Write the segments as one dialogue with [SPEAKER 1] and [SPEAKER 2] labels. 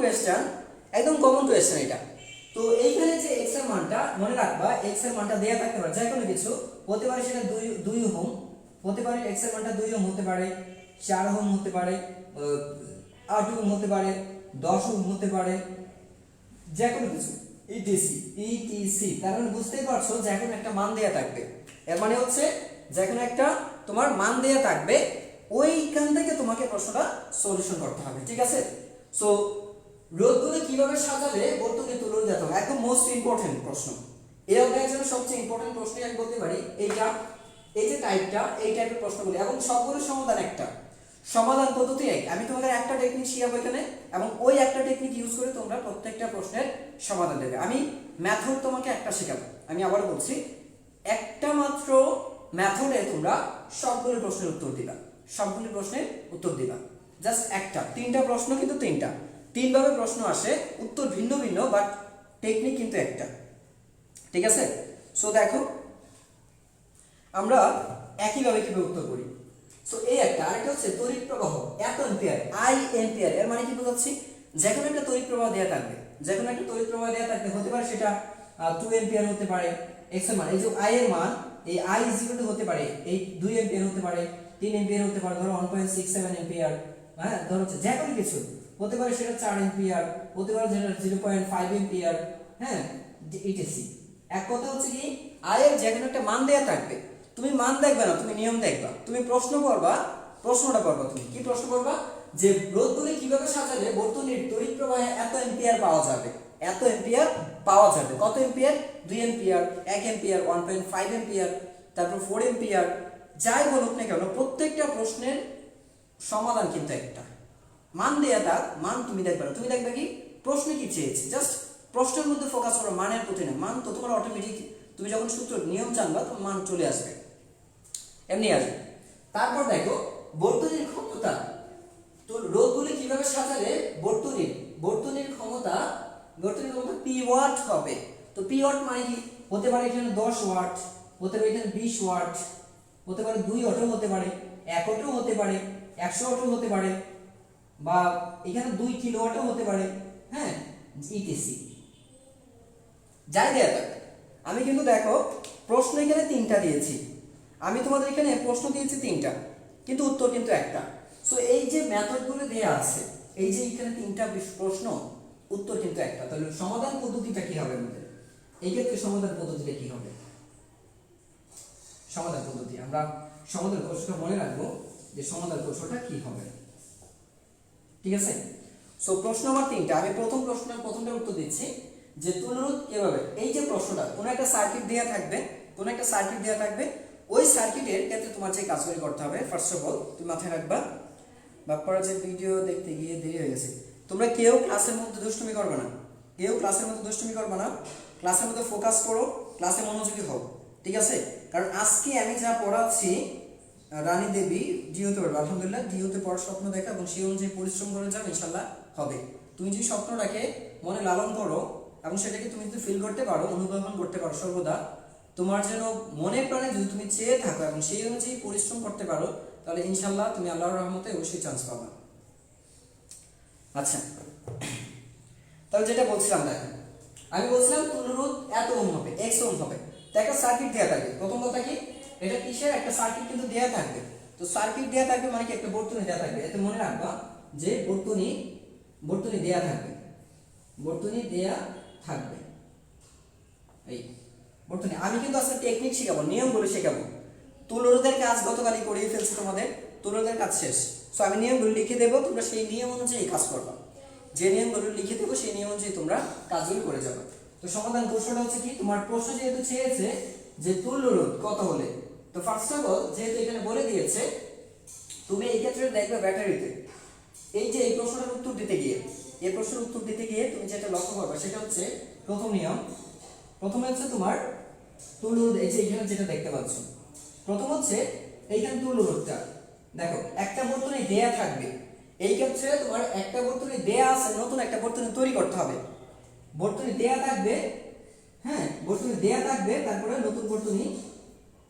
[SPEAKER 1] Question, একদম common question এটা। তো এইখানে যে x এর মানটা মনে রাখবা, x এর মানটা দেয়া থাকতে পারে যে কোনো কিছু হতে পারে, সেটা 2 ওহম হতে পারে, x এর মানটা 2 ওহম হতে পারে, 4 ওহম হতে পারে, 8 ওহম হতে পারে, 10 ওহম হতে পারে, যে কোনো কিছু ইটিসি। তার মানে বুঝতেই পারছো যে এখন একটা মান দেয়া থাকবে, এর মানে হচ্ছে যে কোনো একটা তোমার মান দেয়া থাকবে, ওইখান থেকে তোমাকে প্রশ্নটা সলিউশন করতে হবে, ঠিক আছে। সো রোধগুলো কিভাবে সাজালে বর্তনী তুলনা দিতে হবে, একদম মোস্ট ইম্পর্টেন্ট প্রশ্ন, এই অধ্যায়ের জন্য সবচেয়ে ইম্পর্টেন্ট প্রশ্ন আমি বলতে পারি এইটা, এই যে টাইপটা, এই টাইপের প্রশ্নগুলো, এবং সবগুলোর সমাধান একটা, সমাধান পদ্ধতি এক। আমি তোমাদের একটা টেকনিক শিখাবো এখানে, এবং ওই একটা টেকনিক ইউজ করে তোমরা প্রত্যেকটা প্রশ্নের সমাধান দেবে। আমি মেথড তোমাকে একটা শেখাবো, আমি আবার বলছি, একটা মাত্র মেথডে তোমরা সবগুলো প্রশ্নের উত্তর দিবা, সবগুলো প্রশ্নের উত্তর দিবা, জাস্ট একটা, তিনটা প্রশ্ন কিন্তু তিনভাবে প্রশ্ন আসে, উত্তর ভিন্ন ভিন্ন, বাট টেকনিক কিন্তু একটা, ঠিক আছে। সো দেখো আমরা একইভাবে কিভাবে উত্তর করি। সো এই একটা, আরেকটা হচ্ছে তড়িৎ প্রবাহ এত এম্পিয়ার, আই এম্পিয়ার, এর মানে কি বোঝাচ্ছি, যে কোনো একটা তড়িৎ প্রবাহ দেয়া থাকবে, যে কোনো একটা তড়িৎ প্রবাহ দেয়া থাকবে, হতে পারে সেটা 2 এম্পিয়ার হতে পারে, x এর মান, এই যে i এর মান, এই i হতে পারে এই 2 এম্পিয়ার হতে পারে, 3 এম্পিয়ার হতে পারে, ধরো 1.67 এম্পিয়ার, হ্যাঁ ধরো হচ্ছে যে কোনো কিছু হতে পারে, সেটা 4 এম্পিয়ার হতে পারে, যেটা 0.5 এম্পিয়ার, হ্যাঁ ইটিসি। এক কথা হচ্ছে কি, i এর যে কোনো একটা মান দেয়া থাকবে, তুমি মান দেখবে না, তুমি নিয়ম দেখবা, তুমি প্রশ্ন করবা, প্রশ্নটা করবা, তুমি কি প্রশ্ন করবা, যে রোধগুলি কিভাবে সাজালে বর্তনীর তড়িৎ প্রবাহে এত এম্পিয়ার পাওয়া যাবে, এত এম্পিয়ার পাওয়া যাবে, কত এম্পিয়ার, 2 এম্পিয়ার, 1 এম্পিয়ার, 1.5 এম্পিয়ার, তারপর 4 এম্পিয়ার, যাই বলুক না কেন প্রত্যেকটা প্রশ্নের সমাধান কিন্তু একটা, মান দেয়া থাক, মান তুমি দেখবে না, তুমি দেখবে কি প্রশ্নে কি চেয়েছে, জাস্ট প্রশ্নের মধ্যে ফোকাস করো, মানের প্রতি না, মান তো তোমার অটোমেটিক, তুমি যখন সূত্র নিয়ম জানবা তোমার মান চলে আসবে, এমনি আসবে। তারপর দেখো বর্তনীর ক্ষমতা, তো রোধগুলি কিভাবে সাজালে বর্তনীর ক্ষমতা পি ওয়াট হবে। তো পি ওয়াট মানে কি, হতে পারে এখানে 10 ওয়াট, হতে পারে এখানে 20 ওয়াট, হতে পারে 2 ওয়াটও হতে পারে, 1 ওয়াটও হতে পারে, 100 ওয়াটও হতে পারে, বা এখানে 2 কিলোওয়াটও হতে পারে, হ্যাঁ ইটিসি, যাই দেয়া থাকবে। আমি কিন্তু দেখো প্রশ্ন এখানে 3টা দিয়েছি, আমি তোমাদের এখানে প্রশ্ন দিয়েছি 3টা, কিন্তু উত্তর কিন্তু একটা। সো এই যে মেথডগুলো দেয়া আছে, এই যে এখানে 3টা প্রশ্ন, উত্তর কিন্তু একটা, তাহলে সমাধান পদ্ধতিটা কি হবে আমাদের, এই ক্ষেত্রে সমাধান পদ্ধতিটা কি হবে, সমাধান পদ্ধতি আমরা সমাধান কৌশলটা মনে রাখবো, যে সমাধান কৌশলটা কি হবে, ঠিক আছে। সো প্রশ্ন আমার 3টা, আমি প্রথমটার উত্তর দিচ্ছি, যে তুলরোধ কিভাবে, এই যে প্রশ্নটা, কোনো একটা সার্কিট দেয়া থাকবে, ওই সার্কিটের ক্ষেত্রে তোমার যে কাজগুলি করতে হবে, ফার্স্ট অফ অল তুমি মাথায় রাখবা, বাপ্পারা যে ভিডিও দেখতে গিয়ে দেরি হয়ে গেছে, তোমরা কেউ ক্লাসের মধ্যে দুষ্টুমি করবে না, ক্লাসের মধ্যে ফোকাস করো, ক্লাসে মনোযোগী হও, ঠিক আছে। কারণ আজকে আমি যা পড়াচ্ছি, রানী দেবী ডি হতে পারবে, আলহামদুলিল্লাহ ডি হতে পড়ার স্বপ্ন দেখা এবং সেই অনুযায়ী পরিশ্রম করে যাও, ইনশাল্লাহ হবে। তুমি যদি স্বপ্নটাকে মনে লালন করো এবং সেটাকে তুমি যদি ফিল করতে পারো, অনুধাবন করতে পারো সর্বদা, তোমার যেন মনে প্রাণে যদি তুমি চেয়ে থাকো এবং সেই অনুযায়ী পরিশ্রম করতে পারো, তাহলে ইনশাল্লাহ তুমি আল্লাহর রহমতে অবশ্যই চান্স পাবে। আচ্ছা, তাহলে যেটা বলছিলাম, দেখো আমি বলছিলাম তুলরোধ এত ওহম হবে, x ওহম হবে, তো একটা সার্কিট দেয়া থাকবে, প্রথম কথা কি, এটা কিসের একটা সার্কিট কিন্তু দেয়া থাকবে, তো সার্কিট দেয়া থাকবে মানে কি, একটা বর্তনী দেয়া থাকবে, এতে মনে রাখবা যে বর্তনী দেয়া থাকবে, এই বর্তনী। আমি কিন্তু আজকে টেকনিক শেখাবো, নিয়মগুলো শেখাবো, তুলরোধের কাজ গতকালই করিয়ে ফেলছি তোমাদের, তুলরোধের কাজ শেষ। সো আমি নিয়মগুলো লিখে দেবো, তোমরা সেই নিয়ম অনুযায়ী কাজ করবা, যে নিয়মগুলো লিখে দেবো সেই নিয়ম অনুযায়ী তোমরা কাজগুলো করে যাবে। তো সমাধান কৌশলটা হচ্ছে কি, তোমার প্রশ্ন যেহেতু চেয়েছে যে তুল্যরোধ কত হলে, তো ফার্স্ট অফ অল যেহেতু এখানে বলে দিয়েছে, তুমি এই ক্ষেত্রে দেখবে ব্যাটারিতে, এই যে এই প্রশ্নের উত্তর দিতে গিয়ে তুমি যেটা লক্ষ্য করবে সেটা হচ্ছে, প্রথমে হচ্ছে তোমার তুল্যরোধ, এই যে এখানে যেটা দেখতে পাচ্ছ, প্রথম হচ্ছে এইখানে তুল্যরোধটা দেখো, একটা বর্তনী দেয়া থাকবে, এই ক্ষেত্রে তোমার একটা বর্তনী দেয়া আছে, নতুন একটা বর্তনী তৈরি করতে হবে, বর্তনী দেয়া থাকবে, হ্যাঁ বর্তনী দেয়া থাকবে, তারপরে নতুন বর্তনী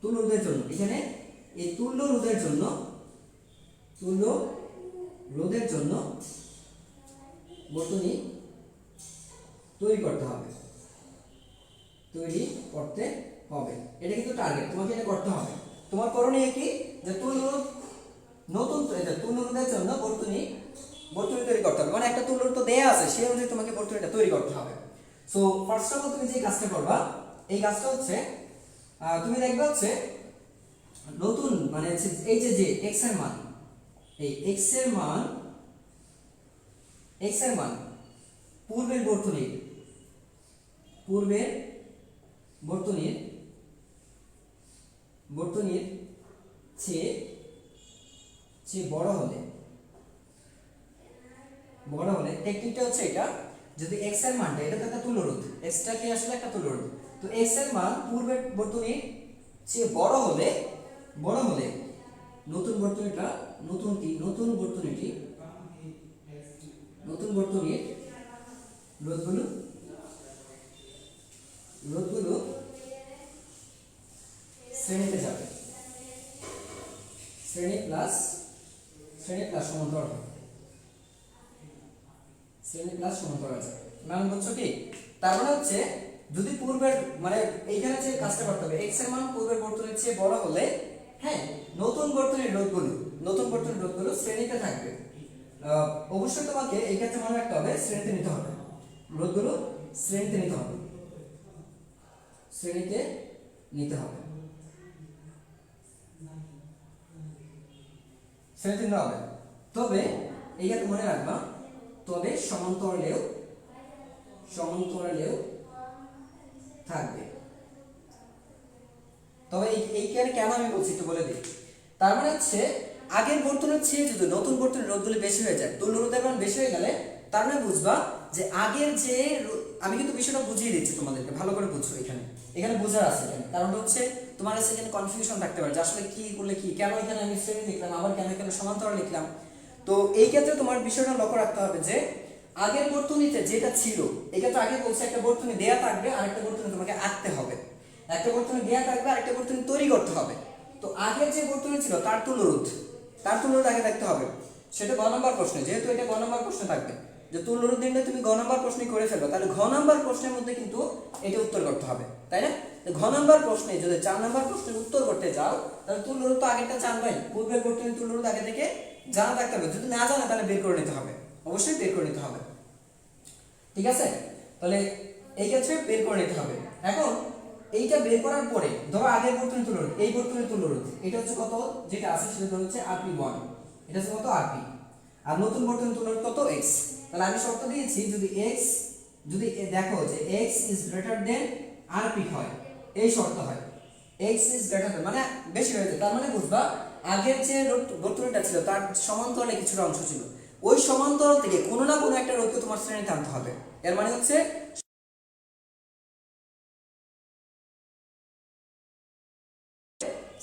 [SPEAKER 1] তুল্যরোধের জন্য, এখানে এই তুল্যরোধের জন্য বর্তনী তৈরি করতে হবে, তৈরি করতে হবে। এটা কিন্তু টার্গেট, তোমাকে এটা করতে হবে। তোমার করণীয় কি, যে তুলরোধ নতুন তুলরোধের জন্য বর্তনী তৈরি করতে হবে, মানে একটা তুলরোধ তো দেয়া আছে, সেই অনুযায়ী তোমাকে বর্তনীটা তৈরি করতে হবে। সো ফার্স্ট অফ অল তুমি যে কাজটা করবা, এই কাজটা হচ্ছে তুমি দেখবে হচ্ছে নতুন মানে এই যে x এর মান, এই x এর মান পূর্বের বর্তনীর চেয়ে বড় হলে টেকনিকটা হচ্ছে এটা, যদি x এর মানটা, এটা তো একটা তুলরোধ, x টা কি আসলে একটা তুলরোধ, তো x এর মান পূর্বের বর্তনীর চেয়ে বড় হলে নতুন বর্তনীর রোধগুলো শ্রেণীতে যাবে, শ্রেণী প্লাস সমান্তরাল হবে, মানে বুঝছো কি? তার মানে হচ্ছে যদি পূর্বের মানে এইখানে যে কাজটা করতে হবে, x এর মান পূর্বের বর্তনীর চেয়ে বড় হলে, হ্যাঁ, নতুন বর্তনীর রোধগুলো শ্রেণীতে থাকবে। অবশ্যই তোমাকে এই ক্ষেত্রে মনে রাখতে হবে শ্রেণীতে নিতে হবে, রোধগুলো শ্রেণীতে নিতে হবে, তবে এইটা মনে রাখবা, তবে সমান্তরালেও থাকবে। তবে এইখানে কেন আমি বলছি একটু বলে দিই। তার মানে হচ্ছে আগের বর্তনীর চেয়ে যদি নতুন বর্তনীর রোধগুলো বেশি হয়ে যায়, তুল্য রোধের মান বেশি হয়ে গেলে, তার মানে বুঝবা যে আগের যে, আমি কিন্তু বিষয়টা বুঝিয়ে দিচ্ছি তোমাদেরকে, ভালো করে বুঝছো, এখানে বোঝার আছে। কারণ হচ্ছে তোমার কাছে এখানে কনফিউশন থাকতে পারে যে আসলে কি করলে কি, কেন এখানে আমি শ্রেণী লিখলাম, আবার কেন এখানে সমান্তরাল লিখলাম। তো এই ক্ষেত্রে তোমার বিষয়টা লক্ষ্য রাখতে হবে যে আগের বর্তনীতে যেটা ছিল, এক্ষেত্রে আগে বলছে একটা বর্তনী দেয়া থাকবে, আরেকটা বর্তনী তোমাকে আঁকতে হবে, একটা বর্তনী দেয়া থাকবে, আরেকটা বর্তনী তৈরি করতে হবে। তো আগের যে বর্তনী ছিল তার তুল্যরোধ আগে দেখতে হবে, সেটা গ নাম্বার প্রশ্নে, যেহেতু এটা গ নাম্বার প্রশ্নে থাকবে, যে তুল্যরোধ নির্ণয় তুমি গ নাম্বার প্রশ্নে করে ফেলবে, তাহলে ঘ নাম্বার প্রশ্নের মধ্যে কিন্তু এটা উত্তর করতে হবে, তাই না? ঘ নাম্বার প্রশ্নে যদি 4 নাম্বার প্রশ্নের উত্তর করতে যাও, তাহলে তুল্যরোধ তো আগেরটা জানবেই, পূর্বের বর্তনী তুল্যরোধ আগে থেকে জানা থাকতে হবে, যদি না জানা তাহলে বের করে নিতে হবে, অবশ্যই বের করে নিতে হবে, ঠিক আছে? তাহলে এই ক্ষেত্রে বের করে নিতে হবে। এখন এইটা বের করার পরে ধরো আগের বর্তনী তুল্যরোধ, এই বর্তনী তুল্যরোধ এটা হচ্ছে কত, যেটা আছে সেটা হচ্ছে rp1, এটা হচ্ছে কত rp, আর নতুন বর্তনী তুল্যরোধ কত x। তাহলে আমি শর্ত দিয়েছি যদি দেখো যে x is greater than rp হয়, এই শর্ত হয়, x ইজ গ্রেটার দেন মানে বেশি হয়ে যায়, তার মানে বুঝবা আগের যে বর্তনীটা ছিল তার সমান্তরালে কিছুটা অংশ ছিল, ওই সমান্তরাল থেকে কোনো না কোনো একটা রোধকে তোমার শ্রেণীতে আনতে হবে। এর মানে হচ্ছে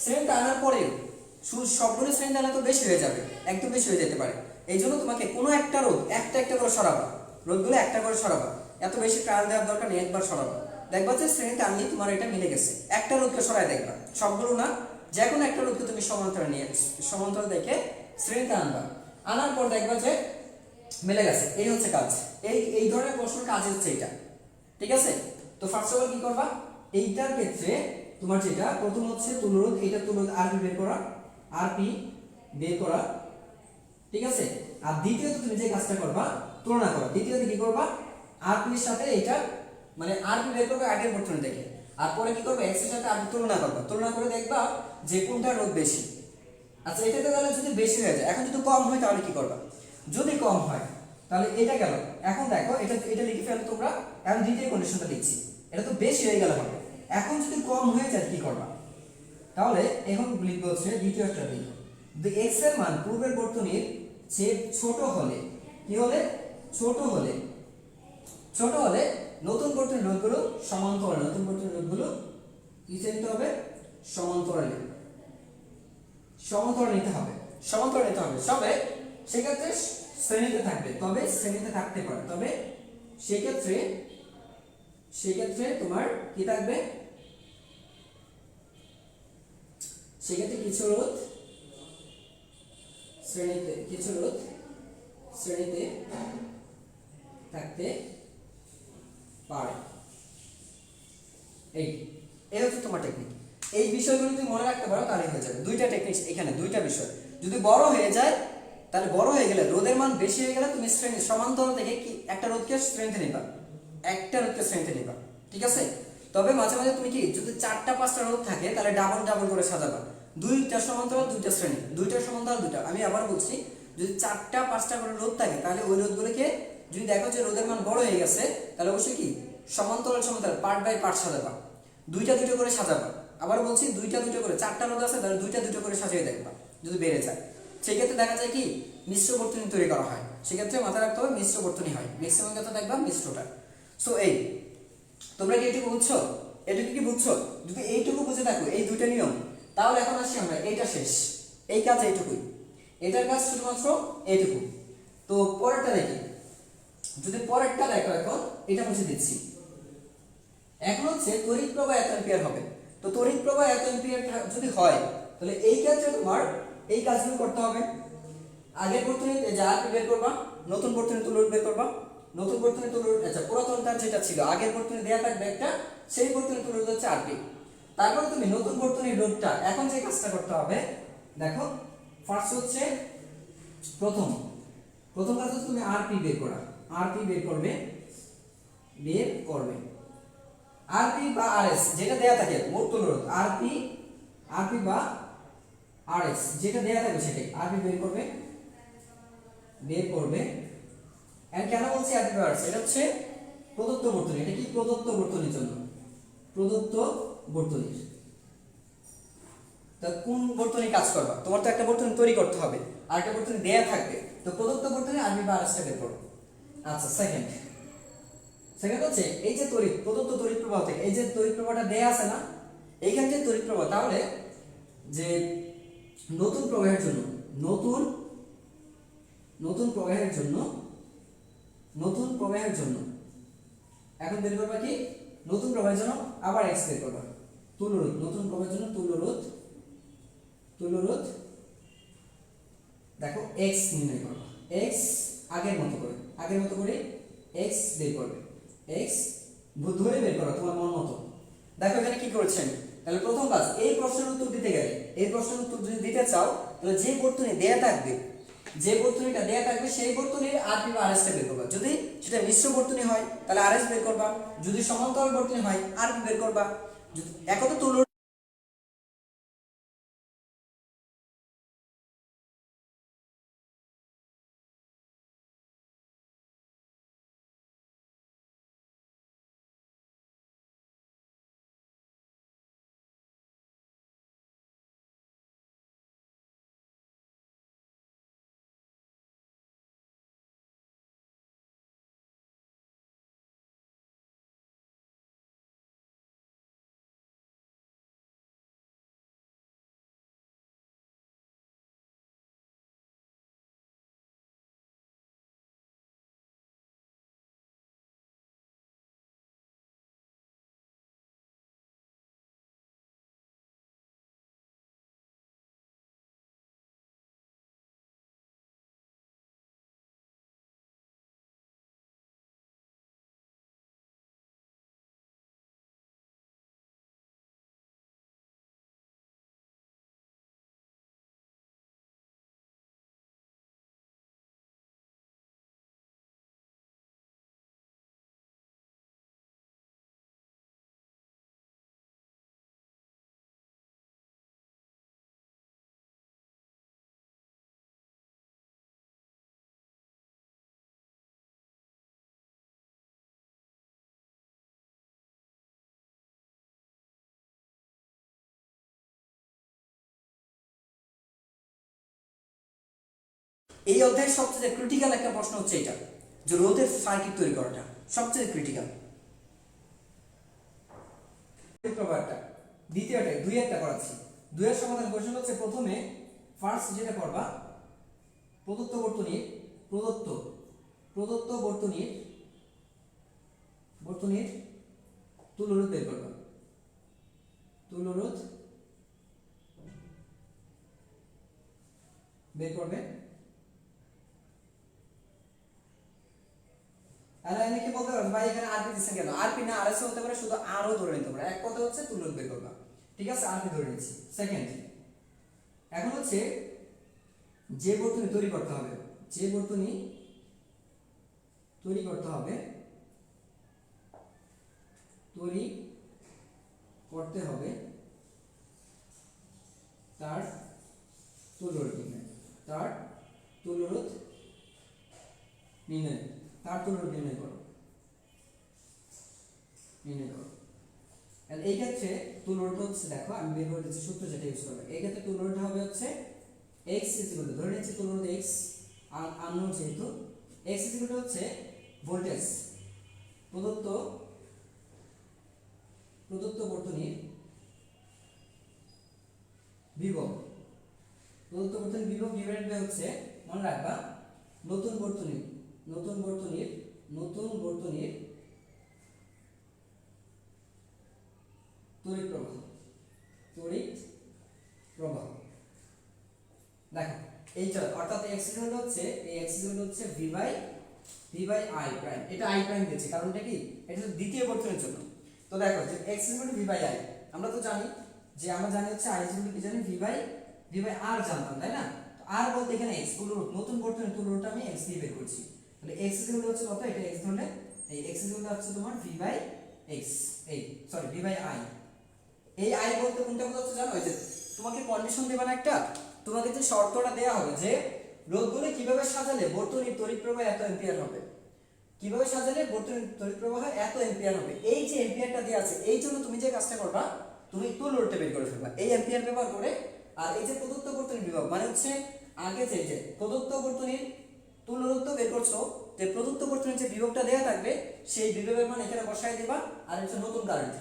[SPEAKER 1] শ্রেণীতে আনার পরেও সবগুলো শ্রেণীতে আনা তো বেশি হয়ে যাবে, একদম বেশি হয়ে যেতে পারে, এই জন্য তোমাকে কোনো একটা রোধ একটা করে সরাবা, রোধগুলো একটা করে সরাবা, এত বেশি ট্রায়াল দেওয়ার দরকার নেই, একবার সরাবা, দেখবা যে শ্রেণীতে আনলেই তোমার এটা মিলে গেছে। একটা রোধকে সরাই দেখবা, সবগুলো না, যে কোনো একটা রোধকে তুমি সমান্তরাল দেখে শ্রেণীতে আনবা, আনার পর দেখবা যে মিলে গেছে, এই হচ্ছে কাজ। এই ধরনের প্রশ্নের কাজ হচ্ছে এটা, ঠিক আছে? তো ফার্স্ট অফ অল কি করবা, এইটার ক্ষেত্রে তোমার যেটা প্রথম হচ্ছে তুল্যরোধ, এইটা তুল্যরোধ rp বের করা, ঠিক আছে? আর দ্বিতীয়ত তুমি যে কাজটা করবা তুলনা করা, দ্বিতীয়ত কি করবা, rp এর সাথে এইটা মানে rp বের করবে আগের বর্তনী থেকে, আর পরে কি করবে x এর সাথে rp তুলনা করবা, তুলনা করে দেখবা যে কোনটা রোধ বেশি। আচ্ছা, এটাতে তাহলে যদি বেশি হয়ে যায়, এখন যদি কম হয় তাহলে কি করবা, যদি কম হয় তাহলে এটা গেল। এখন দেখো এটা লিখে ফেলো তোমরা, এখন দ্বিতীয় কন্ডিশনটা লিখছি, এটা তো বেশি হয়ে গেল হবে, এখন যদি কম হয়ে যায় কি করবা, তাহলে এখন লিখবো হচ্ছে দ্বিতীয়টা লিখো, যদি x এর মান পূর্বের বর্তনীর চেয়ে ছোট হলে, কি হলে, ছোট হলে নতুন বর্তনীর রোধগুলো সমান্তরালে, নতুন বর্তনীর রোধগুলো কি নিতে হবে, সমান্তরালে নিতে হবে, তবে সেক্ষেত্রে শ্রেণীতে থাকবে, তবে শ্রেণীতে থাকতে পারে, তবে সেক্ষেত্রে তোমার কি থাকবে, সেক্ষেত্রে কিছু রোধ শ্রেণীতে থাকতে পারে। এই এই হচ্ছে তোমার টেকনিক। এই বিষয়গুলো যদি মনে রাখতে পারো তাহলে হয়ে যাবে। দুইটা টেকনিক এখানে, দুইটা বিষয়। যদি বড় হয়ে যায় তাহলে বড় হয়ে গেলে রোধের মান বেশি হয়ে গেলে তুমি শ্রেণী সমান্তরাল থেকে কি একটা রোধকে শ্রেণীতে নিবা, একটা রোধকে শ্রেণীতে নিবা, ঠিক আছে। তবে মাঝে মাঝে তুমি কি যদি 4টা 5টা রোধ থাকে তাহলে ডাবল ডাবল করে সাজাবা, দুইটা সমান্তরাল দুইটা শ্রেণী, দুইটা সমান্তরাল দুইটা। আমি আবার বলছি, যদি 4টা 5টা করে রোধ থাকে তাহলে ওই রোধগুলোকে যদি দেখো যে রোধের মান বড় হয়ে গেছে তাহলে অবশ্যই কি সমান্তরাল সমান্তরাল পার্ট বাই পার্ট সাজাবা, দুইটা দুটো করে সাজাবা। আবার বলছি দুইটা দুটো করে, 4টা রোধ আছে তাহলে দুইটা দুটো করে সাজিয়ে দেখবা যদি বেড়ে যায়। সেক্ষেত্রে দেখা যায় কি মিশ্র বর্তনী তৈরি করা হয়, সেক্ষেত্রে মাথায় রাখতে হবে মিশ্র বর্তনী হয়, ম্যাক্সিমাম কথা দেখবা মিশ্রটা। সো এই তোমরা কি এইটুকু বুঝছো? এটুকু কি বুঝছো? যদি এইটুকু বুঝে থাকো এই দুইটা নিয়ম, তাহলে এখন আসি আমরা এইটা শেষ, এই কাজ এইটুকুই, এটার কাজ শুধুমাত্র এইটুকু। তো পরেরটা দেখি, যদি পরেরটা দেখো, এখন এটা মুছে দিচ্ছি। এখন হচ্ছে তড়িৎ প্রবাহ এত অ্যাম্পিয়ার হবে। তো তড়িৎ প্রবাহ এত অ্যাম্পিয়ার যদি হয় তাহলে এই ক্ষেত্রে তোমার এই কাজগুলো করতে হবে। আগের বর্তনীতে যা আরপি বের করবা, নতুন বর্তনী তুলনা বের করবা, নতুন বর্তনী তুলনা, আচ্ছা পুরাতনটা যেটা ছিল আগের বর্তনী দেয়া থাকবে একটা, সেই বর্তনী তুলনা হচ্ছে আরপি। তারপর তুমি নতুন বর্তনীর লোডটা, এখন যে কাজটা করতে হবে দেখো, ফার্স্ট হচ্ছে প্রথম কাজ হচ্ছে তুমি আরপি বের করা, আরপি বের করবে, আরপি বা আরএস যেটা দেয়া থাকে মোট তুলরোধ, আরপি বা আরএস যেটা দেয়া থাকে সেটাই আরপি বের করবে। এন্ড কেন বলছি আরপি বা আরএস, এটা হচ্ছে প্রদত্ত বর্তনী, এটা কি প্রদত্ত বর্তনীর জন্য, প্রদত্ত বর্তনীর। তা কোন বর্তনী কাজ করবা, তোমার তো একটা বর্তনী তৈরি করতে হবে আর একটা বর্তনী দেয়া থাকবে, তো প্রদত্ত বর্তনী আরপি বা আরএস বের করো। আচ্ছা সেকেন্ড হচ্ছে এই যে তড়িৎ, প্রদত্ত তড়িৎ প্রবাহ থেকে এই যে তড়িৎ প্রবাহটা দেয়া আছে না, এইখানে যে তড়িৎ প্রবাহ, তাহলে যে নতুন প্রবাহের জন্য, নতুন প্রবাহের জন্য এখন বের করবা কি, নতুন প্রবাহের জন্য আবার এক্স বের করবা, তুল্যরোধ, নতুন প্রবাহের জন্য তুল্যরোধ দেখো এক্স নির্ণয় করবা, এক্স আগের মতো করে এক্স বের করবে, এক্স ধরে বের করো তোমার মন মতো। দেখো এখানে কি করেছেন, তাহলে প্রথম কাজ, এই প্রশ্নের উত্তর দিতে গেলে, এই প্রশ্নের উত্তর যদি দিতে চাও তাহলে যে বর্তনী দেয়া থাকবে, যে বর্তনীটা দেয়া থাকবে সেই বর্তনীর আরপি বা আরএস টা বের করবা। যদি সেটা মিশ্র বর্তনী হয় তাহলে আরএস বের করবা, যদি সমান্তরাল বর্তনী হয় আরপি বের করবা। এখন তো তুলনা, এই অধ্যায়ের সবচেয়ে ক্রিটিক্যাল একটা প্রশ্ন হচ্ছে এটা, যে রোধের সার্কিট তৈরি করাটা সবচেয়ে ক্রিটিক্যাল। প্রবাহটা দ্বিতীয়টা দুই একটা করাচ্ছি, দুইয়ের সমাধান কোশ্চেন হচ্ছে প্রথমে ফার্স্ট যেটা করবা, প্রদত্ত বর্তনীর তুল্যরোধ বের করবা, তুল্যরোধ বের করবে। আর আমি কি বলতে পারবো ভাই এখানে আরপি দিচ্ছেন কেন? আরপি না আরএসও হতে পারে, শুধু আরও ধরে নিতে পারে। এক কথা হচ্ছে তুল্য রোধ বের করবা, ঠিক আছে? আরপি ধরে নিচ্ছি। সেকেন্ড, এখন হচ্ছে যে বর্তনী তৈরি করতে হবে, যে বর্তনী তৈরি করতে হবে, তৈরি করতে হবে তার তুল্যরোধ নির্ণয়, তার তুল্যরোধ নির্ণয়, তার তুল্যরোধ নির্ণয় করো, নির্ণয় করো। আর এই ক্ষেত্রে তুল্যরোধ হচ্ছে, দেখো আমি বের করে দিচ্ছি সূত্র যেটা ইউজ করবে। এই ক্ষেত্রে তুল্যরোধ হবে হচ্ছে x ধরে নিচ্ছি তুল্যরোধ x আননোন, যেহেতু x হচ্ছে ভোল্টেজ প্রদত্ত প্রদত্ত বর্তনীর বিভব, প্রদত্ত বর্তনীর বিভব ডিভাইডেড বাই হচ্ছে, মনে রাখবা, নতুন বর্তনীর তড়িৎ প্রবাহ, তড়িৎ প্রবাহ। দেখো এইটা অর্থাৎ x হচ্ছে, এই x হচ্ছে v বাই i প্রাইম। এটা i প্রাইম দিয়েছে, কারণটা কি? এটা হচ্ছে দ্বিতীয় বর্তনীর জন্য। তো দেখো যে x v বাই i, আমরা তো জানি যে, আমরা জানি হচ্ছে i কি জানি, v বাই r জানতাম, তাই না? তো r বলতে এখানে x, তুল্যরোধ, নতুন বর্তনীর তুল্যরোধটা আমি x দিয়ে বের করছি। তাহলে x হচ্ছে কত? এটা x ধরলে এই x হচ্ছে তোমার v বাই x, এই সরি v বাই i। এই i বলতে কোনটা বোঝাচ্ছে জানো? এই যে তোমাকে কন্ডিশন দেবা না একটা, তোমাকে যে শর্তটা দেয়া হবে যে রোধগুলো কিভাবে সাজালে বর্তনীর তড়িৎ প্রবাহ এত অ্যাম্পিয়ার হবে, কিভাবে সাজালে বর্তনীর তড়িৎ প্রবাহ এত অ্যাম্পিয়ার হবে। এই যে অ্যাম্পিয়ারটা দেয়া আছে, এই জন্য তুমি যে কাজটা করবা, তুমি তুল্যরোধটা বের করে ফেলবা এই অ্যাম্পিয়ার ব্যবহার করে। আর এই যে প্রদত্ত বর্তনীর বিভব, মানে হচ্ছে আগে যে প্রদত্ত বর্তনীর তুল্যরোধ বের করছো, যে প্রদত্ত বর্তনীর যে বিভবটা দেয়া থাকবে, সেই বিভবের মান এখানে বসায় দিবা। আর হচ্ছে নতুন কারেন্ট,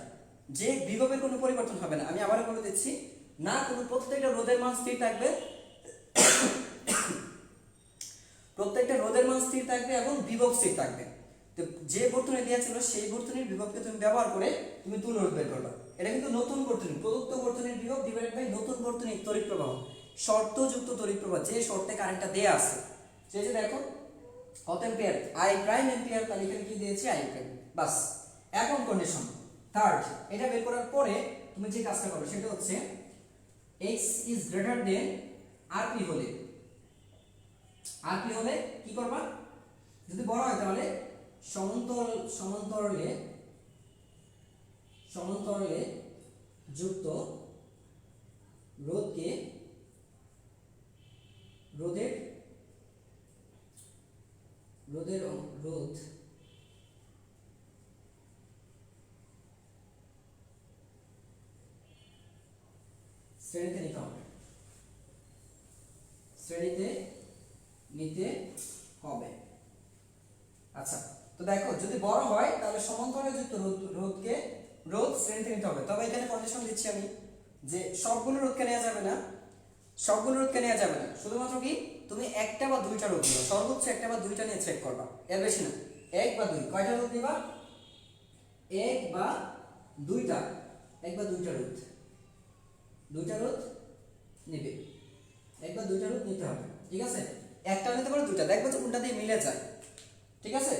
[SPEAKER 1] যে বিভবের কোনো পরিবর্তন হবে না, আমি আবারও বলে দিচ্ছি না, কোনো প্রত্যেকটা রোধের মান স্থির থাকবে, প্রত্যেকটা রোধের মান স্থির থাকবে এবং বিভব স্থির থাকবে। তো যে বর্তনী দেওয়া ছিল সেই বর্তনীর বিভবকে তুমি ব্যবহার করে তুমি তুল্যরোধ বের করবা। এটা কিন্তু নতুন বর্তনী, প্রদত্ত বর্তনীর বিভব ডিভাইডেড বাই নতুন বর্তনীর তড়িৎ প্রবাহ, শর্তযুক্ত তড়িৎ প্রবাহ, যে শর্তে কারেন্টটা দেয়া আছে। সেই যে দেখো কত অ্যাম্পিয়ার, i প্রাইম অ্যাম্পিয়ার, তাহলে এখানে কি দিয়েছি i প্রাইম, বাস। এখন কন্ডিশন থার্ড, এটা বের করার পরে তুমি যে কাজটা করবে সেটা হচ্ছে x is greater than rp হলে, rp হলে কি করবা? যদি বড় হয় তাহলে সমান্তরালে যুক্ত রোধকে রোধের রোধের রোধ শ্রেণীতে নিতে হবে, শ্রেণীতে নিতে হবে। আচ্ছা, তো দেখো যদি বড় হয় তাহলে সমান্তরালে যুক্ত রোধ শ্রেণীতে নিতে হবে। তবে এখানে কন্ডিশন দিচ্ছি আমি যে সবগুলো রোধকে নেওয়া যাবে না, সবগুলো রোধকে নেওয়া যাবে না, শুধুমাত্র কি তুমি একটা বা দুইটা রোধ নিবা, সর্বোচ্চ একটা বা দুইটা নিয়ে চেক করবা, এর বেশি না। এক বা দুই, কয়টা রোধ নিবা? এক বা দুইটা, এক বা দুইটা রোধ, দুইটা রোধ নেবে, এক বা দুইটা রোধ নিতে হবে, ঠিক আছে? একটা নিতে পারো, দুইটা, দেখবো যে কোনটা দিয়ে মিলে যায়, ঠিক আছে?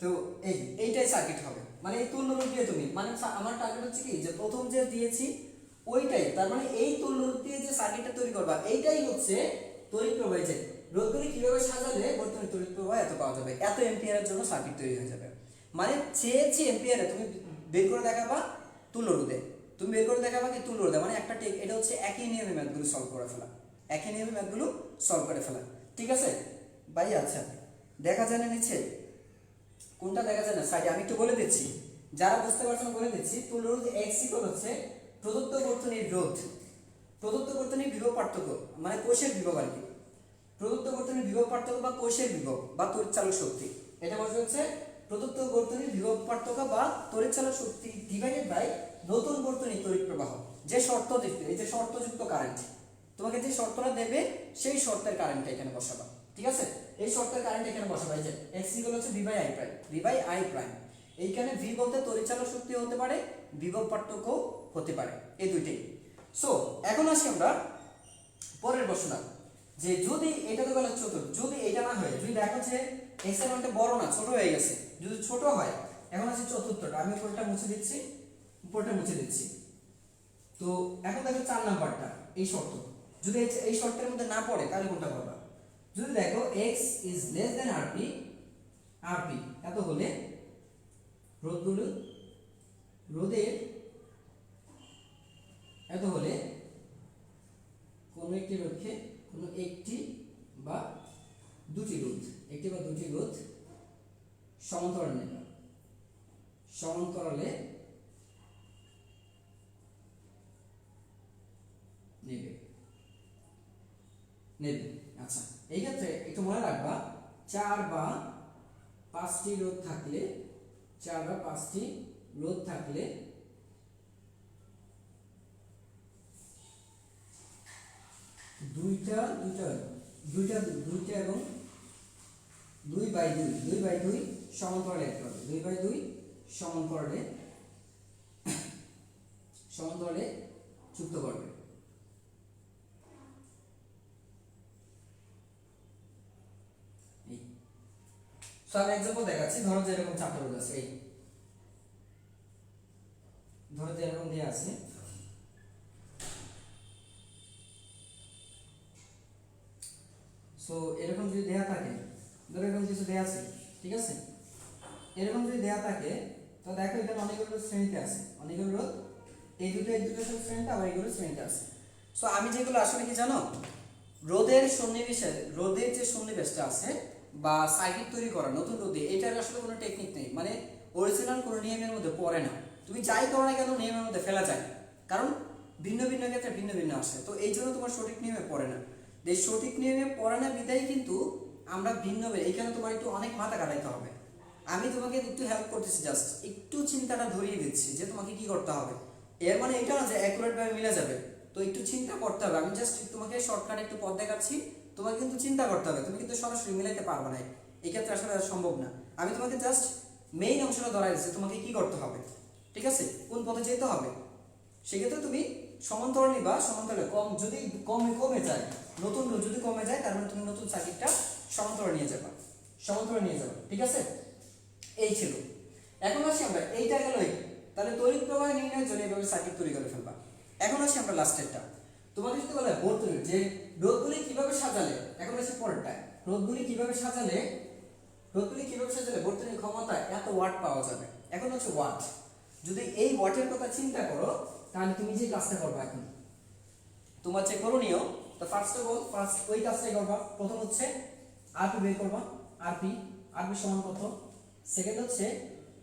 [SPEAKER 1] তো এইটাই সার্কিট হবে, মানে এই তুল্যরোধ দিয়ে তুমি, মানে আমার টার্গেট হচ্ছে কি যে প্রথম যে দিয়েছি ওইটাই, তার মানে এই তুল্যরোধ দিয়ে যে সার্কিটটা তৈরি করবা এইটাই হচ্ছে তড়িৎ প্রবাহ। যে রোধগুলি কিভাবে সাজালে বর্তমানে তড়িৎ প্রবাহ এত পাওয়া যাবে, এত এম্পিয়ারের জন্য সার্কিট তৈরি হয়ে যাবে। মানে চেয়েছি এম্পিয়ারে তুমি বের করে দেখাবা তুল্যরোধে, তুমি বের করে দেখাবা কি তুল্যরোধে, মানে একটা এটা হচ্ছে একই নিয়মে ম্যাথগুলো সলভ করে ফেলা, একই নিয়মে ম্যাথগুলো সলভ করে ফেলা, ঠিক আছে ভাই? আচ্ছা, দেখা যায় না নিচে কোনটা দেখা যায় না, সাইডে আমি একটু বলে দিচ্ছি, যারা বুঝতে পারছেন বলে দিচ্ছি। তুল্যরোধ x হচ্ছে প্রদত্ত বর্তনীর রোধ, প্রদত্ত বর্তনীর বিভব পার্থক্য, মানে কোষের বিভব আর কি, প্রদত্ত বর্তনীর বিভব পার্থক্য বা কোষের বিভব বা তড়িৎচালক শক্তি, এটা বলা হচ্ছে প্রদত্ত বর্তনীর বিভব পার্থক্য বা তড়িৎচালক শক্তি ডিভাইডেড বাই নতুন বর্তনীর তড়িৎ প্রবাহ। যে শর্ত দেখতে, এই যে শর্তযুক্ত কারেন্ট, তোমাকে যে শর্তটা দেবে সেই শর্তের কারেন্টটা এখানে বসাবা, ঠিক আছে? এই শর্তের কারেন্ট এখানে বসাবা। এই যে x হচ্ছে v by i prime, v by i prime. এইখানে v বলতে তড়িৎচালক শক্তি হতে পারে, বিভব পার্থক্য হতে পারে, এই দুইটাই। সো এখন আসি আমরা পরের প্রশ্নটা, যে যদি এটা তো গেল চতুর্থ, যদি এটা না হয়, যদি দেখো যে x এর মানটা বড় না, ছোট হয়ে গেছে। যদি ছোট হয়, এখন আছে চতুর্থটা, আমি উপরটা মুছে দিচ্ছি, উপরটা মুছে দিচ্ছি। তো এখন দেখো 4 নাম্বারটা, এই শর্ত যদি এই শর্তের মধ্যে না পড়ে তাহলে কোনটা করবা? যদি দেখো x is less than rp, rp এত হলে রোদের এত হলে কোন একটি রোধকে, কোন একটি বা দুটি রোধ, একটি বা দুটি রোধ সমান্তরাল নেবে, সমান্তরালে নেবে নেবে। আচ্ছা, এই ক্ষেত্রে একটু মনে রাখবা 4 বা 5টি রোধ থাকলে, 4 বা 5টি রোধ থাকলে দুইটা এবং 2/2 সমান্তরালে একটা হবে, 2/2 সমান্তরালে যুক্ত করবে। সো আমি एग्जांपल দেখাচ্ছি। ধরো যে এরকম 4টা রোধ আছে, এই ধরো যে এরকম দেয়া আছে, সো এরকম যদি দেয়া থাকে, ধরো এরকম কিছু দেয়া আছে, ঠিক আছে, এরকম যদি দেয়া থাকে তো দেখো এখানে অনেকগুলো শ্রেণীতে আছে, অনেকগুলো রোধ, এই দুটো শ্রেণীতে, আবার এইগুলো শ্রেণীতে আছে। সো আমি যেগুলো আসলে কি জানো, রোধের সন্নিবেশের, রোধের যে সন্নিবেশটা আছে বা সার্কিট তৈরি করা নতুন রোধে, এটার আসলে কোনো টেকনিক নেই, মানে অরিজিনাল কোনো নিয়মের মধ্যে পড়ে না। তুমি যাই করো না কেন নিয়মের মধ্যে ফেলা যায়, কারণ ভিন্ন ভিন্ন ক্ষেত্রে ভিন্ন ভিন্ন আসে। তো এই জন্য তোমার সঠিক নিয়মে পড়ে না। এই সঠিক নিয়মে পড়ে না বিদায় কিন্তু আমরা ভিন্ন, এখানে তোমার একটু অনেক মাথা কাটাইতে হবে। আমি তোমাকে একটু হেল্প করতেছি, জাস্ট একটু চিন্তাটা ধরিয়ে দিচ্ছি যে তোমাকে কি করতে হবে। এর মানে এটা না যে অ্যাকুরেট ভাবে মিলে যাবে, তো একটু চিন্তা করতে হবে। আমি জাস্ট তোমাকে শর্টকাট একটু পথ দেখাচ্ছি, তোমাকে কিন্তু চিন্তা করতে হবে, তুমি কিন্তু সরাসরি মিলাইতে পারবে না, এই ক্ষেত্রে আসলে সম্ভব না। আমি তোমাকে জাস্ট মেইন অংশটা ধরাই দিচ্ছি, তোমাকে কি করতে হবে, ঠিক আছে, কোন পথে যেতে হবে। সেক্ষেত্রে তুমি সমান্তরাল নিবা, সমান্তরালে যদি কমে যায়, নতুন যদি কমে যায়, তার মানে তুমি নতুন সার্কিটটা সমান্তরাল নিয়ে যাবা, ঠিক আছে। এই ছিল। এখন আসি আমরা, এইটা গেল এই, তাহলে তড়িৎ প্রবাহ নির্ণয়ের জন্য এইভাবে সার্কিট তৈরি করে ফেলবা। এখন আসি আমরা লাস্টেরটা, তোমাকে যদি বলে বর্তনী যে রোধগুলি কিভাবে সাজালে, এখন আসি পরেরটা, রোধগুলি কিভাবে সাজালে বর্তনীর ক্ষমতা এত ওয়াট পাওয়া যাবে। এখন হচ্ছে ওয়াট, যদি এই ওয়াটের কথা চিন্তা করো তাহলে তুমি যে কাজটা করবা, এখন তোমার যে করণীয়, তো ফার্স্ট ওই কাজটাই করবা। প্রথম হচ্ছে আরপি বের করবা, আরপি সমান কত, সেকেন্ড হচ্ছে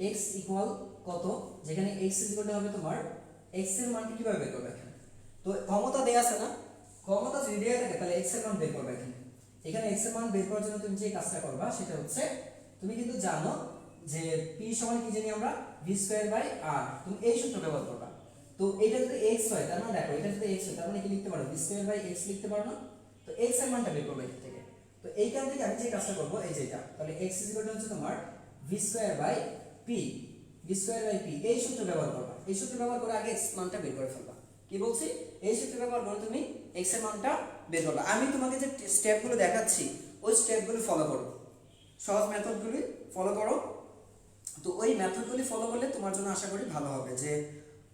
[SPEAKER 1] এক্স ইকুয়াল কত, যেখানে এক্স ইকুয়াল হবে তোমার, এক্স এর মানটি কিভাবে বের করবে এখানে, তো ক্ষমতা দেয়া আছে না, ক্ষমতা যদি দেয়া থাকে তাহলে এক্স এর মান বের করবে। এখানে এক্স এর মান বের করার জন্য তুমি যে কাজটা করবা সেটা হচ্ছে, তুমি কিন্তু জানো যে পি সমান কি জানি আমরা, ভি স্কয়ার বাই আর, তুমি এই সূত্র ব্যবহার করবা। তো এটা যদি x হয়, তার মানে দেখো এটা যদি x হয়, তার মানে কি লিখতে পারো, ভি স্কয়ার বাই x লিখতে পারো না, তো x এর মানটা বের করবে এখান থেকে। তো এইখান থেকে আমি যে কাজটা করব, এই যে এটা, তাহলে x হচ্ছে তোমার ভি স্কয়ার বাই পি, এই সূত্র ব্যবহার করবা। এই সূত্র ব্যবহার করে আগে x মানটা বের করে ফেলবা। কি বলছি, এই সূত্র ব্যবহার করে তুমি x এর মানটা বের করবা। আমি তোমাকে যে স্টেপগুলো দেখাচ্ছি ওই স্টেপগুলো ফলো করো, সহজ মেথডগুলি ফলো করো। তো ওই মেথডগুলি ফলো করলে তোমার জন্য আশা করি ভালো হবে, যে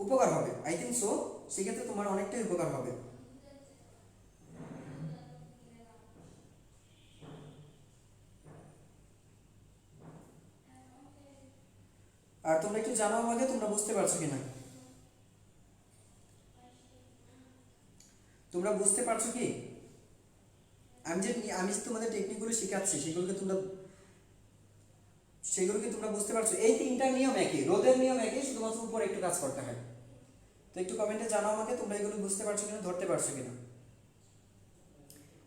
[SPEAKER 1] উপকার হবে, আই থিঙ্ক সো, সেক্ষেত্রে তোমার অনেকটাই উপকার হবে। আর তোমরা একটু জানাও আমাকে তোমরা বুঝতে পারছো কিনা, তোমরা বুঝতে পারছো কি, আমি যে তোমাদের টেকনিকগুলো শেখাচ্ছি সেগুলোকে তোমরা বুঝতে পারছো। এই তিনটা নিয়ম একই, রোধের নিয়ম একই, শুধুমাত্র উপরে একটু কাজ করতে হয়। তো একটু কমেন্টে জানাও আমাকে তোমরা এগুলো বুঝতে পারছো কিনা, ধরতে পারছো কিনা।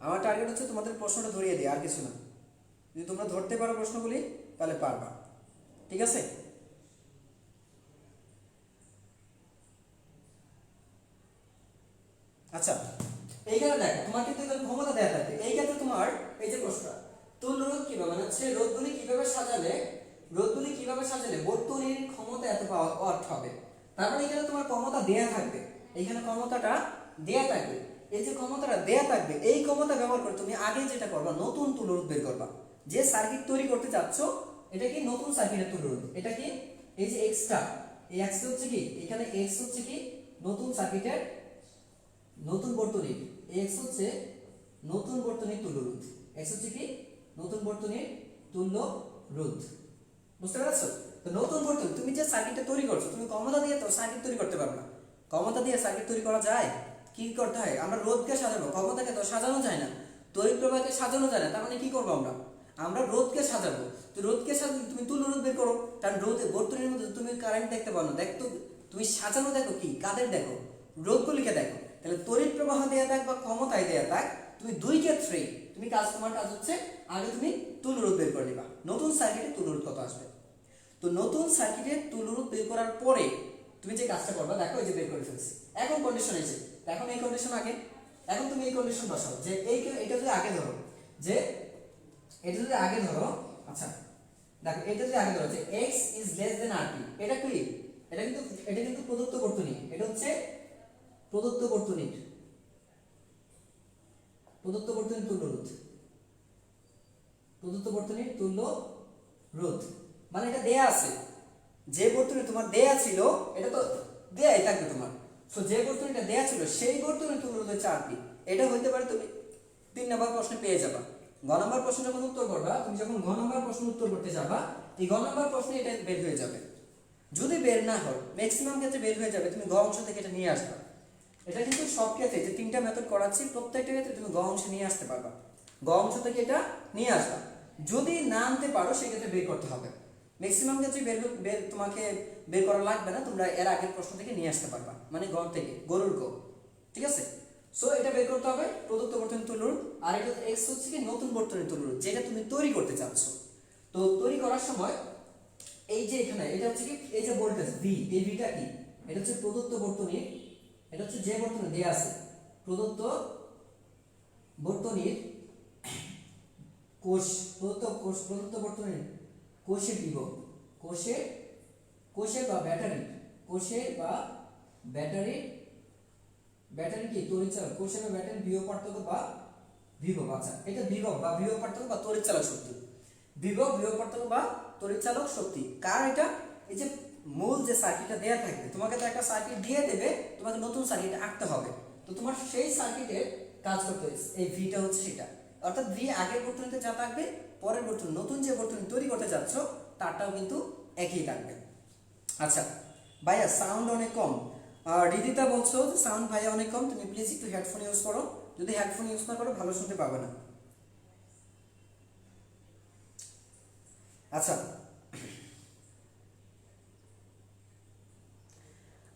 [SPEAKER 1] আমার টার্গেট হচ্ছে তোমাদের প্রশ্নটা ধরিয়ে দিই, আর কিছু না। যদি তোমরা ধরতে পারো প্রশ্নগুলি তাহলে পারবা, ঠিক আছে। আচ্ছা, এইখানে দেখো তোমার কিন্তু এখানে ক্ষমতা দেয়া থাকে, এই ক্ষেত্রে তোমার এই যে প্রশ্নটা, তুল্য রোধ কিভাবে, মানে হচ্ছে রোধগুলি কিভাবে সাজালে বর্তনীর ক্ষমতা এত ওয়াট হবে। তারপরে এখানে তোমার ক্ষমতা দেয়া থাকবে, এইখানে ক্ষমতাটা দেয়া থাকবে, এই যে ক্ষমতাটা দেয়া থাকবে, এই ক্ষমতা ব্যবহার করে তুমি আগে যেটা করবা, নতুন তুল্য রোধ বের করবা। যে সার্কিট তৈরি করতে চাচ্ছ এটা কি নতুন সার্কিটের তুল্যরোধ। এটা কি এই যে এক্সটা, এই এক্স হচ্ছে কি এখানে এক্স হচ্ছে কি নতুন সার্কিটের নতুন বর্তনীর, এক্স হচ্ছে নতুন বর্তনীর তুল্যরোধ, এক্স হচ্ছে কি নতুন বর্তনীর তুল্য রোধ। বুঝতে পারছো? তো নতুন বর্তনী তুমি যে সার্কিটটা তৈরি করছো, তুমি ক্ষমতা দিয়ে তো সার্কিট তৈরি করতে পারবে না। ক্ষমতা দিয়ে সার্কিট তৈরি করা যায়? কি করতে হয়? আমরা রোধকে সাজাবো, ক্ষমতাকে তো সাজানো যায় না, তড়িৎ প্রবাহকে সাজানো যায় না। তার মানে কি করবো আমরা? আমরা রোধকে সাজাবো। তো রোধকে সাজালে তুমি তুল্য রোধ বের করো, কারণ রোধ বর্তনীর মধ্যে তুমি কারেন্ট দেখতে পারো না, দেখতো তুমি সাজানো দেখো কি কাদের দেখো, রোধগুলিকে দেখো। তাহলে তড়িৎ প্রবাহ দেয়া থাক বা ক্ষমতায় দেয়া থাক, তুমি দুই ক্ষেত্রেই তুমি তোমার কাজ হচ্ছে আগে তুমি তুল্য রোধ বের করে নিবা। নতুন সার্কিটে তুল্য রোধ কত আসবে। তো নতুন সার্কিটে তুল্য রোধ বের করার পরে তুমি যে কাজটা করবা, দেখো এই যে বের করে ফেলছি। এখন কন্ডিশন এসে, এখন এই কন্ডিশন আগে, এখন তুমি এই কন্ডিশন বসাও যে এটা যদি আগে ধরো, যে এটা যদি আগে ধরো, আচ্ছা দেখো এটা যদি আগে ধরো যে x is less than RT, এটা কি এটা কিন্তু প্রদত্ত বর্তনী, এটা হচ্ছে প্রদত্ত বর্তনীর তুল্য রোধ, প্রদত্ত বর্তনীর তুল্য রোধ। মানে এটা দেয়া আছে, যে বর্তনী তোমার দেয়া ছিল এটা তো দেয়াই থাকবে তোমার। সো যে বর্তনীটা দেয়া ছিল সেই বর্তনীর তুল্য রোধ হচ্ছে RT। এটা হইতে পারে তুমি 3 নম্বর প্রশ্নে পেয়ে যাবা। গ নম্বর প্রশ্ন যখন উত্তর করবা, তুমি যখন গ নম্বর প্রশ্ন উত্তর করতে যাবা, এই গ নম্বর প্রশ্নে এটা বের হয়ে যাবে। যদি বের না হয়, ম্যাক্সিমাম ক্ষেত্রে বের হয়ে যাবে, তুমি গ অংশ থেকে এটা নিয়ে আসবা। এটা কিন্তু সব ক্ষেত্রে যে 3টা মেথড করাচ্ছি প্রত্যেকটা ক্ষেত্রে তুমি গ অংশ নিয়ে আসতে পারবা, গ অংশ থেকে এটা নিয়ে আসবা। যদি না আনতে পারো সেক্ষেত্রে বের করতে হবে। ম্যাক্সিমাম ক্ষেত্রে বের তোমাকে বের করা লাগবে না, তোমরা এর আগের প্রশ্ন থেকে নিয়ে আসতে পারবা, মানে গ থেকে গরুর গ। ঠিক আছে? সো এটা বের করতে হবে প্রদত্ত বর্তনীর তুল্য রোধ, আর এটা এক্স হচ্ছে কি নতুন বর্তনীর তুল্য রোধ যেটা তুমি তৈরি করতে চাচ্ছ। তো তৈরি করার সময় এই যে এখানে এটা হচ্ছে কি এই যে ভোল্টেজ ভি, এই ভিটা কি এটা হচ্ছে প্রদত্ত বর্তনীর, এটা হচ্ছে যে বর্তনী দেয়া আছে প্রদত্ত বর্তনীর কোষ, প্রদত্ত বর্তনীর কোষের বিভব, কোষের বা ব্যাটারি, কোষের বা ব্যাটারি কি তড়িৎচালক, কোষের বা ব্যাটারি বিভব পার্থক্য বা বিভব। আচ্ছা এটা বিভব বা বিভব পার্থক্য বা তড়িৎচালক শক্তি, বিভব পার্থক্য বা তড়িৎচালক শক্তি কার? এটা এই যে মূল যে সার্কিটটা দেয়া থাকবে, তোমাকে তো একটা সার্কিট দিয়ে দেবে, তোমাকে নতুন সার্কিট আঁকতে হবে। তো তোমার সেই সার্কিটের কাজ করতে হবে, এই ভিটা হচ্ছে সেটা। অর্থাৎ ভি আগের বর্তনীতে যা থাকবে, পরের বর্তনী নতুন যে বর্তনী তৈরি করতে যাচ্ছ তারটাও কিন্তু একই থাকবে। আচ্ছা ভাইয়া সাউন্ড অনেক কম, রিদিতা বলছো সাউন্ড ভাইয়া অনেক কম, তুমি প্লিজ একটু হেডফোন ইউজ করো, যদি হেডফোন ইউজ না করো ভালো শুনতে পাবে না। আচ্ছা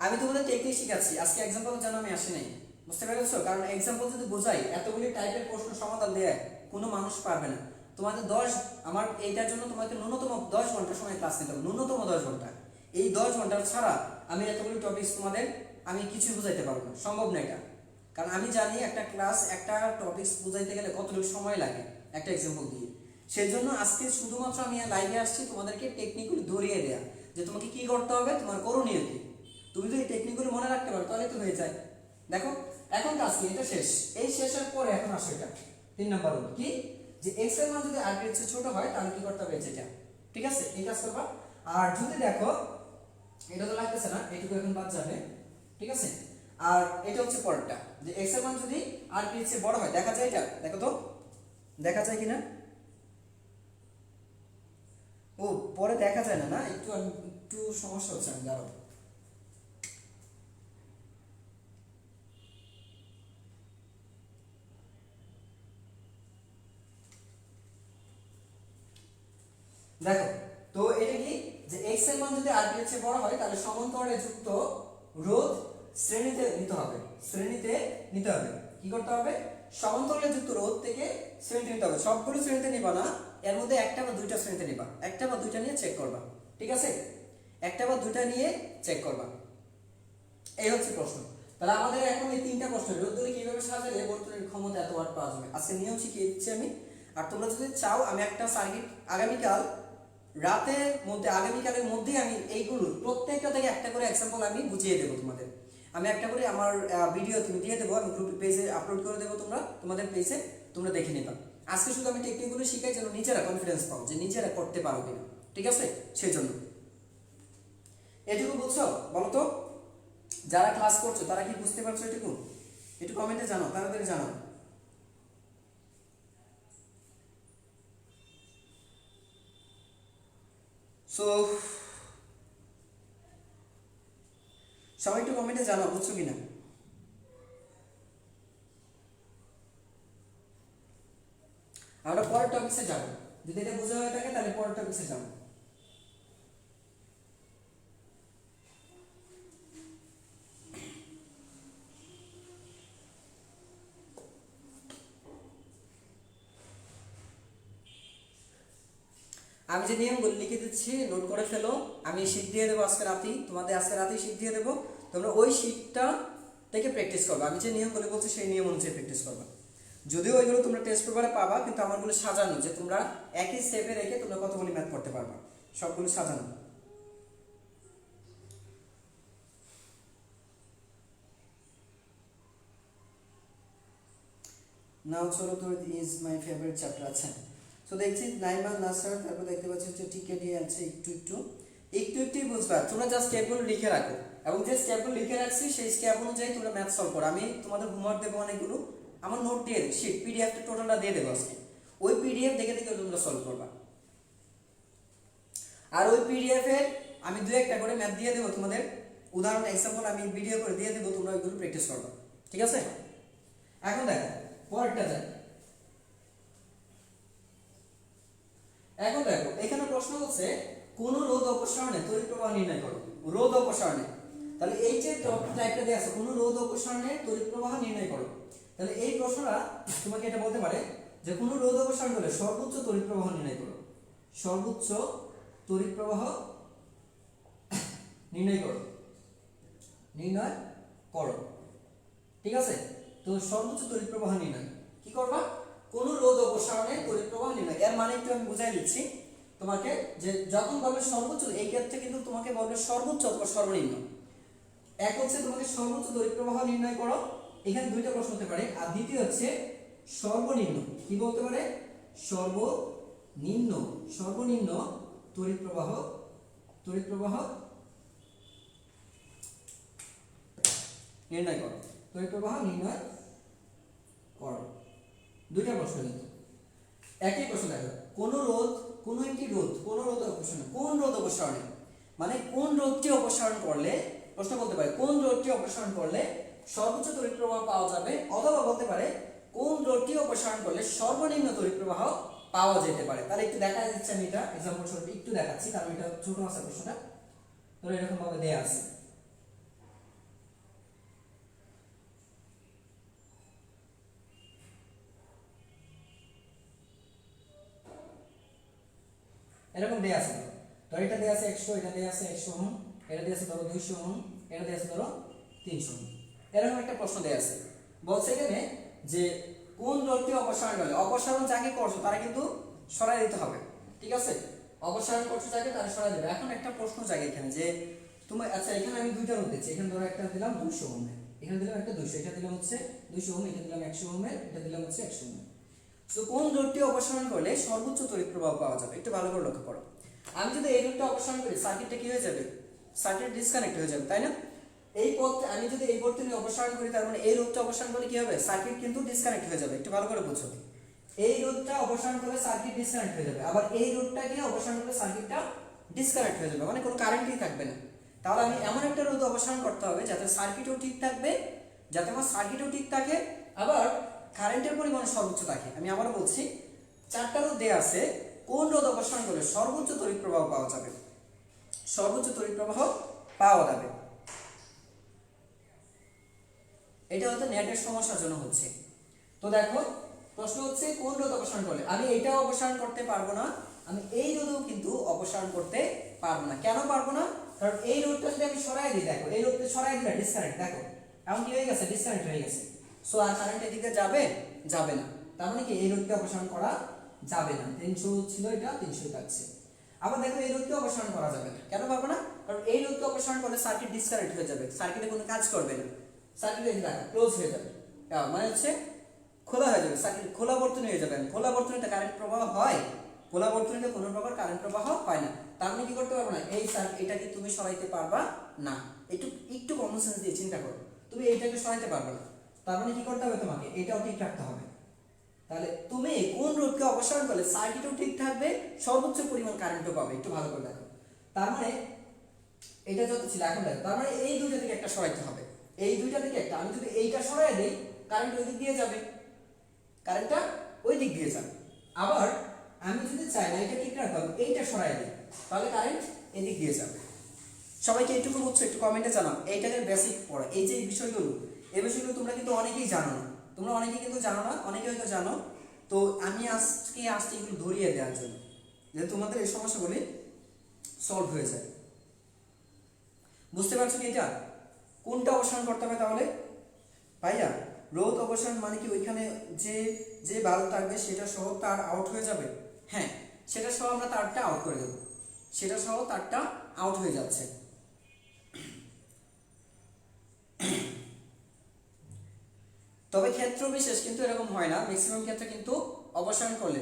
[SPEAKER 1] আমি তোমাদের টেকনিক শিখাচ্ছি, আজকে এক্সাম্পল জানা আমি আসি নাই, বুঝতে পেরেছো? কারণ এক্সাম্পল যদি বোঝাই, এতগুলি টাইপের প্রশ্ন সমাধান দেয় কোনো মানুষ পারবে না। তোমাদের আমার এইটার জন্য তোমাকে ন্যূনতম 10 ঘন্টা সময় ক্লাস নিতে হবে, ন্যূনতম 10 ঘন্টা। এই 10 ঘন্টা ছাড়া আমি এতগুলি টপিকস তোমাদের আমি কিছু বুঝাইতে পারবো না, সম্ভব না এটা। কারণ আমি জানি একটা ক্লাস একটা টপিকস বুঝাইতে গেলে কতটুকু সময় লাগে একটা এক্সাম্পল দিয়ে। সেই জন্য আজকে শুধুমাত্র আমি লাইভে আসছি তোমাদেরকে টেকনিকগুলো ধরিয়ে দেয়া, যে তোমাকে কি করতে হবে, তোমার করণীয় কি। তুমি যদি টেকনিকগুলো মনে রাখতে পারো তাহলে তো হয়ে যায়। দেখো এখন কাজ কি, এটা শেষ, এই শেষের পরে এখন আসো এটা 3 নাম্বার হলো কি, যে x এর মান যদি r এর চেয়ে ছোট হয় তাহলে কি করতে হবে, এটা ঠিক আছে এই কাজ করবা। আর যদি দেখো এটা তো লাগতেছে না, এটুকু এখন বাদ যাবে, ঠিক আছে। আর এটা হচ্ছে পরেরটা, যে x এর মান যদি r এর চেয়ে বড় হয়, দেখা যায় এটা, দেখো তো দেখা যায় কিনা, ও পরে দেখা যায় না, না একটু সমস্যা হচ্ছে, আমি দাঁড়াও। দেখো তো এটা কি, যে x এর মান যদি r এর চেয়ে বড় হয় তাহলে সমান্তরালে যুক্ত রোধ শ্রেণীতে নিতে হবে, কি করতে হবে, সমান্তরালে যুক্ত রোধ থেকে শ্রেণীতে নিতে হবে। সবগুলো শ্রেণীতে নিবা না, এর মধ্যে একটা বা দুইটা শ্রেণীতে নিবা, একটা বা দুইটা নিয়ে চেক করবা, ঠিক আছে, একটা বা দুইটা নিয়ে চেক করবা। এই হচ্ছে প্রশ্ন। তাহলে আমাদের এখন এই 3টা প্রশ্ন, রোধগুলি কিভাবে সাজালে বর্তনীর ক্ষমতা এত ওয়াট পাওয়া যাবে, আজকে নিয়ম শিখিয়ে দিচ্ছি আমি। আর তোমরা যদি চাও আমি একটা সার্কিট আগামীকাল রাতের মধ্যে, আগামীকালের মধ্যেই আমি এইগুলো প্রত্যেকটা থেকে একটা করে এক্সাম্পল আমি বুঝিয়ে দেবো তোমাদের। আমি একটা করে আমার ভিডিও তুমি দিয়ে দেবো, আমি গ্রুপ পেজে আপলোড করে দেবো, তোমাদের পেজে তোমরা দেখে নিবা। আজকে শুধু আমি টেকনিকগুলো শিখাই যেন নিজেরা কনফিডেন্স পাও যে নিজেরা করতে পারো কিনা, ঠিক আছে? সেই জন্য এটুকু বুঝছো? বলো তো যারা ক্লাস করছো তারা কি বুঝতে পারছো এটুকু? একটু কমেন্টে জানাও, তাড়াতাড়ি জানাও। সো সবাই একটু কমেন্টে জানাও বুঝছো কিনা। আমরা পরের টপিক্সে যাবো, যদি এটা বোঝা হয়ে থাকে তাহলে পরের টপিক্সে যাবো। আমি যে নিয়মগুলো লিখে দিচ্ছি নোট করে ফেলো। আমি শীট দিয়ে দেবো আজকে রাতেই, তোমাদের আজকে রাতেই শীট দিয়ে দেবো। তোমরা ওই শীটটা থেকে প্র্যাকটিস করবে। আমি যে নিয়মগুলো বলছি সেই নিয়ম অনুযায়ী প্র্যাকটিস করবে। যদিও ওইগুলো তোমরা টেস্ট পেপারে পাবা, কিন্তু আমারগুলো সাজানো যে তোমরা একই স্টেপে রেখে তোমরা কতগুলি ম্যাথ করতে পারবা, সবগুলো সাজানো। নাও চলো তো ইজ মাই ফেভারিট চ্যাপ্টার। আচ্ছা তো দেখছি নাইমা নাসার, তারপর দেখতে পাচ্ছি হচ্ছে টিকে দিয়ে আছে একটু একটু একটু একটুই বুঝবা। তোমরা জাস্ট স্টেপগুলো লিখে রাখো এবং যে স্টেপগুলো লিখে রাখছি সেই স্টেপ অনুযায়ী তোমরা ম্যাথ সলভ করো। আমি তোমাদের হোমওয়ার্ক দেবো অনেকগুলো, আমার নোট দিয়ে শিট পিডিএফটা টোটালটা দিয়ে দেবো আজকে। ওই পিডিএফ দেখে দেখে তোমরা সলভ করবা। আর ওই পিডিএফ এর আমি দু একটা করে ম্যাথ দিয়ে দেবো তোমাদের, উদাহরণ এক্সাম্পল আমি ভিডিও করে দিয়ে দেবো, তোমরা ওইগুলো প্র্যাকটিস করবা, ঠিক আছে? এখন দেখো পরেরটা যাই। এখন দেখো এখানে প্রশ্ন হচ্ছে কোন রোধ অপসারণে তড়িৎ প্রবাহ নির্ণয় করো। রোধ অপসারণে, তাহলে এই যে টাইপটা দেয়া আছে কোন রোধ অপসারণে তড়িৎ প্রবাহ নির্ণয় করো, তাহলে এই প্রশ্নটা তোমাকে এটা বলতে পারে যে কোন রোধ অপসারণ করলে সর্বোচ্চ তড়িৎ প্রবাহ নির্ণয় করো। সর্বোচ্চ তড়িৎ প্রবাহ নির্ণয় করো, নির্ণয় করো, ঠিক আছে? তো সর্বোচ্চ তড়িৎ প্রবাহ নির্ণয় কি করবা? কোন রোধ অপসারণে তড়িৎ প্রবাহ নির্ণয়। এর মানে একটু আমি বুঝাই দিচ্ছি তোমাকে, যে যখন বলবে সর্বোচ্চ, এই ক্ষেত্রে কিন্তু তোমাকে বলবে সর্বোচ্চ অথবা সর্বনিম্ন। এক হচ্ছে তোমাকে সর্বোচ্চ তড়িৎ প্রবাহ নির্ণয় করো, এখানে দুইটা প্রশ্ন হতে পারে। আর দ্বিতীয় হচ্ছে সর্বনিম্ন, কি বলতে পারে? সর্বনিম্ন, সর্বনিম্ন তড়িৎ প্রবাহ, তড়িৎ প্রবাহ নির্ণয় করো, তড়িৎ প্রবাহ নির্ণয় করো। দুইটা প্রশ্ন কিন্তু একই প্রশ্ন। দেখো কোন রোধ, কোন একটি রোধ, কোন রোধ অপসারণ, কোন রোধ অপসারণে, মানে কোন রোধটি অপসারণ করলে, প্রশ্ন বলতে পারে কোন রোধটি অপসারণ করলে সর্বোচ্চ তড়িৎ প্রবাহ পাওয়া যাবে, অথবা বলতে পারে কোন রোধটি অপসারণ করলে সর্বনিম্ন তড়িৎ প্রবাহ পাওয়া যেতে পারে। তাহলে একটু দেখা যাচ্ছে, আমি এটা एग्जांपल স্বরূপ একটু দেখাচ্ছি, কারণ এটা ছোট আছে প্রশ্নটা, তো এরকম ভাবে দেয়া আছে। এরকম দেয়া আছে, তো এটা দেয়া আছে 100, এটা দেয়া আছে 100 ওহম, এটা দেয়া আছে ধরো 200 ওহম, এটা দেয়া আছে ধরো 300 ওহম। এরকম একটা প্রশ্ন দেয়া আছে, বলছে এখানে যে কোন রোধটি অপসারণ করলে, অপসারণ যাকে করছো তারা কিন্তু সরাই দিতে হবে, ঠিক আছে? অপসারণ করছো যাকে তারা সরাই দেবে। এখন একটা প্রশ্ন জাগে এখানে যে তুমি, আচ্ছা এখানে আমি দুইটা রোধ দিচ্ছি, এখানে ধরো একটা দিলাম 200 ওহম, এখানে দিলাম একটা 200, এটা দিলাম হচ্ছে 200 ওহম, এটা দিলাম 100 ওহম, এটা দিলাম হচ্ছে 100 ওহম। তো কোন রোধটি অপসারণ করলে সর্বোচ্চ তড়িৎ প্রবাহ পাওয়া যাবে, একটু ভালো করে লক্ষ্য করো। আমি যদি এই রোধটা অপসারণ করি, সার্কিটটা কি হয়ে যাবে? সার্কিট ডিসকানেক্ট হয়ে যাবে, তাই না? এই পথ আমি যদি এই পথ থেকে অপসারণ করি, তার মানে এই রোধটা অপসারণ করলে কি হবে? সার্কিট কিন্তু ডিসকানেক্ট হয়ে যাবে, একটু ভালো করে বুঝো। এই রোধটা অপসারণ করলে সার্কিট ডিসকানেক্ট হয়ে যাবে, আবার এই রোধটাকে অপসারণ করলে সার্কিটটা ডিসকানেক্ট হয়ে যাবে, মানে কোনো কারেন্টই থাকবে না। তাহলে আমি এমন একটা রোধ অপসারণ করতে হবে যাতে সার্কিটও ঠিক থাকবে, যাতে আমার সার্কিটও ঠিক থাকে, আবার কারেন্টের পরিমাণ সর্বোচ্চ থাকে। আমি আবারও বলছি, চারটা রোধ দেয়া আছে, কোন রোধ অপসারণ করলে সর্বোচ্চ তড়িৎ প্রবাহ পাওয়া যাবে, সর্বোচ্চ তড়িৎ প্রবাহ পাওয়া যাবে। এটা হয়তো নেটের সমস্যার জন্য হচ্ছে। তো দেখো প্রশ্ন হচ্ছে কোন রোধ অপসারণ করলে, আমি এইটাও অপসারণ করতে পারবো না, আমি এই রোধও কিন্তু অপসারণ করতে পারবো না। কেন পারবো না? কারণ এই রোধটা যদি আমি সরাই দিই, দেখো এই রোধটা সরাই দিলে ডিসকানেক্ট, দেখো এখন কি হয়ে গেছে? ডিসকানেক্ট হয়ে গেছে। সো আর কারেন্ট এদিকে যাবে? যাবে না। তার মানে কি এই রোধকে অপসারণ করা যাবে না। 300 ছিল, এটা 300 থাকছে। আবার দেখো এই রোধকে অপসারণ করা যাবে না। কেন পারবো না? কারণ এই রোধকে অপসারণ করলে সার্কিট ডিসকানেক্ট হয়ে যাবে, সার্কিটে কোনো কাজ করবে না, সার্কিট এই দেখো ক্লোজ হয়ে যাবে। মানে হচ্ছে খোলা হয়ে যাবে, সার্কিট খোলা বর্তনী হয়ে যাবে। খোলা বর্তনীতে কারেন্ট প্রবাহ হয়? খোলা বর্তনীতে কোনো প্রকার কারেন্ট প্রবাহ হয় না। তার মানে কি করতে পারবে না, এই এটাকে তুমি সরাইতে পারবা না। একটু একটু কমন সেন্স দিয়ে চিন্তা করো, তুমি এইটাকে সরাইতে পারবে না। তার মানে কি করতে হবে, তোমাকে এটাও ঠিক রাখতে হবে। তাহলে তুমি কোন রোধকে অপসারণ করলে সার্কিটও ঠিক থাকবে, সর্বোচ্চ পরিমাণ কারেন্টও পাবে। একটু ভালো করে দেখো, তার মানে এটা যত ছিল এখন দেখো, তার মানে এই দুইটা থেকে একটা সরাইতে হবে। এই দুইটা থেকে একটা, আমি যদি এইটা সরাই দেই কারেন্ট ওই দিক দিয়ে যাবে, কারেন্টটা ওই দিক দিয়ে যাবে। আবার আমি যদি চাই না এটা ঠিক রাখবো, এইটা সরাই দিই, তাহলে কারেন্ট এদিক দিয়ে যাবে। সবাইকে এইটুকু বুঝছো? একটু কমেন্টে জানাও। এইটাকে বেসিক পড়া, এই যে বিষয়গুলো, এই বিষয়গুলো তোমরা কিন্তু অনেকেই জানো না, তোমরা অনেকেই কিন্তু জানো না, অনেকে হয়তো জানো। তো আমি আজকে আসছি এগুলো ধরিয়ে দেওয়ার জন্য, যে তোমাদের এই সমস্যাগুলি সলভ হয়ে যায়। বুঝতে পারছো কি এটা কোনটা অবসান করতে হবে? তাহলে ভাইয়া রোধ অবসান মানে কি ওইখানে যে যে বাল্ব থাকবে সেটা সহ তার আউট হয়ে যাবে? হ্যাঁ, সেটা সহ আমরা তারটা আউট করে দেবো, সেটা সহ তারটা আউট হয়ে যাচ্ছে। তবে ক্ষেত্র বিশেষ কিন্তু এরকম হয় না, ম্যাক্সিমাম ক্ষেত্রে কিন্তু অপসারণ করলে,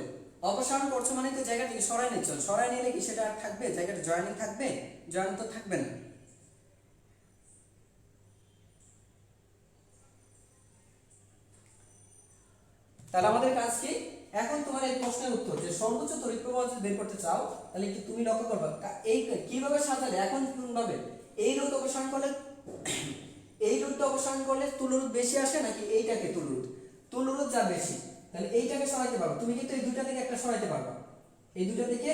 [SPEAKER 1] অপসারণ করছো মানে তো জায়গা থেকে সরাই নিচ্ছ, সরাই নিলে কি সেটা আর থাকবে? জায়গাটা জয়েনিং থাকবে? জয়েন তো থাকবে না। তাহলে আমাদের কাজ কি? এখন তোমার এই প্রশ্নের উত্তর, যে সর্বোচ্চ তড়িৎ প্রবাহ যদি বের করতে চাও, তাহলে কি তুমি লক্ষ্য করবে এই কিভাবে সাজালে। এখন কোন ভাবে এই রোধ অপসারণ করলে, এই রোধটা অপসারণ করলে তুলরোধ বেশি আসে নাকি এইটাকে তুলরোধ? তুলরোধ যা বেশি, তাহলে এইটাকে সরাইতে পারো তুমি, কিন্তু এই দুইটা থেকে একটা সরাইতে পারবা, এই দুইটা থেকে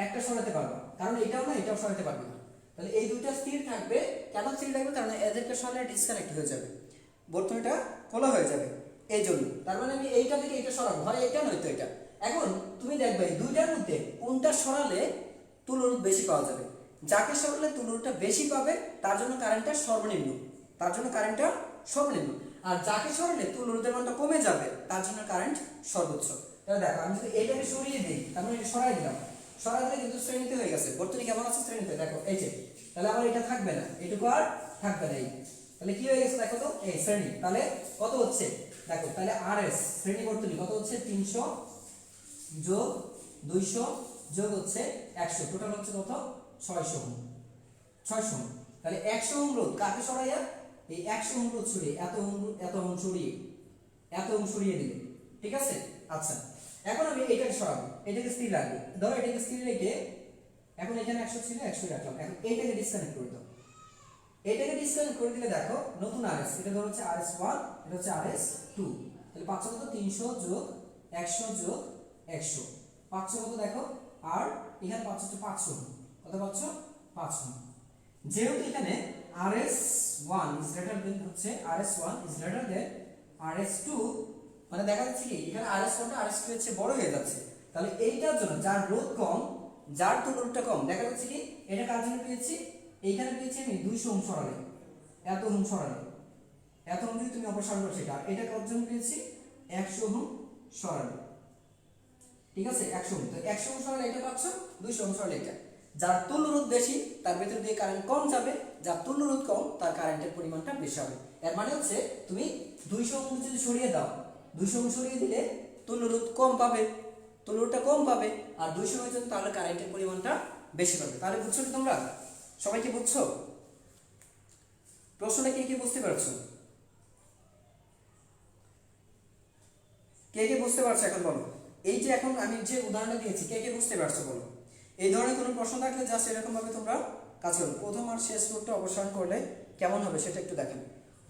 [SPEAKER 1] একটা সরাইতে পারবা, কারণ এটাও না এটাও সরাইতে পারবে না। তাহলে এই দুইটা স্থির থাকবে। কেন স্থির থাকবে? কারণ এদেরকে সরালে ডিসকানেক্ট হয়ে যাবে, বর্তনীটা খোলা হয়ে যাবে, এই জন্য। তার মানে আমি এইটা থেকে এইটা সরাবো, হয় এটা নয়তো এটা। এখন তুমি দেখবে দুইটার মধ্যে কোনটা সরালে তুলরোধ বেশি পাওয়া যাবে। যাকে সরালে তুলরোধটা বেশি পাবে তার জন্য কারেন্টটা সর্বনিম্ন, তার জন্য কারেন্টটা সর্বনিম্ন। আর যাকে সরালে তুলরোধের মানটা কমে যাবে তার জন্য কারেন্ট সর্বোচ্চ। তাহলে দেখো আমি যদি এইটাকে সরিয়ে দিই, তার মানে এটা সরাই দিলাম, সরাই দিলে কিন্তু শ্রেণীতে হয়ে গেছে। বর্তনী কেমন আছে? শ্রেণীতে। দেখো এই যে, তাহলে আমার এটা থাকবে না, এটুকু আর থাকবে না। এই তাহলে কি হয়ে গেছে দেখো তো, এই শ্রেণী। তাহলে কত হচ্ছে দেখো, তাহলে আরএস শ্রেণী বর্তনী কত হচ্ছে? 300 যোগ 200 যোগ হচ্ছে 100, টোটাল হচ্ছে কত? 600 ওহম। 600 ওহম। তাহলে 100 ওহম রোধ কাকে সরাইয়া, এই 100 ওহম রোধ সরিয়ে এত ওহম, এত ওহম সরিয়ে, এত ওহম সরিয়ে দিলে, ঠিক আছে? আচ্ছা, এখন আমি এটাকে সরাবো, এটাকে স্থির রাখবো। ধরো এটাকে স্থির রেখে, এখন এখানে 100 ছিল, 100 রাখলাম। এখন এইটাকে ডিসকানেক্ট করে দাও, এটাকে ডিসকানেক্ট করে দিলে দেখো নতুন আরএস, এটা ধরো হচ্ছে RS1, এটা হচ্ছে RS2। তাহলে 500 কত? 300 যোগ 100 যোগ 100, 500 কত দেখো? আর এখানে 500 হচ্ছে 500, কত পাচ্ছ? 500। যেহেতু এখানে RS1 ইজ গ্রেটার দেন হচ্ছে, RS1 is greater than RS2, মানে দেখা যাচ্ছে কি এখানে RS1 টা RS2 এর চেয়ে বড় হয়ে যাচ্ছে। তাহলে এইটার জন্য যার রোধ কম, যার তুলনাটা কম, দেখা যাচ্ছে কি এটা কার জন্য পেয়েছি? এইখানে পেয়েছি আমি 200 ওহম সরালে, এত ওহম সরালে, এত ওহম যদি তুমি অপসারণ করো, সেটা এটা কার জন্য পেয়েছি? 100 ওহম সরালে, ঠিক আছে? 100 ওহম, তো 100 ওহম সরালে এটা পাচ্ছ, 200 ওহম সরালে এটা। যার তুল্যরোধ বেশি তার ভেতর দিয়ে কারেন্ট কম যাবে, যার তুল্যরোধ কম তার কারেন্টের পরিমাণটা বেশি হবে। এর মানে হচ্ছে তুমি 200 ওহম যদি সরিয়ে দাও, 200 ওহম সরিয়ে দিলে তুল্যরোধ কম পাবে, তুল্যরোধটা কম পাবে, আর 200 হয়ে যাবে, তাহলে কারেন্টের পরিমাণটা বেশি পাবে। তাহলে বুঝছো কি তোমরা? সবাই কি বুঝছো? প্রশ্নটা কে কে বুঝতে পারছো? কে কে বুঝতে পারছো এখন বলো? এই যে এখন আমি যে উদাহরণটা দিয়েছি, কে কে বুঝতে পারছো বলো? এই ধরনের কোনো প্রশ্ন থাকলে জাস্ট এরকম ভাবে তোমরা কাজ করো। প্রথম আর শেষ রুটটা অপসারণ করলে কেমন হবে সেটা একটু দেখেন।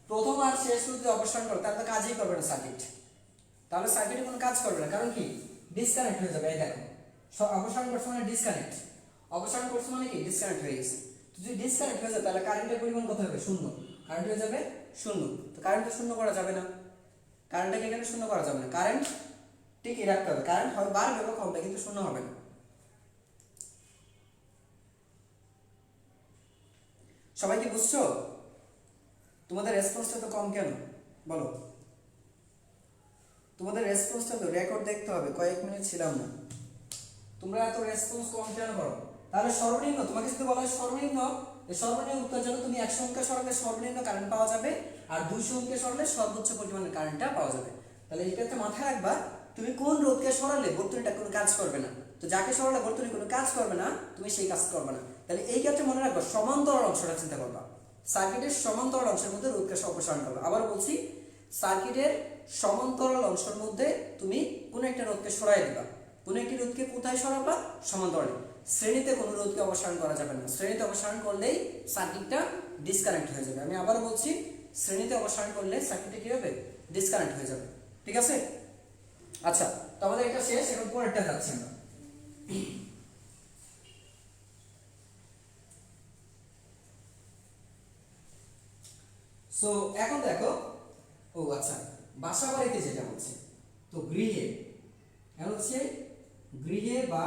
[SPEAKER 1] প্রথম আর শেষ রুট যদি অপসারণ করো তাহলে তো কাজই করবে না সার্কিট, তাহলে সার্কিটে কোনো কাজ করবে না, কারণ কি ডিসকানেক্ট হয়ে যাবে। এই দেখো অপসারণ করছো মানে ডিসকানেক্ট, অপসারণ করছো মানে কি ডিসকানেক্ট হয়ে গেছে। তো যদি ডিসকানেক্ট হয়ে যায় তাহলে কারেন্টের পরিমাণ কত হবে? শূন্য। কারেন্ট হয়ে যাবে শূন্য। তো কারেন্টটা শূন্য করা যাবে না, কারেন্টটাকে এখানে শূন্য করা যাবে না, কারেন্ট ঠিকই রাখতে হবে। কারেন্ট হয় বাড়বে বা কমবে, কিন্তু শূন্য হবে না। সবাই কি বুঝছো? তোমাদের রেসপন্সটা তো কম কেন বলো? তোমাদের রেসপন্সটা তো রেকর্ড দেখতে হবে, কয়েক মিনিট ছিলাম না, তোমরা এত রেসপন্স কম কেন করো? তাহলে সর্বনিম্ন তোমাকে যদি বলা হয় সর্বনিম্ন, এই সর্বনিম্ন উত্তর জন্য তুমি 100 ওহমকে সরালে সর্বনিম্ন কারেন্ট পাওয়া যাবে, আর 200 ওহমকে সরালে সর্বোচ্চ পরিমাণের কারেন্টটা পাওয়া যাবে। তাহলে এই ক্ষেত্রে মাথায় রাখবা তুমি কোন রোধকে সরালে বর্তনীটা কোনো কাজ করবে না। তো যাকে সরালে বর্তনী কোনো কাজ করবে না তুমি সেই কাজ করবে না। তাহলে এই ক্ষেত্রে মনে রাখবা সমান্তরাল অংশটা চিন্তা করবা, সার্কিটের সমান্তরাল অংশের মধ্যে রোধকে অপসারণ করবে। আবার বলছি, সার্কিটের সমান্তরাল অংশের মধ্যে তুমি কোনো একটা রোধকে সরাই দিবা। কোনো একটি রোধকে কোথায় সরাবা? সমান্তরালে। শ্রেণীতে কোনো রোধকে অপসারণ করা যাবে না, শ্রেণীতে অপসারণ করলেই সার্কিটটা ডিসকানেক্ট হয়ে যাবে। আমি আবারও বলছি, শ্রেণীতে অপসারণ করলে সার্কিটটা কি হবে? ডিসকানেক্ট হয়ে যাবে। ঠিক আছে? আচ্ছা, তো আমাদের এটা শেষ, এখন পরেরটা যাচ্ছি আমরা। সো এখন দেখো, ও আচ্ছা, বাসা বাড়িতে যেটা বলছে, তো গৃহে, এখন হচ্ছে গৃহে বা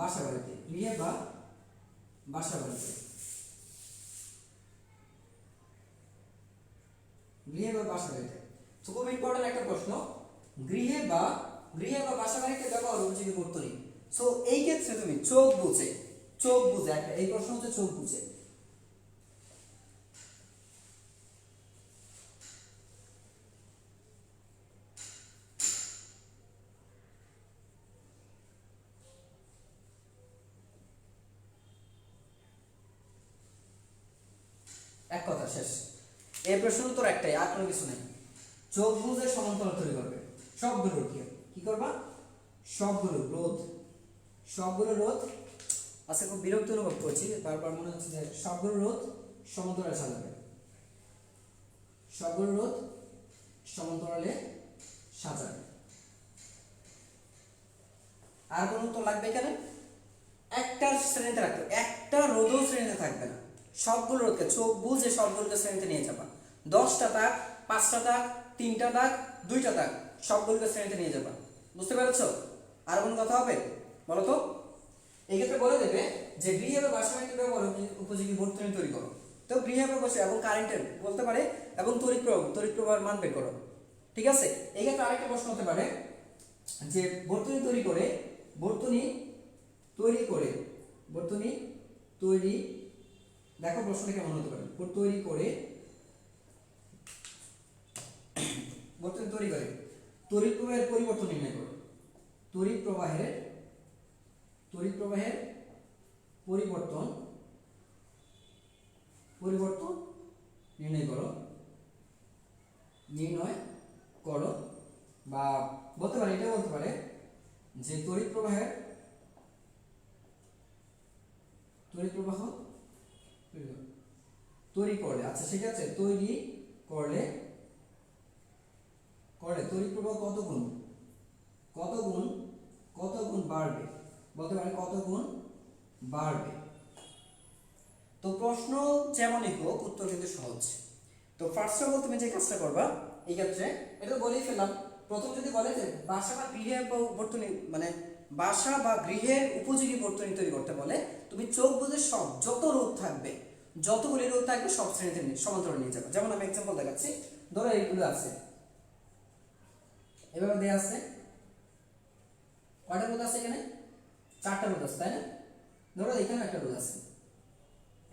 [SPEAKER 1] বাসা বাড়িতে, গৃহে বা বাসা বাড়িতে, গৃহে বা বাসা বাড়িতে। তো খুব ইম্পর্টেন্ট একটা প্রশ্ন, গৃহে বা বাসা বাড়িতে ব্যবহার উপযোগী বর্তনী। সো এই ক্ষেত্রে তুমি চোখ বুঝে একটা, এই প্রশ্ন হচ্ছে চোখ বুঝে। এক কথা শেষ। এই প্রশ্নের উত্তর একটাই, আর কোনো কিছু নেই। চোখ বুঝে সমান্তরাল তৈরি করবে। সবগুলো রোধ কি করবা? সবগুলো রোধ। আচ্ছা, খুব বিরক্ত অনুভব করছি, বারবার মনে হচ্ছে যে সবগুলো রোধ সমান্তরালে সাজাবে, সবগুলো রোধ সমান্তরালে সাজাবে। আর কোনো উত্তর লাগবে এখানে? একটা শ্রেণীতে রাখবে, একটা রোধও শ্রেণীতে থাকবে না। সবগুলো রোধকে চোখ বুঝে সবগুলোকে শ্রেণীতে নিয়ে যাবা। 10টা দাগ, 5টা দাগ, 3টা দাগ, 2টা দাগ, সবগুলোকে শ্রেণীতে নিয়ে যাবা। বুঝতে পেরেছো? আর কোনো কথা হবে? বলো তো। এই ক্ষেত্রে বলে দেবে যে গৃহে বা বাসা বাড়িতে ব্যবহার উপযোগী বর্তনী তৈরি করো। তো গৃহে বা বাসা এবং কারেন্টের বলতে পারে, এবং তড়িৎ প্রবাহের মান বের করো। ঠিক আছে? এই ক্ষেত্রে আরেকটা প্রশ্ন হতে পারে যে বর্তনী তৈরি করে দেখো প্রশ্নটা কেমন হতে পারে। বর্তনী তৈরি করে তড়িৎ প্রবাহের পরিবর্তন নির্ণয় করো। তড়িৎ প্রবাহের পরিবর্তন নির্ণয় করো, বা বলতে পারে, এটা বলতে পারে যে তড়িৎ প্রবাহ তৈরি করলে, আচ্ছা ঠিক আছে, তৈরি করলে তড়িৎ প্রবাহ কত গুণ বাড়বে, বলতে পারে কত গুণ বাড়বে। তো প্রশ্ন যেমনই হোক, উত্তর কিন্তু সহজ। তো ফার্স্ট অফ অল তুমি যে কাজটা করবা এই ক্ষেত্রে, এটা তো বলেই ফেললাম। প্রথম যদি বলে যে বাসা বা গৃহে বর্তনী, মানে বাসা বা গৃহের উপযোগী বর্তনী তৈরি করতে বলে, তুমি চোখ বুঝে সব যতগুলি রোধ থাকবে সব শ্রেণীতে সমান্তরাল নিয়ে যাবে। যেমন আমি এক্সাম্পল দেখাচ্ছি, ধরো এইগুলো আছে, এভাবে দেয়া আছে, কয়টা রোধ আছে এখানে? 4টা রোধ আছে, তাই না? ধরো এখানে একটা রোধ আছে,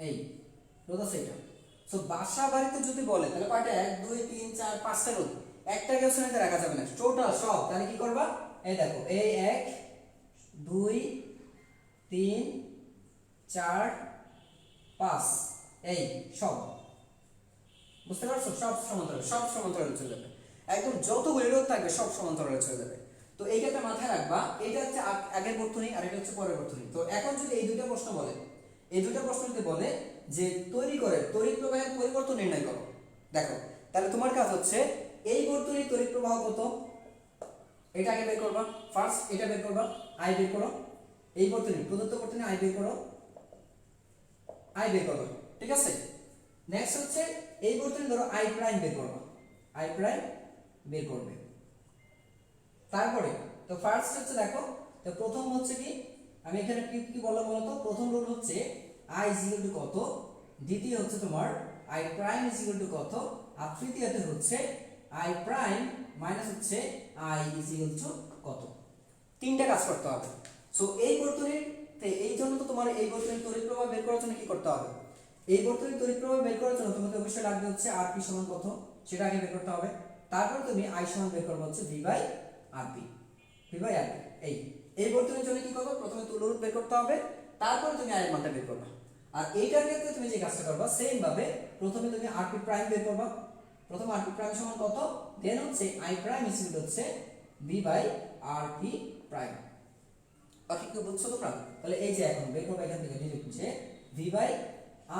[SPEAKER 1] এই রোধ আছে এটা। সো বাসা বাড়িতে যদি বলে তাহলে কয়টা? 1 2 3 4 5টা রোধ, একটা কেউ শ্রেণীতে রাখা যাবে না, টোটাল সব। তাহলে কি করবা? এই দেখো, এই 1 2 3 4 5, এই সব, বুঝতে পারছো? সব সমান্তরালে চলে যাবে। একদম যতগুলো রোধ থাকবে সব সমান্তরালে চলে যাবে। তো এই ক্ষেত্রে মাথায় রাখবা, এটা হচ্ছে আগের বর্তনী আর এটা হচ্ছে পরের বর্তনী। তো এখন যদি এই দুটো প্রশ্ন যদি বলে যে তৈরি করে তড়িৎ প্রবাহের পরিবর্তন নির্ণয় করো, দেখো তাহলে তোমার কাজ হচ্ছে এই বর্তনীর তড়িৎ প্রবাহ কত, এটা আগে বের করবা। ফার্স্ট এটা বের করবা, আই বের করো। এই প্রদত্ত বর্তনী আই বের করো, ঠিক আছে? নেক্সট হচ্ছে এই বর্তনী ধরো আই প্রাইম বের করবে। তারপরে তো ফার্স্ট হচ্ছে দেখো, তো প্রথম হচ্ছে কি, আমি এখানে কি বললাম বলতো? প্রথম রুল হচ্ছে i কত, দ্বিতীয় হচ্ছে তোমার i প্রাইম কত, আর তৃতীয়তে হচ্ছে i প্রাইম মাইনাস হচ্ছে i কত। তিনটা কাজ করতে হবে। সো এই বর্তনীতে, এই জন্য তো তোমার এই বর্তনীর তড়িৎ প্রবাহ বের করার জন্য কি করতে হবে? এই বর্তনীর তড়িৎ প্রবাহ বের করার জন্য তোমাকে অবশ্যই লাগবে হচ্ছে Rp সমান কত, সেটা আগে বের করতে হবে। তারপর তুমি আই সমান বের করবে হচ্ছে v by RP, v by RP. এই বর্তনীর জন্য কি করবে, প্রথমে তুল্য রোধ বের করতে হবে, তারপরে তুমি আই এর মানটা বের করবে। আর এইটার ক্ষেত্রে তুমি যে কাজটা করবা সেম ভাবে প্রথমে তুমি আরপি প্রাইম বের করবা, প্রথম আরপি প্রাইম সমান কত, দেন হচ্ছে আই প্রাইম ইকুয়াল হচ্ছে ভি বাই আরপি প্রাইম। ওকে, কি বুঝছো তোমরা? তাহলে এই যে এখন বের করবা এখান থেকে ডিরেক্ট যে ভি বাই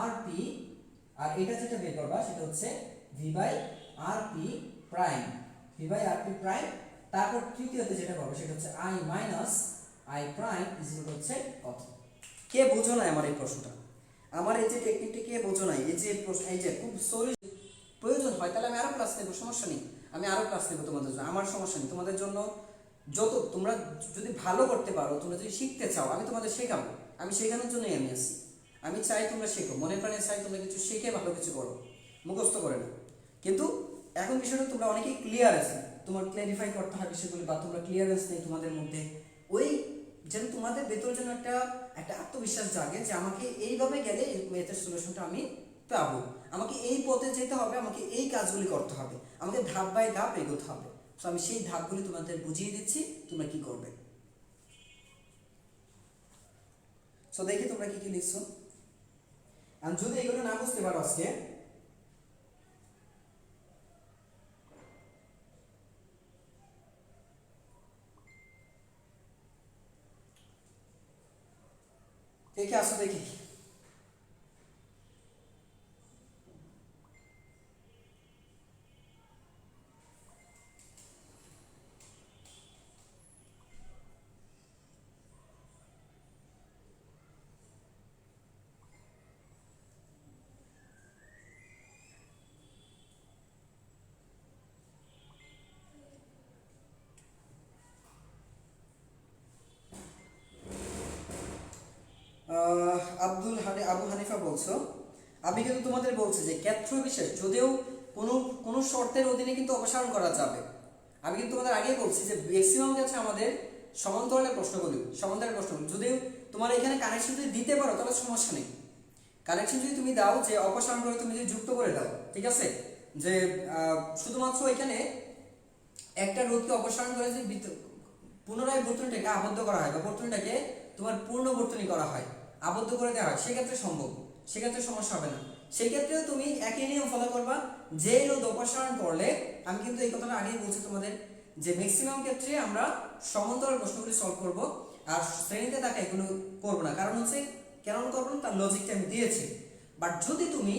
[SPEAKER 1] আরপি, আর এটা যেটা বের করবা সেটা হচ্ছে v by RP prime, v by RP prime. তারপর তৃতীয়তে যেটা করবে সেটা হচ্ছে I minus I prime equal হচ্ছে কত। কে বুঝো না আমার এই প্রশ্নটা, আমার এই যে টেকনিকটা কে বোঝো নাই, এই যে এই যে খুব সরি প্রয়োজন হয় তাহলে আমি আরো ক্লাস নেব, সমস্যা নেই, আমি আরো ক্লাস নেব তোমাদের জন্য, আমার সমস্যা নেই। তোমাদের জন্য যত তোমরা যদি ভালো করতে পারো, তোমরা যদি শিখতে চাও, আমি তোমাদের শেখাবো, আমি শেখানোর জন্যই আমি আসি। আমি চাই তোমরা শেখো, মনে প্রাণে চাই তোমরা কিছু শিখে ভালো কিছু করো, মুখস্থ করে না। কিন্তু এখন বিষয়টা তোমরা অনেকেই ক্লিয়ার আছে, তোমার ক্ল্যারিফাই করতে হয় বিষয়গুলি, বা তোমরা ক্লিয়ারেন্স নেই তোমাদের মধ্যে, ওই যেন তোমাদের ভেতরে যেন একটা একটা আত্মবিশ্বাস জাগে যে আমাকে এইভাবে গেলে এই ম্যাথের সলিউশনটা আমি পাবো, আমাকে এই পথে যেতে হবে, আমাকে এই কাজগুলি করতে হবে, আমাকে ধাপ বাই ধাপ এগোতে হবে। সো আমি সেই ধাপগুলি তোমাদের বুঝিয়ে দিচ্ছি, তোমরা কি করবে। সো দেখি তোমরা কি কি লিখছো। আর যদি এগুলো না বুঝতে পারো আজকে, দেখে আসো দেখি। আবু হানিফা বলছো, আমি কিন্তু তোমাদের বলছি যে ক্ষেত্র বিশেষ যদিও কোনো কোনো শর্তের অধীনে কিন্তু অপসারণ করা যাবে। আমি কিন্তু তোমাদের আগেই বলছি যে ম্যাক্সিমাম যাচ্ছে আমাদের সমান্তরালের প্রশ্নগুলি, সমান্তরালের প্রশ্নগুলি যদিও তোমার এখানে কানেকশন যদি দিতে পারো তাহলে সমস্যা নেই। কানেকশন যদি তুমি দাও যে অপসারণ করে তুমি যদি যুক্ত করে দাও, ঠিক আছে, যে শুধুমাত্র এখানে একটা রোধকে অপসারণ করে যে পুনরায় বর্তনীটাকে আবদ্ধ করা হয় বা বর্তনীটাকে তোমার পূর্ণ বর্তনী করা হয়, আবদ্ধ করে দেওয়া হয়, সেক্ষেত্রে সম্ভব, সেক্ষেত্রে সমস্যা হবে না। সেক্ষেত্রেও তুমি একই নিয়ম ফলো করবা, যে রোধ অপসারণ করলে, আমি কিন্তু এই কথাটা আগেই বলছি তোমাদের যে ম্যাক্সিমাম ক্ষেত্রে আমরা সমান্তরাল প্রশ্নগুলি সলভ করব, আর শ্রেণীতে তাকে এগুলো করবো না। কারণ হচ্ছে কেন করবো না তার লজিকটা আমি দিয়েছি। বাট যদি তুমি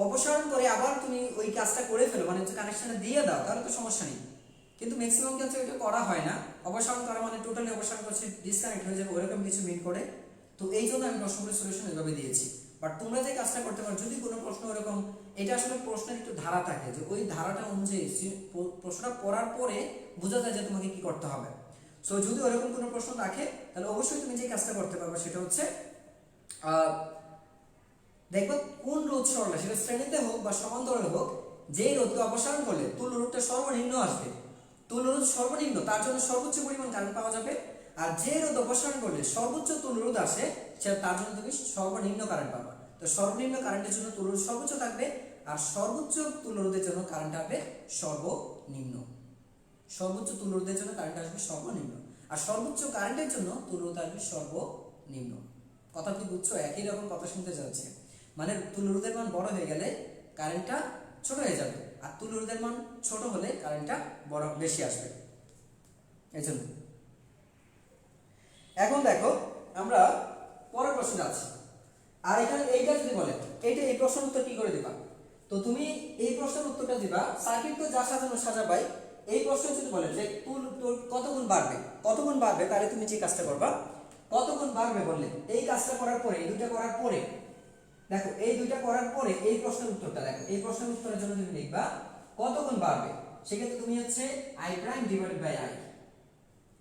[SPEAKER 1] অপসারণ করে আবার তুমি ওই কাজটা করে ফেলো, মানে হচ্ছে কানেকশনে দিয়ে দাও, তাহলে তো সমস্যা নেই। কিন্তু ম্যাক্সিমাম ক্ষেত্রে এটা করা হয় না, অপসারণ করা মানে টোটালি অপসারণ করছে, ডিসকানেক্ট হয়ে যাবে, ওরকম কিছু মিন করে। তো এই জন্য আমি প্রশ্নগুলির সলিউশন এভাবে দিয়েছি। বাট তোমরা যে কাজটা করতে পারো, যদি কোনো প্রশ্ন এরকম, এটা আসলে প্রশ্নের একটু ধারা থাকে, যে ওই ধারাটা অনুযায়ী প্রশ্নটা পড়ার পরে বোঝা যায় যে তোমাকে কি করতে হবে। সো যদি ওরকম কোনো প্রশ্ন রাখে তাহলে অবশ্যই তুমি যে কাজটা করতে পারবে সেটা হচ্ছে দেখো কোন রোধ সরলে, সেটা শ্রেণীতে হোক বা সমান্তরালে হোক, যেই রোধকে অপসারণ করলে তুল্য রোধটা সর্বনিম্ন আসবে, তুল্য রোধ সর্বনিম্ন, তার জন্য সর্বোচ্চ পরিমাণ কারেন্ট পাওয়া যাবে। আর যে রোধ অপসারণ করলে সর্বোচ্চ তুল্য রোধ আসে, সেটা তার জন্য তুমি সর্বনিম্ন কারেন্ট পাবা। তো সর্বনিম্ন কারেন্টের জন্য তুল্য রোধ সর্বোচ্চ থাকবে, আর সর্বোচ্চ তুল্য রোধের জন্য কারেন্ট আসবে সর্বনিম্ন। সর্বোচ্চ তুল্য রোধের জন্য কারেন্ট আসবে সর্বনিম্ন, আর সর্বোচ্চ কারেন্টের জন্য তুল্য রোধ আসবে সর্বনিম্ন। কথা কি বুঝছো? একই রকম কথা শুনতে যাচ্ছে, মানে তুল্য রোধের মান বড় হয়ে গেলে কারেন্টটা ছোট হয়ে যাবে, আর তুল্য রোধের মান ছোট হলে কারেন্টটা বড় বেশি আসবে, এই জন্য। এখন দেখো আমরা পরের প্রশ্নে যাচ্ছি। আর এখানে এইটা যদি বলে, এইটা এই প্রশ্নের উত্তর কি করে দিবা? তো তুমি এই প্রশ্নের উত্তরটা দিবা, সার্কিট তো যা সাজানো সাজাবাই, এই প্রশ্ন যদি বলে যে কত গুণ বাড়বে, কত গুণ বাড়বে, তাহলে তুমি যে কাজটা করবা, কত গুণ বাড়বে বললে এই কাজটা করার পরে, এই দুইটা করার পরে, দেখো এই দুইটা করার পরে এই প্রশ্নের উত্তরটা দেখো, এই প্রশ্নের উত্তরের জন্য তুমি লিখবা কত গুণ বাড়বে। সেক্ষেত্রে তুমি হচ্ছে i prime divided by i,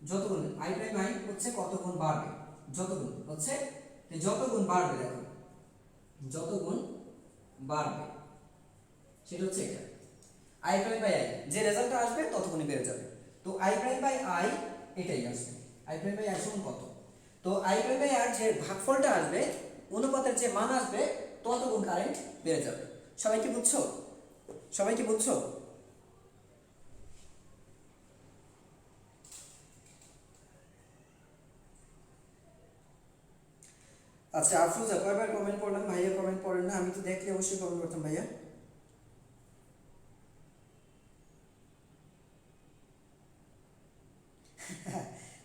[SPEAKER 1] যত গুণ i প্রাইম i হচ্ছে কত গুণ বাড়বে, যত গুণ হচ্ছে যত গুণ বাড়বে, দেখো যত গুণ বাড়বে সেটা হচ্ছে এটা i প্রাইম বাই i, যে রেজাল্টটা আসবে তত গুণই বেড়ে যাবে। তো i প্রাইম বাই i এটাই আসবে, i প্রাইম বাই i সমান কত। তো i প্রাইম বাই r যে ভাগফলটা আসবে, অনুপাতের যে মান আসবে, তত গুণ কারেন্ট বেড়ে যাবে। সবাই কি বুঝছো? সবাই কি বুঝছো? আচ্ছা আফরোজা কয়বার কমেন্ট করলাম, ভাইয়া কমেন্ট পড়েন না, আমি তো দেখলে অবশ্যই কমেন্ট করতাম ভাইয়া।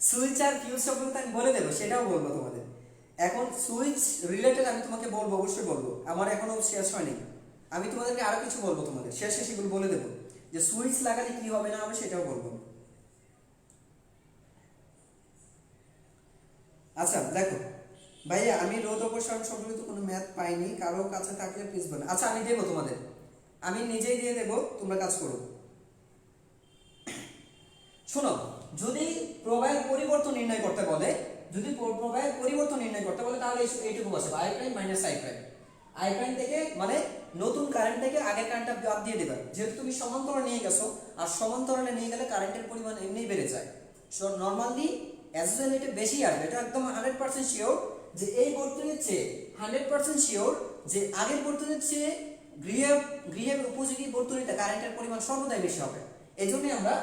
[SPEAKER 1] সুইচ আর ফিউজ সম্পর্কে আমি বলে দেবো, সেটাও বলবো তোমাদের। এখন সুইচ রিলেটেড আমি তোমাকে বলবো, অবশ্যই বলবো, আমার এখনো শেষ হয়নি। আমি তোমাদেরকে আরো কিছু বলবো, তোমাদের শেষে সেগুলো বলে দেবো, যে সুইচ লাগালে কি হবে না হবে সেটাও বলবো। আচ্ছা দেখো ভাইয়া, আমি রোধ অপসারণ সম্পর্কিত কোনো ম্যাথ পাইনি, কারো কাছে থাকলে প্লিজ বলেন। আচ্ছা আমি দেবো তোমাদের, আমি নিজেই দিয়ে দেবো, তোমরা কাজ করো। শোনো, যদি প্রবাহের পরিবর্তন নির্ণয় করতে বলে, যদি প্রবাহের পরিবর্তন নির্ণয় করতে বলে, তাহলে এইটুকু বসে I prime minus I prime. I prime থেকে মানে নতুন কারেন্ট থেকে আগের কারেন্টটা বাদ দিয়ে দেবে, যেহেতু তুমি সমান্তরালে নিয়ে গেছো, আর সমান্তরালে নিয়ে গেলে কারেন্টের পরিমাণ এমনিই বেড়ে যায়। সো নর্মালি অ্যাজ ওয়েল এটা বেশি আসবে, এটা একদম 100% শিওর যে এই বর্তনীর চেয়ে 100% শিওর যে আগের বর্তনীর চেয়ে গৃহের উপযোগী বর্তনীতে কারেন্টের পরিমাণ সর্বদাই বেশি হবে। এই জন্যই আমরা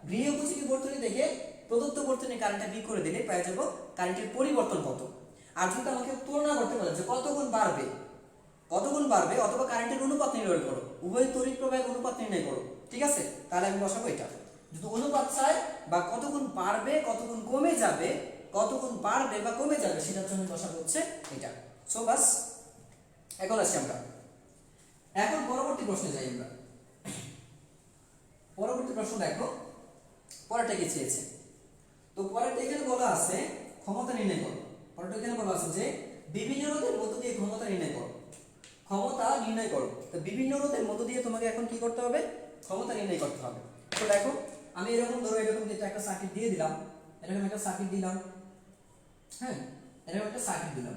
[SPEAKER 1] গৃহ উপযোগী বর্তনী দেখে প্রদত্ত বর্তনীর কারেন্টটা বিয়োগ করে দিলে পেয়ে যাব কারেন্টের পরিবর্তন কত। আর যদি আমাকে তুলনা করতে বলে যে কত গুণ বাড়বে অথবা কারেন্টের অনুপাত নির্ণয় করো, উভয় তড়িৎ প্রবাহের অনুপাত নির্ণয় করো, ঠিক আছে, তাহলে আমি বসাবো এটা। যদি অনুপাত চাই বা কত গুণ বাড়বে কত গুণ কমে যাবে, কত গুণ বাড়বে বা কমে যাবে, সেটার জন্য বসাবো হচ্ছে এটা। সো বাস, এখন আসি আমরা, এখন পরবর্তী প্রশ্নে যাই আমরা। পরবর্তী প্রশ্ন দেখো, পরেরটা কি চেয়েছে। তো পরেরটা এখানে বলা আছে ক্ষমতা নির্ণয় করো। পরেরটা এখানে বলা আছে যে বিভিন্ন রোধের মধ্য দিয়ে ক্ষমতা নির্ণয় করো। ক্ষমতা নির্ণয় করো, তো বিভিন্ন রোধের মধ্য দিয়ে তোমাকে এখন কি করতে হবে, ক্ষমতা নির্ণয় করতে হবে। তো দেখো আমি এরকম ধরো এরকম একটা সার্কিট দিয়ে দিলাম, এরকম একটা সার্কিট দিলাম, হ্যাঁ এরকম একটা সার্কিট দিলাম।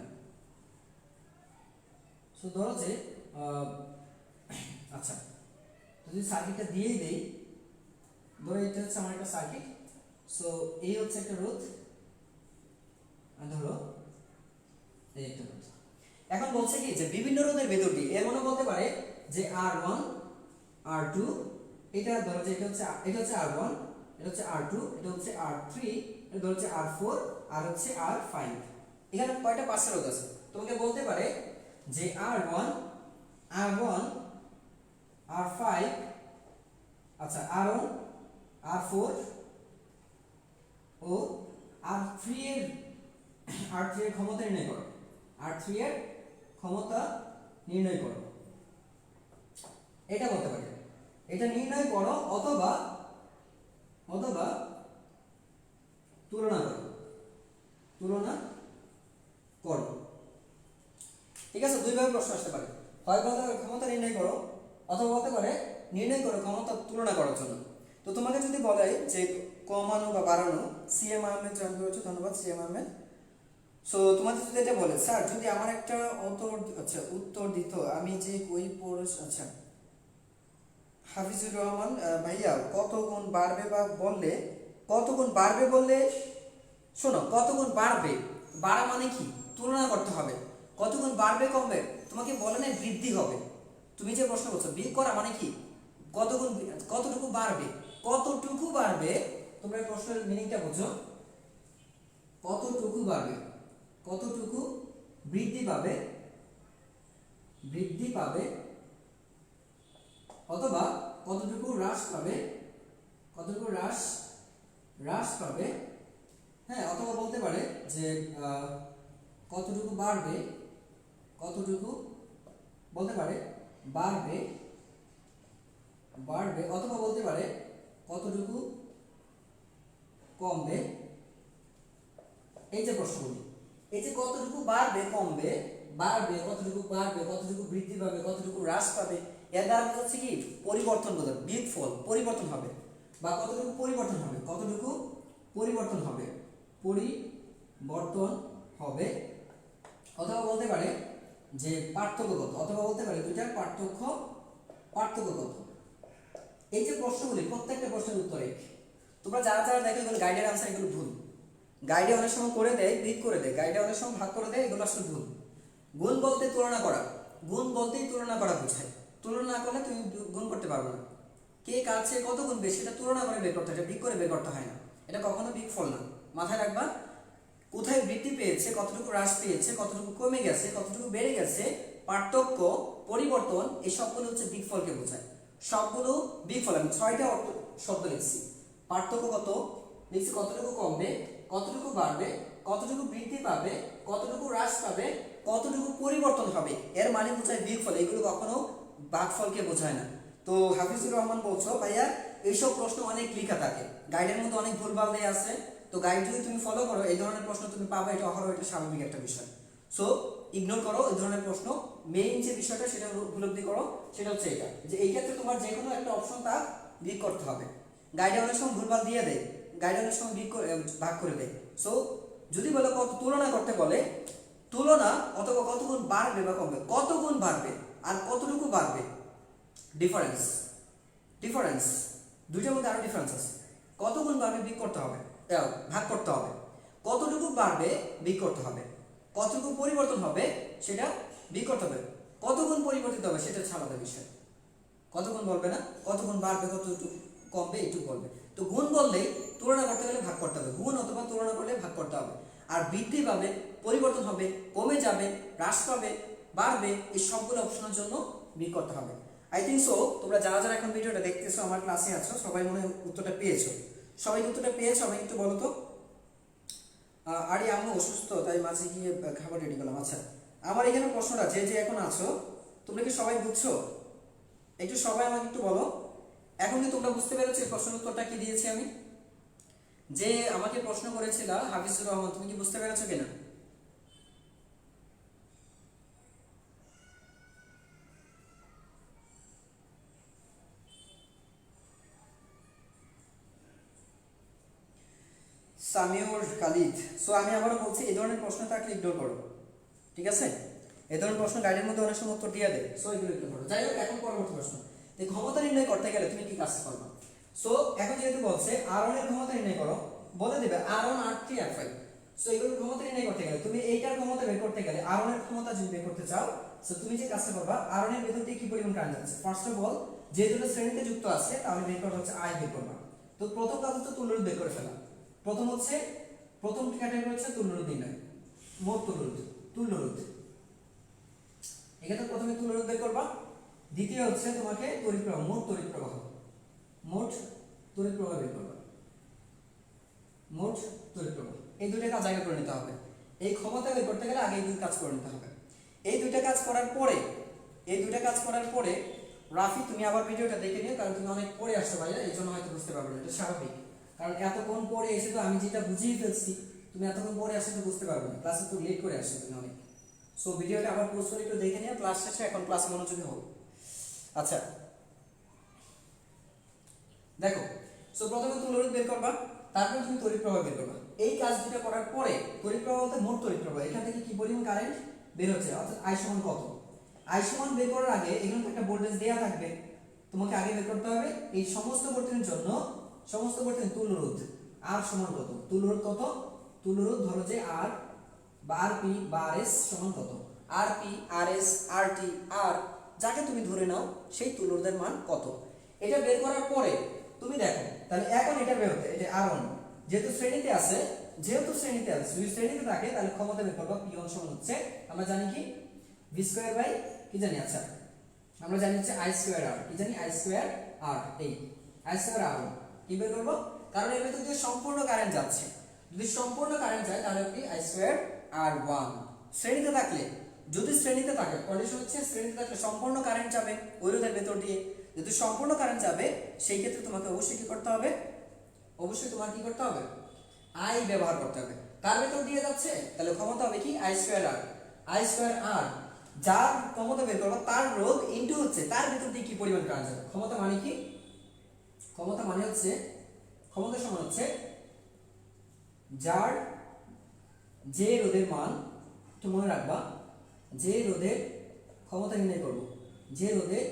[SPEAKER 1] সো ধরো যে আচ্ছা, যদি সার্কিটটা দিয়েই দেই, ধরো এটা হচ্ছে আমার একটা সার্কিট। সো এই হচ্ছে একটা রোধ, ধরো এই একটা রোধ। এখন বলছে কি যে বিভিন্ন রোধের ভেতর দিয়ে, এর মানে বলতে পারে যে R1 R2, এটা ধরো যে এটা হচ্ছে R1, এটা হচ্ছে R2, এটা হচ্ছে R3, এটা ধরো হচ্ছে R4 আর হচ্ছে R5। এখানে কয়টা পাশের রোধ আছে, তোমাকে বলতে পারে যে R1 R5, আচ্ছা R1 R4 ও R3 এর ক্ষমতা নির্ণয় করো, R3 এর ক্ষমতা নির্ণয় করো, এটা বলতে পারে। এটা নির্ণয় করো অথবা তুলনা করো, ঠিক আছে। দুইভাবে প্রশ্ন আসতে পারে, হয় বলতে পারে ক্ষমতা নির্ণয় করো, অথবা বলতে পারে নির্ণয় করো ক্ষমতা তুলনা করার জন্য। তো তোমাকে যদি বলে যে কমানো বা বাড়ানো, সিএম আহমেদ জয়েন করেছো, ধন্যবাদ সিএম আহমেদ। সো তোমাদের যদি এটা বলে স্যার যদি আমার একটা উত্তর দিত, আমি যে ওই পড়স, আচ্ছা হাফিজুর রহমান ভাইয়া কত গুণ বাড়বে বা বললে, কত গুণ বাড়বে বললে, শোনো কত গুণ বাড়বে, বাড়া মানে কি তুলনা করতে হবে, কত গুণ বাড়বে কমবে, তোমাকে বলে না বৃদ্ধি হবে। তুমি যে প্রশ্ন করছো বিয়োগ করা মানে কি, কত গুণ, কতটুকু বাড়বে, তোমরা এই প্রশ্নের মিনিংটা বুঝো, কতটুকু বাড়বে, কতটুকু বৃদ্ধি পাবে অথবা কতটুকু হ্রাস পাবে, হ্যাঁ, অথবা বলতে পারে যে কতটুকু বাড়বে, বলতে পারে বাড়বে, অথবা বলতে পারে কতটুকু কমবে। এই যে প্রশ্নগুলি, এই যে কতটুকু বাড়বে কমবে, কতটুকু বৃদ্ধি পাবে, কতটুকু হ্রাস পাবে, এর দ্বারা বোঝাচ্ছে কি পরিবর্তন বোঝাবে, বিয়োগফল পরিবর্তন হবে, বা কতটুকু পরিবর্তন হবে, অথবা বলতে পারে যে পার্থক্য কত, অথবা বলতে পারে দুইটার পার্থক্য কত। এই যে প্রশ্নগুলি প্রত্যেকটা প্রশ্নের উত্তরে তোমরা যারা দেখো এগুলো গাইডের আনসার, এগুলো ভুল। গাইডে অনেক সময় করে দেয়, দিক করে দেয়, গাইডে অনেক সময় ভাগ করে দেয়, এগুলো আসলে ভুল। গুণ বলতেই তুলনা করা বোঝায়, তুলনা না করলে তুমি গুণ করতে পারবে না। কে কার চেয়ে কত গুণ বেশি এটা তুলনা করে বের করতে হয়, এটা বিগ করে বের করতে হয় না, এটা কখনো বিগ ফল না, মাথায় রাখবা। কোথায় বৃদ্ধি পেয়েছে, কতটুকু হ্রাস পেয়েছে, কতটুকু কমে গেছে, কতটুকু বেড়ে গেছে, পার্থক্য, পরিবর্তন, এই সবগুলো হচ্ছে বিগফলকে বোঝায়। সবগুলো বিগফল, আমি 6টা শব্দ লিখছি। পার্থক্য কত লিখছি, কতটুকু কমবে, কতটুকু বাড়বে, কতটুকু বৃদ্ধি পাবে, কতটুকু হ্রাস পাবে, কতটুকু পরিবর্তন হবে, এর মানে বোঝায় বিগফল। এগুলো কখনো ভাগফলকে বোঝায় না। তো হাফিজুর রহমান বলছো ভাইয়া এইসব প্রশ্ন অনেক লেখা থাকে, গাইডের মধ্যে অনেক ভুলভাল দেয়া আছে। তো গাইড যদি তুমি ফলো করো এই ধরনের প্রশ্ন তুমি পাবে, এটা অহরহ, এটা স্বাভাবিক একটা বিষয়। সো ইগনোর করো এই ধরনের প্রশ্ন। মেইন যে বিষয়টা সেটা উপলব্ধি করো, সেটা হচ্ছে এটা, যে এই ক্ষেত্রে তোমার যে কোনো একটা অপশন তা ক্লিক করতে হবে। গাইডে অনেক সময় ভুলভাল দিয়ে দেয়, গাইড অনেক সময় ভাগ করে দেয়। সো যদি বলে কত তুলনা করতে বলে, তুলনা অথবা কত গুণ বাড়বে বা কমবে, কত গুণ বাড়বে আর কতটুকু বাড়বে, ডিফারেন্স, ডিফারেন্স দুইটার মধ্যে আরো ডিফারেন্স আছে। কত গুণ বাড়বে বিয়োগ করতে হবে, ভাগ করতে হবে। কতটুকু বাড়বে বিয়োগ করতে হবে, কতটুকু পরিবর্তন হবে সেটা বিয়োগ করতে হবে। কত গুণ পরিবর্তিত হবে সেটা হচ্ছে আলাদা বিষয়। কত গুণ বলবে না, কত গুণ বাড়বে, কতটুকু কমবে একটু বলবে। তো গুণ বললেই তুলনা করতে গেলে ভাগ করতে হবে, গুণ অথবা তুলনা করলে ভাগ করতে হবে। আর বৃদ্ধি পাবে, পরিবর্তন হবে, কমে যাবে, হ্রাস পাবে, বাড়বে, এই সবগুলো অপশনের জন্য বিয়োগ করতে হবে। আই থিঙ্ক সো তোমরা যারা যারা এখন ভিডিওটা দেখতেছো, আমার ক্লাসে আছো, সবাই মনে হয় উত্তরটা পেয়েছো। সবাই উত্তরটা পেয়েছো, আমি একটু বলো তো। আরে আমি অসুস্থ, তাই মাঝে গিয়ে খাবার রেডি করলাম। আচ্ছা, আমার এখানে প্রশ্নটা, যে যে এখন আছো তোমরা কি সবাই বুঝছো? একটু সবাই আমাকে একটু বলো, এখন কি তোমরা বুঝতে পেরেছো এই প্রশ্নের উত্তরটা কি দিয়েছি আমি? যে আমাকে প্রশ্ন করেছিল হাফিজুর রহমান, তুমি কি বুঝতে পেরেছো কিনা? সামিউর খালিদ। সো আমি আবারও বলছি, এই ধরনের প্রশ্ন থাকলে ইগনোর করো, ঠিক আছে? এই ধরনের প্রশ্ন গাইডের মধ্যে অনেক সময় উত্তর দিয়ে দেয়, সো এগুলো ইগনোর করো। যাই হোক, এখন পরবর্তী প্রশ্ন, এই ক্ষমতা নির্ণয় করতে গেলে তুমি কি কাজ করবে? সো এখন যেহেতু বলছে আর1 এর ক্ষমতা নির্ণয় করো, বলে দিবে আর1, আর3, আর5। সো এগুলোর ক্ষমতা নির্ণয় করতে গেলে, তুমি এইটার ক্ষমতা বের করতে গেলে, আর1 এর ক্ষমতা যদি বের করতে চাও, সো তুমি যে কাজটা করবা, আর1 এর ভেতর দিয়ে কি পরিমাণ কারেন্ট যাচ্ছে, ফার্স্ট অফ অল যে দুটো শ্রেণীতে যুক্ত আছে তাহলে বের করা হচ্ছে আই বের করবা। তো প্রথম কাজ হচ্ছে তুল্যরোধ বের করে ফেলা। প্রথম ক্যাটাগরি হচ্ছে তুল্যরোধ নির্ণয়, মোট তুল্যরোধ, তুল্যরোধ। এখানে প্রথমে তুল্যরোধ বের করবা। দ্বিতীয় হচ্ছে তোমাকে তড়িৎ প্রবাহ, মোট তড়িৎ প্রবাহ, মোট তড়িৎ প্রবাহ বের করবা, মোট তড়িৎ প্রবাহ। এই দুইটা কাজ আগে করে নিতে হবে। এই ক্ষমতা বের করতে গেলে আগে এই দুই কাজ করে নিতে হবে। এই দুইটা কাজ করার পরে, এই দুইটা কাজ করার পরে রাফি তুমি আবার ভিডিওটা দেখে নিও, কারণ তুমি অনেক পরে আসছো ভাইয়া, এই জন্য হয়তো বুঝতে পারবে না, এটা স্বাভাবিক। কারণ এতক্ষণ পরে এসে তো আমি যেটা বুঝিয়ে ফেলছি, তুমি এতক্ষণ পরে আসলে তো বুঝতে পারবে না, ক্লাসে তো লেট করে আসছো তুমি অনেক। সো ভিডিওটা আবার পোস্ট করে একটু দেখে নিও, ক্লাস শেষে এখন ক্লাস মনোযোগী হোক। আচ্ছা দেখো, সো প্রথমে তুল্যরোধ বের করবা, তারপর তুমি তড়িৎ প্রবাহ বের করবা। এই কাজ দুটো করার পরে তড়িৎ প্রবাহ বলতে মোট তড়িৎ প্রবাহ, এখান থেকে কি পরিমাণ কারেন্ট বের হচ্ছে, অর্থাৎ আই সমান কত। আই সমান বের করার আগে এখানে একটা ভোল্টেজ দেয়া থাকবে, তোমাকে আগে বের করতে হবে এই সমস্ত বর্তনীর জন্য, সমস্ত বর্তনী তুল্যরোধ আর সমান কত, তুল্যরোধ কত, তুল্যরোধ ধরো যে আর বা আর পি বা আর এস সমান কত, আর পি, আর এস, আর টি, আর যাকে তুমি ধরে নাও সেই তুল্যরোধের মান কত। এটা বের করার পরে তুমি দেখো, তাহলে এখন এটা বের হতে, এটা আর1 যেহেতু শ্রেণীতে আছে, যেহেতু শ্রেণীতে আছে, যদি শ্রেণীতে থাকে তাহলে ক্ষমতা বের করবা, পি1 সমান হচ্ছে আমরা জানি কি ভি স্কয়ার বাই কি জানি, আচ্ছা আমরা জানি হচ্ছে আই স্কয়ার আর, কি জানি আই স্কয়ার আর, এই আই স্কয়ার আর কি বের করব, কারণ এর ভিতর দিয়ে সম্পূর্ণ কারেন্ট যাচ্ছে, যদি সম্পূর্ণ কারেন্ট যায় তাহলে কি আই স্কয়ার আর 1 শ্রেণীতে থাকলে, যদি শ্রেণীতে থাকে কন্ডিশন হচ্ছে শ্রেণীতে থাকলে সম্পূর্ণ কারেন্ট যাবে ওই রোধের ভেতর দিয়ে, যদি সম্পূর্ণ কারেন্ট যাবে সেই ক্ষেত্রে তোমাকে অবশ্যই কি করতে হবে, অবশ্যই তোমার কি করতে হবে, আই ব্যবহার করতে হবে। তার ভেতর দিয়ে যাচ্ছে তাহলে ক্ষমতা হবে কি I square R, I square R যার ক্ষমতা বের করবো তার রোধ ইনটু হচ্ছে তার ভেতর দিয়ে কি পরিমাণ কারেন্ট যাবে। ক্ষমতা মানে কি, ক্ষমতা মানে হচ্ছে, ক্ষমতা সমান হচ্ছে যার, যে রোধের মান, একটু মনে রাখবা, যে রোধের ক্ষমতা নির্ণয় করব, যে রোধের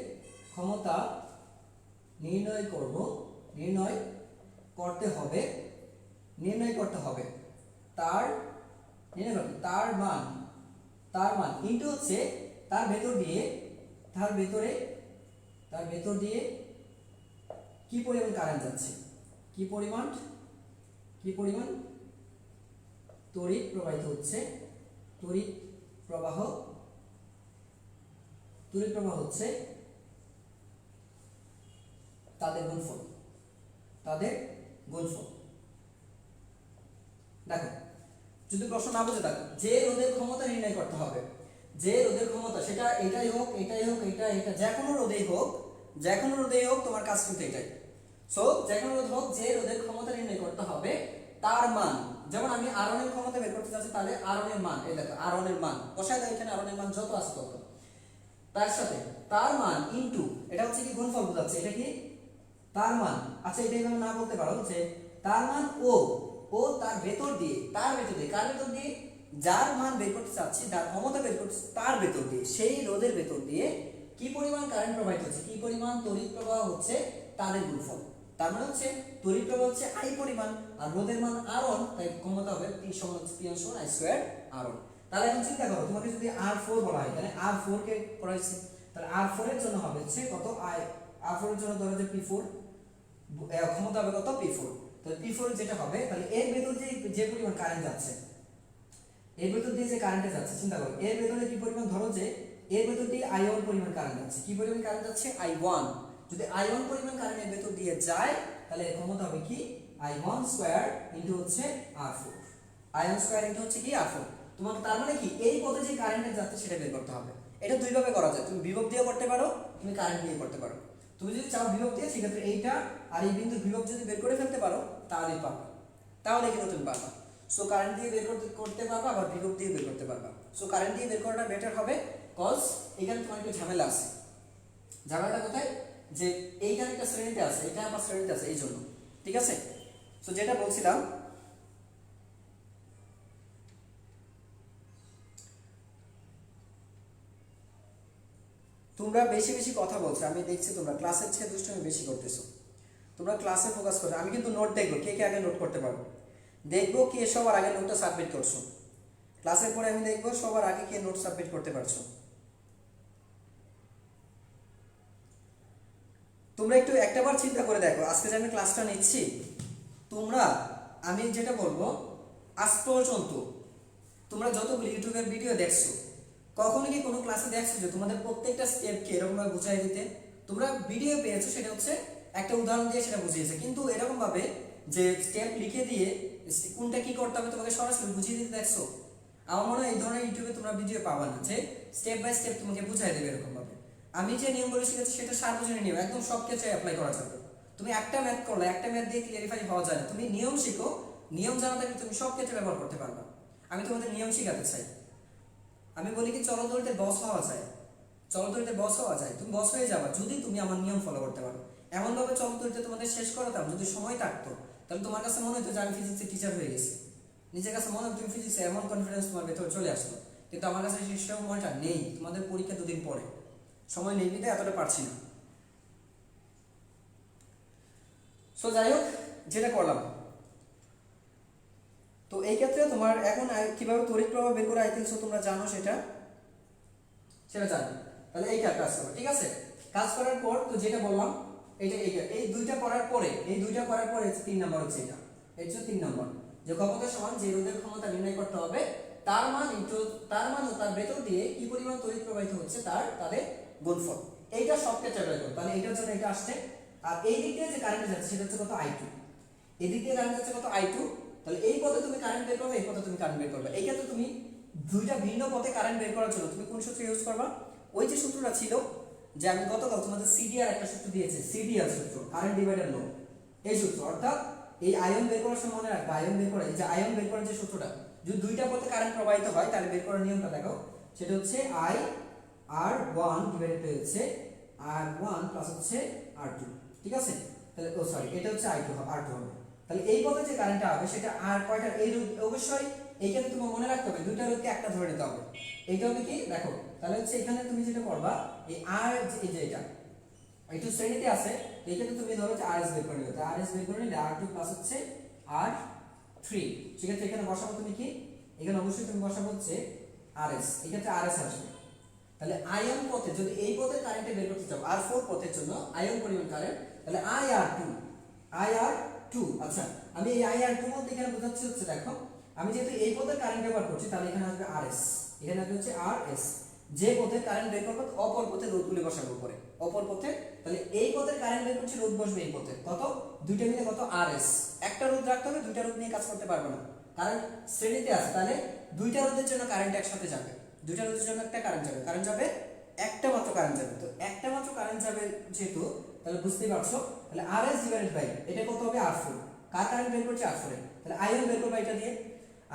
[SPEAKER 1] ক্ষমতা নির্ণয় করব, নির্ণয় করতে হবে, নির্ণয় করতে হবে তার, নির্ণয় করতে তার মান, তার মান ইনটু হচ্ছে তার ভেতর দিয়ে, তার ভেতরে, তার ভেতর দিয়ে কি পরিমাণ কারেন্ট যাচ্ছে, কি পরিমাণ, কি পরিমাণ তড়িৎ প্রবাহিত হচ্ছে, তড়িৎ প্রবাহ হচ্ছে তাদের গুণফল, দেখো যদি প্রশ্ন না বুঝে থাকো, যে রোধের ক্ষমতা নির্ণয় করতে হবে, যে রোধের ক্ষমতা, সেটা এটাই হোক এটা যে কোনো রোধেই হোক তোমার কাজ কিন্তু এটাই। সো যে কোনো রোধ হোক, যে রোধের ক্ষমতা নির্ণয় করতে হবে তার মান, যেমন আমি R1 এর ক্ষমতা বের করতে চাচ্ছি, তাহলে R1 এর মান, এই দেখো R1 এর মান বসায় দাও এখানে, R1 এর মান যত আছে তত, তার সাথে তার মান ইনটু, এটা হচ্ছে কি গুণফল বোঝাচ্ছে, এটা কি তার মান। আচ্ছা এটা এইভাবে না বলতে পারো যে তার মান ও তার ভেতর দিয়ে, কার ভেতর দিয়ে, যার মান বের করতে চাচ্ছি, যার ক্ষমতা বের করতে, তার ভেতর দিয়ে, সেই রোধের ভেতর দিয়ে কি পরিমাণ কারেন্ট প্রবাহিত হচ্ছে, কি পরিমাণ তড়িৎ প্রবাহ হচ্ছে, তাদের গুণফল। তার মানে হচ্ছে তড়িৎ প্রবাহ হচ্ছে I পরিমাণ, আর রোধের মান R1, তাই ক্ষমতা হবে P সমান I স্কয়ার R1। তাহলে এখন চিন্তা করো, তোমাকে যদি R4 বলা হয়, তাহলে R4 কে পড়াইছে, তাহলে R4 এর জন্য হবে হচ্ছে কত R4 এর জন্য ধরো যে P4, ক্ষমতা হবে কত P4। তাহলে P4 যেটা হবে, তাহলে এর ভেতর যে পরিমাণ কারেন্ট যাচ্ছে, এর ভেতর দিয়ে যে কারেন্টে যাচ্ছে, চিন্তা করো এর ভেতরে কি পরিমাণ, ধরো যে এর ভেতর দিয়ে I1 পরিমাণ কারেন্ট যাচ্ছে, কি পরিমাণ কারেন্ট যাচ্ছে I1, যদি I1 পরিমাণ কারেন্ট এর ভেতর দিয়ে যায়, তাহলে এর ক্ষমতা হবে কি I1 স্কয়ার ইনটু হচ্ছে R4, I1 স্কয়ার ইনটু হচ্ছে কি R4। তোমাকে তার মানে কি এই পথে যে কারেন্ট যাচ্ছে সেটা বের করতে হবে। এটা দুই ভাবে করা যায়, তুমি বিভব দিয়ে করতে পারো, তুমি কারেন্ট দিয়ে করতে পারো। তুমি যদি চাও বিভব দিয়ে, সেক্ষেত্রে এইটা আর এই বিন্দুর বিভব যদি বের করে ফেলতে পারো তাহলেই পারবা, তাহলে কিন্তু তুমি পারবা। সো কারেন্ট দিয়ে বের করতে পারবা, আবার বিভব দিয়ে বের করতে পারবা। সো কারেন্ট দিয়ে বের করাটা বেটার হবে, কজ এখানে তোমার একটু ঝামেলা আছে। ঝামেলাটা কোথায়, যে এইখানে একটা শ্রেণীতে আছে, এটা আবার শ্রেণীতে আছে, এই জন্য। ঠিক আছে, সো যেটা বলছিলাম, তোমরা বেশি বেশি কথা বলছো, আমি দেখছি তোমরা ক্লাসের চেয়ে দুষ্টুমি বেশি করতেছো। তোমরা ক্লাসে ফোকাস করো, আমি কিন্তু নোট দেখবো কে কে আগে নোট করতে পারবো, দেখবো কে সবার আগে নোটটা সাবমিট করছো। ক্লাসের পরে আমি দেখবো সবার আগে কে নোট সাবমিট করতে পারছো। তোমরা একটু একটাবার চিন্তা করে দেখো, আজকে যে আমি ক্লাসটা নিচ্ছি, তোমরা, আমি যেটা বলবো, আজ পর্যন্ত তোমরা যতগুলো ইউটিউবের ভিডিও দেখছো, কখনো কি কোনো ক্লাসে দেখছো যে তোমাদের প্রত্যেকটা স্টেপকে এরকমভাবে বুঝাই দিতে? তোমরা ভিডিও পেয়েছো, সেটা হচ্ছে একটা উদাহরণ দিয়ে সেটা বুঝিয়েছে, কিন্তু এরকম ভাবে যে স্টেপ লিখে দিয়ে কোনটা কি করতে হবে তোমাকে সরাসরি বুঝিয়ে দিতে দেখছো? আমার মনে হয় এই ধরনের ইউটিউবে তোমরা ভিডিও পাবা না, যে স্টেপ বাই স্টেপ তোমাকে বুঝাই দেবে এরকম ভাবে। আমি যে নিয়মগুলো শিখেছি সেটা সার্বজনীন নিয়ম, একদম সব ক্ষেত্রে অ্যাপ্লাই করা যাবে। তুমি একটা ম্যাথ করলে, একটা ম্যাথ দিয়ে ক্লিয়ারিফাই হওয়া যায় না। তুমি নিয়ম শিখো, নিয়ম জানা থাকলে তুমি সব ক্ষেত্রে ব্যবহার করতে পারবা। আমি তোমাদের নিয়ম শিখাতে চাই। আমি বলি কি, চলদরিতে বস হওয়া যায়, চলদরিতে বস হওয়া যায়, তুমি বস হয়ে যাবা যদি তুমি আমার নিয়ম ফলো করতে পারো। এমন ভাবে চলদরিতে তোমাদের শেষ করাতাম, যদি সময় থাকতো, তাহলে তোমার কাছে মনে হতো যে আমি ফিজিক্সের টিচার হয়ে গেছি, নিজের কাছে মনে হতো তুমি ফিজিক্সে, এমন কনফিডেন্স তোমার ভেতরে চলে আসতো। কিন্তু আমার কাছে সেই সময়টা নেই, তোমাদের পরীক্ষা দুদিন পরে, সময় নেই বিধায় এতটা পারছি না। সো যাই হোক, যেটা করলাম, তো এই ক্ষেত্রে তোমার এখন কিভাবে তড়িৎ প্রবাহ বের করে, আই থিংক সো তোমরা জানো সেটা জানো। তাহলে এইটা কাজ করো, ঠিক আছে? কাজ করার পর তো যেটা বললাম, এই দুইটা করার পরে, 3 নাম্বার হচ্ছে এটা, এই হচ্ছে 3 নাম্বার, যে ক্ষমতা সমান যে রোধের ক্ষমতা নির্ণয় করতে হবে, তার মান ও তার ভেতর দিয়ে কি পরিমাণ তড়িৎ প্রবাহিত হচ্ছে তাদের গুণফল। এইটা সব ক্ষেত্রে অ্যাপ্লাই করো। তাহলে এইটার জন্য এটা আসছে, আর এই দিক দিয়ে যে কারেন্ট যাচ্ছে সেটা হচ্ছে কত I2, এই দিক দিয়ে কারেন্ট যাচ্ছে কত I2। তাহলে এই পথে তুমি কারেন্ট বের করবে, এই পথে তুমি কারেন্ট বের করবে। এই ক্ষেত্রে তুমি দুইটা ভিন্ন পথে কারেন্ট বের করার জন্য তুমি কোন সূত্র ইউজ করবা? ওই যে সূত্রটা ছিল, যে আমি গতকাল তোমাদের সিডিআর একটা সূত্র দিয়েছে, সিডিআর সূত্র, কারেন্ট ডিভাইডার ল, এই সূত্র। অর্থাৎ এই আয়ন বের করার সময় মনে রাখবা, আয়ন বের করা, এই যে আয়ন বের করার যে সূত্রটা, যদি দুইটা পথে কারেন্ট প্রবাহিত হয় তাহলে বের করার নিয়মটা দেখো, সেটা হচ্ছে IR1 ডিভাইডেড বাই হচ্ছে R1 প্লাস হচ্ছে R2, ঠিক আছে? তাহলে সরি, এটা হচ্ছে R2 হবে। তাহলে এই পথে যে কারেন্টটা হবে সেটা আর কয়টা, এই রোধ, অবশ্যই এই ক্ষেত্রে তোমাকে মনে রাখতে হবে দুইটা রোধকে একটা ধরে নিতে হবে। এইটা হবে কি, দেখো, তাহলে হচ্ছে এখানে তুমি যেটা করবা, এই আর, এই যে এটা একটু শ্রেণীতে আছে, এই ক্ষেত্রে তুমি ধরো যে RS বের করে নিবে, তো RS বের করে নিলে R2 প্লাস হচ্ছে R3, সেক্ষেত্রে এখানে বসাবো তুমি কি, এখানে অবশ্যই তুমি বসাবো হচ্ছে RS, এই ক্ষেত্রে RS আসবে। তাহলে আয়ন পথে যদি এই পথে কারেন্টে বের করতে চাও, R4 পথের জন্য আয়ন পরিমাণ কারেন্ট, তাহলে IR2, আচ্ছা আমি এই IR2 বলতে এখানে বোঝাচ্ছি হচ্ছে, দেখো আমি যেহেতু এই পথের কারেন্ট ব্যবহার করছি তাহলে এখানে আসবে আরএস, এখানে আসবে হচ্ছে আরএস। যে পথের কারেন্ট বের করবো অপর পথে রোধগুলি বসাবো পরে অপর পথে, তাহলে এই পথের কারেন্ট বের করছি, রোধ বসবে এই পথে, কত দুইটা মিলে কত আরএস। একটা রোধ রাখতে হবে, দুইটা রোধ নিয়ে কাজ করতে পারবে না, কারণ শ্রেণীতে আছে, তাহলে দুইটা রোধের জন্য কারেন্ট একসাথে যাবে, দুইটা রোধের জন্য একটা কারেন্ট যাবে, কারেন্ট যাবে একটা মাত্র কারেন্ট যাবে, তো একটা মাত্র কারেন্ট যাবে যেহেতু, তাহলে বুঝতেই পারছো, তাহলে আরএস ডিভাইডেড বাই এটা কত হবে R4, কার কারেন্ট বের করছে R4 এর, তাহলে আইএন বের করবা এটা দিয়ে,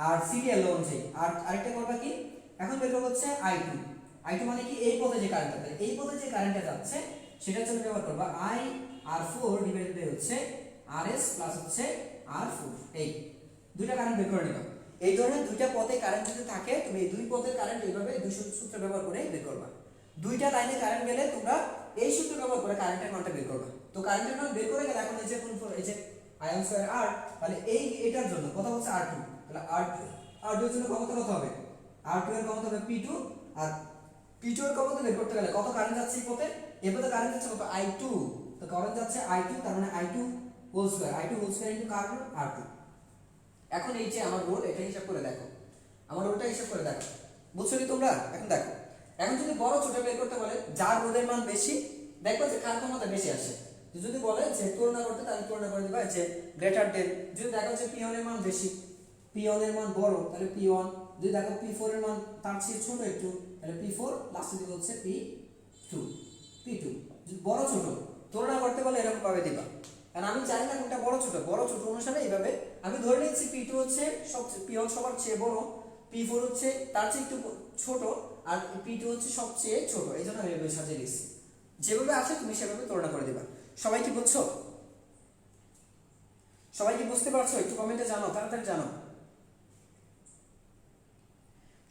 [SPEAKER 1] আর সিরিয়াল অনুযায়ী, আর আরেকটা করবা কি, এখন বের করবো হচ্ছে I2, I2 মানে কি এই পথে যে কারেন্টটা, তাহলে এই পথে যে কারেন্টটা যাচ্ছে সেটার জন্য ব্যবহার করবা I R4 ডিভাইডেড বাই হচ্ছে RS প্লাস হচ্ছে R4, এই দুইটা কারেন্ট বের করে নিবা। এই ধরনের দুইটা পথে কারেন্ট যদি থাকে তুমি এই দুই পথের কারেন্ট এইভাবে দুই সূত্র ব্যবহার করে বের করবা। দুইটা লাইনে কারেন্ট গেলে তোমরা এই সূত্র ব্যবহার করে কারেন্টের মানটা বের করবা। তো কারেন্টের মান বের করে গেলে এখন এই যে কোন এই যে আয়ন স্কয়ার R, তাহলে এই এটার জন্য কথা হচ্ছে R2, তাহলে R2 এর জন্য ক্ষমতা কত হবে, R2 এর ক্ষমতা হবে P2, আর P2 এর ক্ষমতা বের করতে গেলে কত কারেন্ট যাচ্ছে এই পথে, এই পথে কারেন্ট যাচ্ছে কত I2, তো কারেন্ট যাচ্ছে I2, তার মানে I2 whole square, I2 whole square into current R2। এখন এই যে আমার রোড, এটা হিসাব করে দেখো, আমার রোডটা হিসাব করে দেখো, বুঝছো কি তোমরা? এখন দেখো, এখন যদি বড় ছোট বের করতে বলে, যার রোধের মান বেশি দেখো যে কার ক্ষমতা বেশি আসে, যদি বলে যে তুলনা করতে, তাহলে তুলনা করে দিবা যে গ্রেটার দেন, যদি দেখো যে P1 এর মান বেশি, P1 এর মান বড়, তাহলে P1, যদি দেখো P4 এর মান তার চেয়ে ছোট একটু, তাহলে P4, লাস্টে দিব হচ্ছে P2, যদি বড় ছোট তুলনা করতে বলে এরকম ভাবে দিবা, কারণ আমি জানি না কোনটা বড় ছোট অনুসারে এইভাবে আমি ধরে নিচ্ছি P2 হচ্ছে সবচেয়ে, P1 সবার চেয়ে বড়, P4 হচ্ছে তার চেয়ে একটু ছোট, আর P2 হচ্ছে সবচেয়ে ছোট, এই জন্য আমি এভাবে সাজিয়ে দিচ্ছি। যেভাবে আসে তুমি সেভাবে তুলনা করে দিবা। সবাই কি বুঝছো? সবাই কি বুঝতে পারছো? একটু কমেন্টে জানাও, তাড়াতাড়ি জানাও।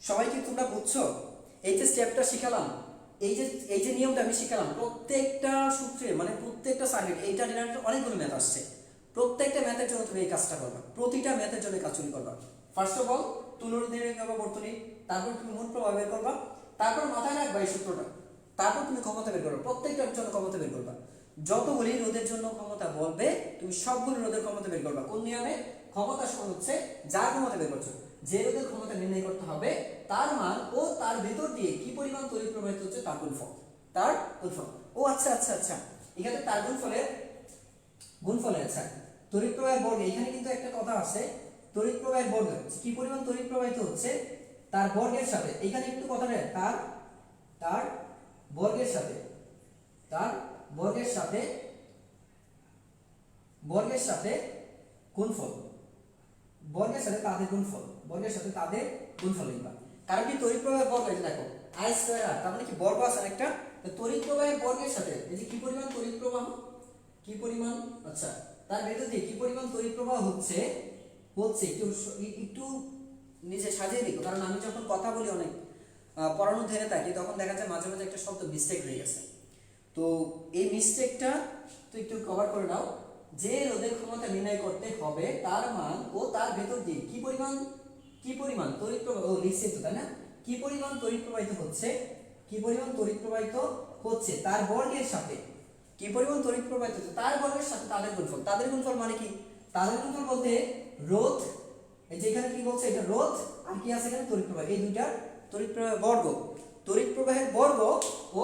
[SPEAKER 1] সবাই কি তোমরা বুঝছো? এই যে স্টেপটা শিখালাম, এই যে নিয়মটা আমি শিখালাম, প্রত্যেকটা সূত্রে মানে প্রত্যেকটা সার্কিট, এইটা রিলেটেড অনেকগুলো ম্যাথ আসছে, প্রত্যেকটা ম্যাথের জন্য তুমি এই কাজটা করবা, প্রতিটা ম্যাথের জন্য কাজ তুমি করবা। ফার্স্ট অফ অল তুলনা দিয়ে করবা বর্তনী, তারপর তুমি মোট প্রভাব বের করবা, তারপর মাথায় রাখবা এই সূত্রটা, তারপর তুমি ক্ষমতা বের করবা, প্রত্যেকটার জন্য ক্ষমতা বের করবা। যতগুলি রোধের জন্য ক্ষমতা বলবে তুমি সবগুলি রোধের ক্ষমতা বের করবা। কোন নিয়মে? ক্ষমতা সমান হচ্ছে যার ক্ষমতা বের করছো, যে রোধের ক্ষমতা নির্ণয় করতে হবে তার মান ও তার ভেতর দিয়ে কি পরিমাণ তড়িৎ প্রবাহিত হচ্ছে তার গুণফল, তার গুণফল। ও আচ্ছা আচ্ছা আচ্ছা, এখানে তার গুণফলের আচ্ছা তড়িৎ প্রবাহের বর্গ, এখানে কিন্তু একটা কথা আছে, তড়িৎ প্রবাহের বর্গ কি পরিমাণ তড়িৎ প্রবাহিত হচ্ছে তার বর্গের সাথে, এখানে একটু কথা নেই, তার বর্গের সাথে, তার বর্গের সাথে গুণফল, বর্গের সাথে তাদের গুণফল, বর্গের সাথে তাদের গুণফল লিখবা। কারণ কি তড়িৎ প্রবাহের বর্গ, এই যে দেখো I স্কয়ার R, তার মানে কি বর্গ আছে একটা, তো তড়িৎ প্রবাহের বর্গের সাথে এই যে কি পরিমাণ তড়িৎ প্রবাহ, কি পরিমাণ, আচ্ছা তার ভেতর দিয়ে কি পরিমাণ তড়িৎ প্রবাহ হচ্ছে একটু নিজে সাজিয়ে দিও, কারণ আমি যখন কথা বলি অনেক পড়ানো ধরে থাকি তখন দেখা যায় মাঝে মাঝে একটা শব্দ মিস্টেক হয়ে গেছে, তো এই মিস্টেকটা তো একটু কভার করে নাও। যে রোধের ক্ষমতা নির্ণয় করতে হবে তার মান ও তার ভেতর দিয়ে কি পরিমাণ তড়িৎ প্রবাহ, ও লিখছি তো তাই না, কি পরিমাণ তড়িৎ প্রবাহিত হচ্ছে, কি পরিমাণ তড়িৎ প্রবাহিত হচ্ছে তার বর্গের সাথে, কি পরিমাণ তড়িৎ প্রবাহিত হচ্ছে তার বর্গের সাথে তাদের গুণফল। তাদের গুণফল মানে কি? তাদের গুণফল বলতে রোধ, এই যে এখানে কি বলছে, এটা রোধ আর কি আছে এখানে তড়িৎ প্রবাহ, এই দুইটার তড়িৎ প্রবাহের বর্গ, তড়িৎ প্রবাহের বর্গ ও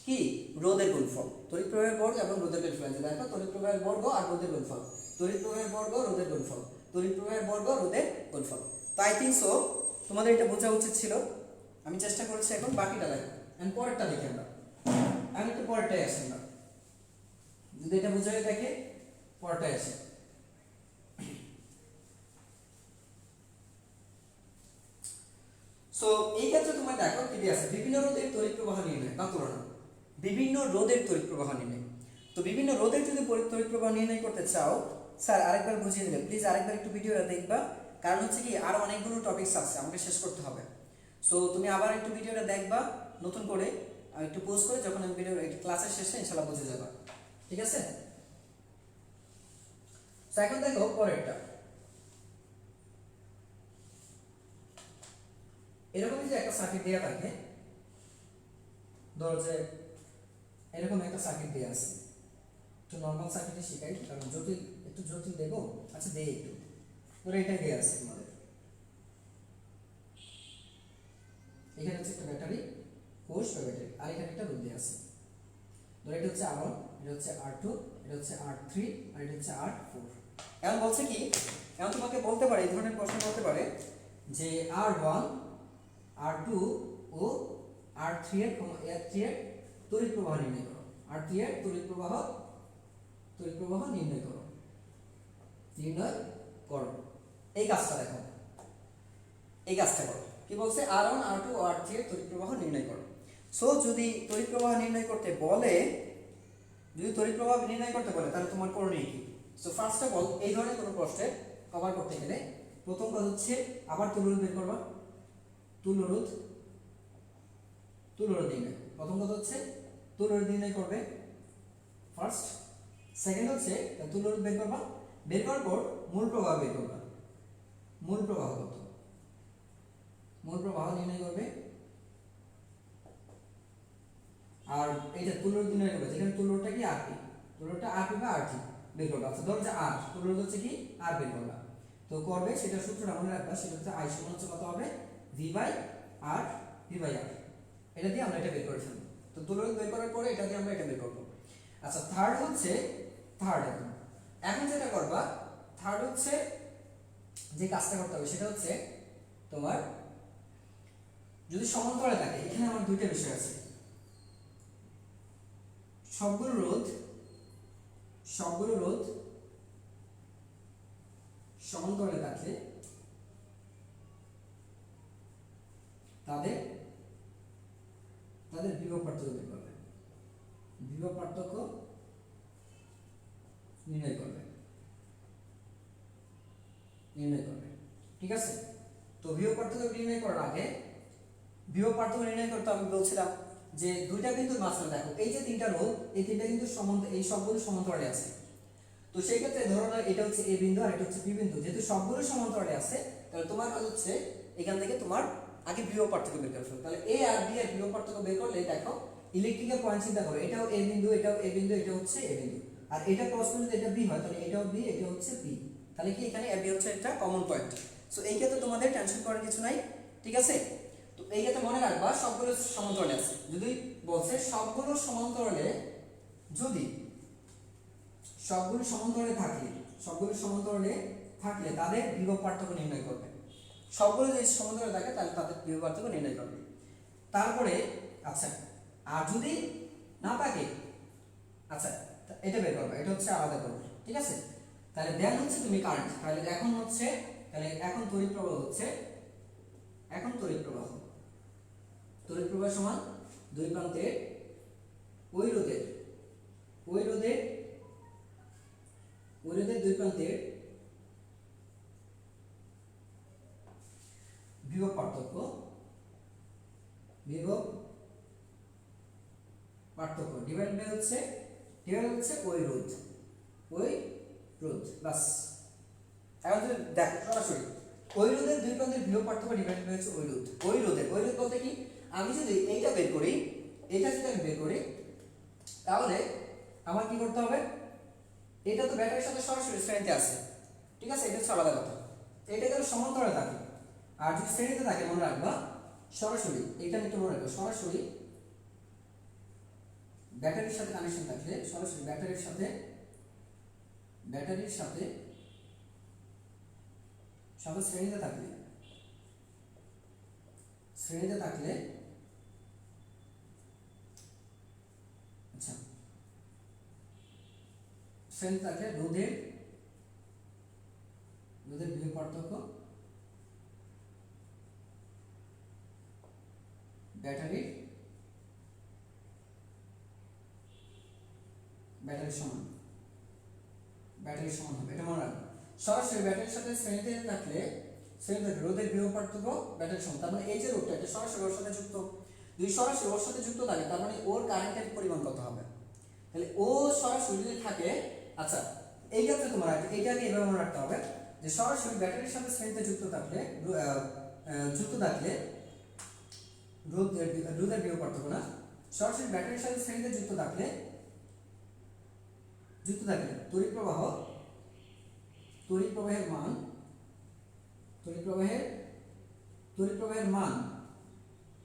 [SPEAKER 1] কি রোধের গুণফল, তড়িৎ প্রবাহের বর্গ এবং রোধের গুণফল। দেখো তড়িৎ প্রবাহের বর্গ আর রোধের গুণফল, তড়িৎ প্রবাহের বর্গ রোধের গুণফল, তড়িৎ প্রবাহের বর্গ রোধের গুণফল। তো আই থিংক সো তোমাদের এটা বোঝা উচিত ছিল, আমি চেষ্টা করছি। এখন বাকিটা দেখো, এন্ড পরেরটা দেখি আমরা, আমি একটু পরেরটাই আসি আমরা, যদি এটা বোঝা হয়ে থাকে পরেরটাই আসে। সো এই ক্ষেত্রে তোমার দেখো কি দিয়ে আছে, বিভিন্ন রোধের তড়িৎ প্রবাহ নির্ণয় বা তুলনা, বিভিন্ন রোধের তড়িৎ প্রবাহ নির্ণয়। তো বিভিন্ন রোধের যদি তড়িৎ প্রবাহ নির্ণয় করতে চাও, স্যার আরেকবার বুঝিয়ে দিলে প্লিজ, আরেকবার একটু ভিডিওটা দেখবা, কারণ হচ্ছে কি আরো অনেকগুলো টপিকস আছে আমাকে শেষ করতে হবে। সো তুমি আবার একটু ভিডিওটা দেখবা নতুন করে, আর একটু পোজ করে, যখন আমি ভিডিও ক্লাসের শেষে ইনশাআল্লাহ বুঝে যাবা, ঠিক আছে? সো এখন দেখো পরেরটা, এরকম যে একটা সার্কিট দেয়া থাকে, ধরো যে এরকম একটা সার্কিট দেয়া আছে, একটু নরমাল সার্কিটে শিখাই, কারণ একটু জটিল দেবো, আচ্ছা দেই একটু, ধরো এটাই দেয়া আছে তোমাদের, এখানে হচ্ছে একটা ব্যাটারি কোষ বা ব্যাটারি, আর এখানে একটা রোধ দেওয়া আছে। ধরো এটা হচ্ছে R1, এটা হচ্ছে R2, এটা হচ্ছে R3, আর এটা হচ্ছে R4। এখন বলছে কি, এখন তোমাকে বলতে পারে, এই ধরনের প্রশ্ন বলতে পারে যে R1, R2 ও R3 এর তড়িৎ প্রবাহ নির্ণয় করো। R3 এর তড়িৎ প্রবাহ নির্ণয় করো। এই কাজটা দেখো, এই কাজটা করো। কি বলছে? R1, R2 ও R3 এর তড়িৎ প্রবাহ নির্ণয় করো। সো যদি তড়িৎ প্রবাহ নির্ণয় করতে বলে, তাহলে তোমার করণীয় কি? সো ফার্স্ট অফ অল, এই ধরনের কোনো প্রশ্নে কভার করতে গেলে প্রথম কাজ হচ্ছে আবার তুল্যরোধ বের করবা। তুল্যরোধ নির্ণয়, প্রথম কথা হচ্ছে তুল্যরোধ নির্ণয় করবে ফার্স্ট। সেকেন্ড হচ্ছে তুল্যরোধ বের করবা, বের করার পর মূল প্রবাহ বের করবা। মূল প্রবাহ কত? মূল প্রবাহ নির্ণয় করবে। আর এইটা তুল্যরোধ নির্ণয় করবে, যেখানে তুল্যরোধটা কি আরপি, তুল্যরোধটা আরপি বা আরটি বের করবা। আচ্ছা ধরো যে আর তুল্যরোধ হচ্ছে কি আর বের করবা, তো করবে সেটা সূত্রটা মনে রাখবা, সেটা হচ্ছে আই সমান হচ্ছে কত হবে? ভি বাই আর। এটা দিয়ে আমরা এটা বের করে ফেলবো। তো তুল্যরোধ বের করার পরে এটা দিয়ে আমরা এটা বের করবো। আচ্ছা থার্ড এখন যেটা করবা, থার্ড হচ্ছে যে কাজটা করতে হবে সেটা হচ্ছে তোমার যদি সমান্তরালে থাকে, এখানে আমার দুইটা বিষয় আছে। সবগুলো রোধ সমান্তরালে থাকলে তাদের বিভব পার্থক্য বের করবে। বিভব পার্থক্য নির্ণয় করবে। ঠিক আছে? তো বিভব পার্থক্য নির্ণয় করার আগে, বিভব পার্থক্য নির্ণয় করতে আমি বলছিলাম যে দুইটা বিন্দুর মাঝখানে দেখো এই যে তিনটা রোধ, এই তিনটা কিন্তু এই সবগুলো সমান্তরালে আছে। তো সেই ক্ষেত্রে ধরো না এটা হচ্ছে এ বিন্দু আর এটা হচ্ছে বি বিন্দু, যেহেতু সবগুলো সমান্তরালে আছে, তাহলে তোমার কাজ হচ্ছে এখান থেকে তোমার আগে বিভব পার্থক্য বের করতে হবে। তাহলে এ আর বি এর বিভব পার্থক্য বের করলে দেখো ইলেকট্রিক্যাল পয়েন্ট চিন্তা করো, এটাও এ বিন্দু, এটাও এ বিন্দু, এটা হচ্ছে এ বিন্দু, আর এটা ক্রস করে যদি এটা বি হয় তাহলে এটাও বি, এটা হচ্ছে বি। তাহলে কি এখানে এ বি হচ্ছে একটা কমন পয়েন্ট। সো এই ক্ষেত্রে তোমাদের টেনশন করার কিছু নাই। ঠিক আছে? তো এই ক্ষেত্রে মনে রাখবা সবগুলো সমান্তরালে আছে। যদি বলছে সবগুলো সমান্তরালে, যদি সবগুলো সমান্তরালে থাকলে তাদের বিভব পার্থক্য নির্ণয় করবে। সবগুলো যদি সমান্তরালে থাকে তাহলে তাদের বিভব পার্থক্য নির্ণয় করবে। তারপরে আচ্ছা আর যদি না থাকে, আচ্ছা এটা বের করবে, এটা হচ্ছে আলাদা করবে। ঠিক আছে? তাহলে দেন হচ্ছে তুমি কারেন্ট, তাহলে এখন তড়িৎ প্রবাহ হচ্ছে, তড়িৎ প্রবাহ সমান দুই প্রান্তের ওই রোধের দুই প্রান্তের বিভব পার্থক্য ডিভাইড হচ্ছে ওই রোধ বাস। এখন যদি দেখো সরাসরি ওই রোধের দুই প্রান্তের বিভব পার্থক্য ডিভাইড হচ্ছে ওই রোধ বলতে কি, আমি যদি এইটা বের করি, তাহলে আমার কি করতে হবে? এটা তো ব্যাটারির সাথে সরাসরি শ্রেণীতে আছে। ঠিক আছে? এটা হচ্ছে আলাদা কথা। এটা গেল সমান্তরালে থাকে, আর যদি শ্রেণীতে থাকে মনে রাখবা সরাসরি, এটা একটু মনে রাখবা, সরাসরি ব্যাটারির সাথে কানেকশন থাকলে, সরাসরি ব্যাটারির সাথে শ্রেণীতে থাকলে আচ্ছা শ্রেণীতে থাকলে রোধের বিভব পার্থক্য ব্যাটারির সমান হবে। এটা মনে রাখবে, সরাসরি ব্যাটারির সাথে শ্রেণীতে থাকলে রোধের বিভব পার্থক্য ব্যাটারির সমান। তার মানে এই যে রোধটা এটা সরাসরি ওর সাথে যুক্ত, যদি সরাসরি ওর সাথে যুক্ত থাকে তার মানে ওর কারেন্টের পরিমাণ কত হবে? তাহলে ও সরাসরি যদি থাকে, আচ্ছা এই ক্ষেত্রে তোমার এইটাকে এভাবে মনে রাখতে হবে যে সরাসরি ব্যাটারির সাথে শ্রেণীতে যুক্ত থাকলে রোধের বিভব পার্থক্য না, সরাসরি ব্যাটারির সাথে শ্রেণীতে যুক্ত থাকলে তড়িৎ প্রবাহের মান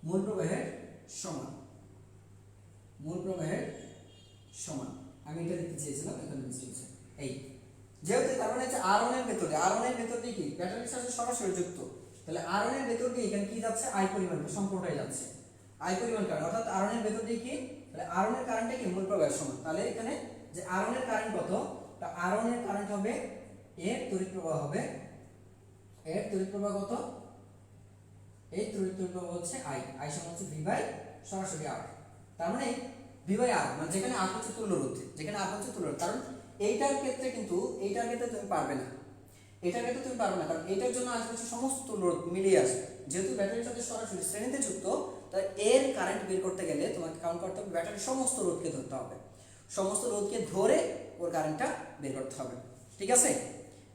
[SPEAKER 1] মূল প্রবাহের সমান, মূল প্রবাহের সমান। আমি এটা লিখতে চেয়েছিলাম, এখানে মিস্টেক হয়েছে। এই যেহেতু তার মানে হচ্ছে R1 এর ভেতরে, R1 এর ভেতর দিয়ে কি ব্যাটারির সাথে সরাসরি যুক্ত, তাহলে R1 এর ভেতর দিয়ে এখানে কি যাচ্ছে, I পরিমাণ সম্পূর্ণটাই যাচ্ছে, I পরিমাণ কারেন্ট, অর্থাৎ R1 এর ভেতর দিয়ে কি, তাহলে R1 এর কারেন্টটা কি মূল প্রবাহের সমান। তাহলে এখানে যে R1 এর কারেন্ট কত, তা R1 এর কারেন্ট হবে, এর তড়িৎ প্রবাহ হবে, এর তড়িৎ প্রবাহ কত, এই তড়িৎ প্রবাহ হচ্ছে I সমান হচ্ছে V বাই সরাসরি R। তার মানে V বাই R, মানে যেখানে R হচ্ছে তুল্য রোধ, যেখানে R হচ্ছে তুল্য রোধ। কারণ এইটার ক্ষেত্রে কিন্তু, এইটার ক্ষেত্রে তুমি পারবে না, এটার ক্ষেত্রে তুমি পারবে না, কারণ এটার জন্য আসবে হচ্ছে সমস্ত তুল্য রোধ মিলিয়ে আসবে। যেহেতু ব্যাটারির সাথে সরাসরি শ্রেণীতে যুক্ত, তাই এর কারেন্ট বের করতে গেলে তোমাকে কাউন্ট করতে হবে ব্যাটারির সমস্ত রোধকে ধরতে হবে, সমস্ত রোধকে ধরে ওর কারেন্টটা বের করতে হবে। ঠিক আছে?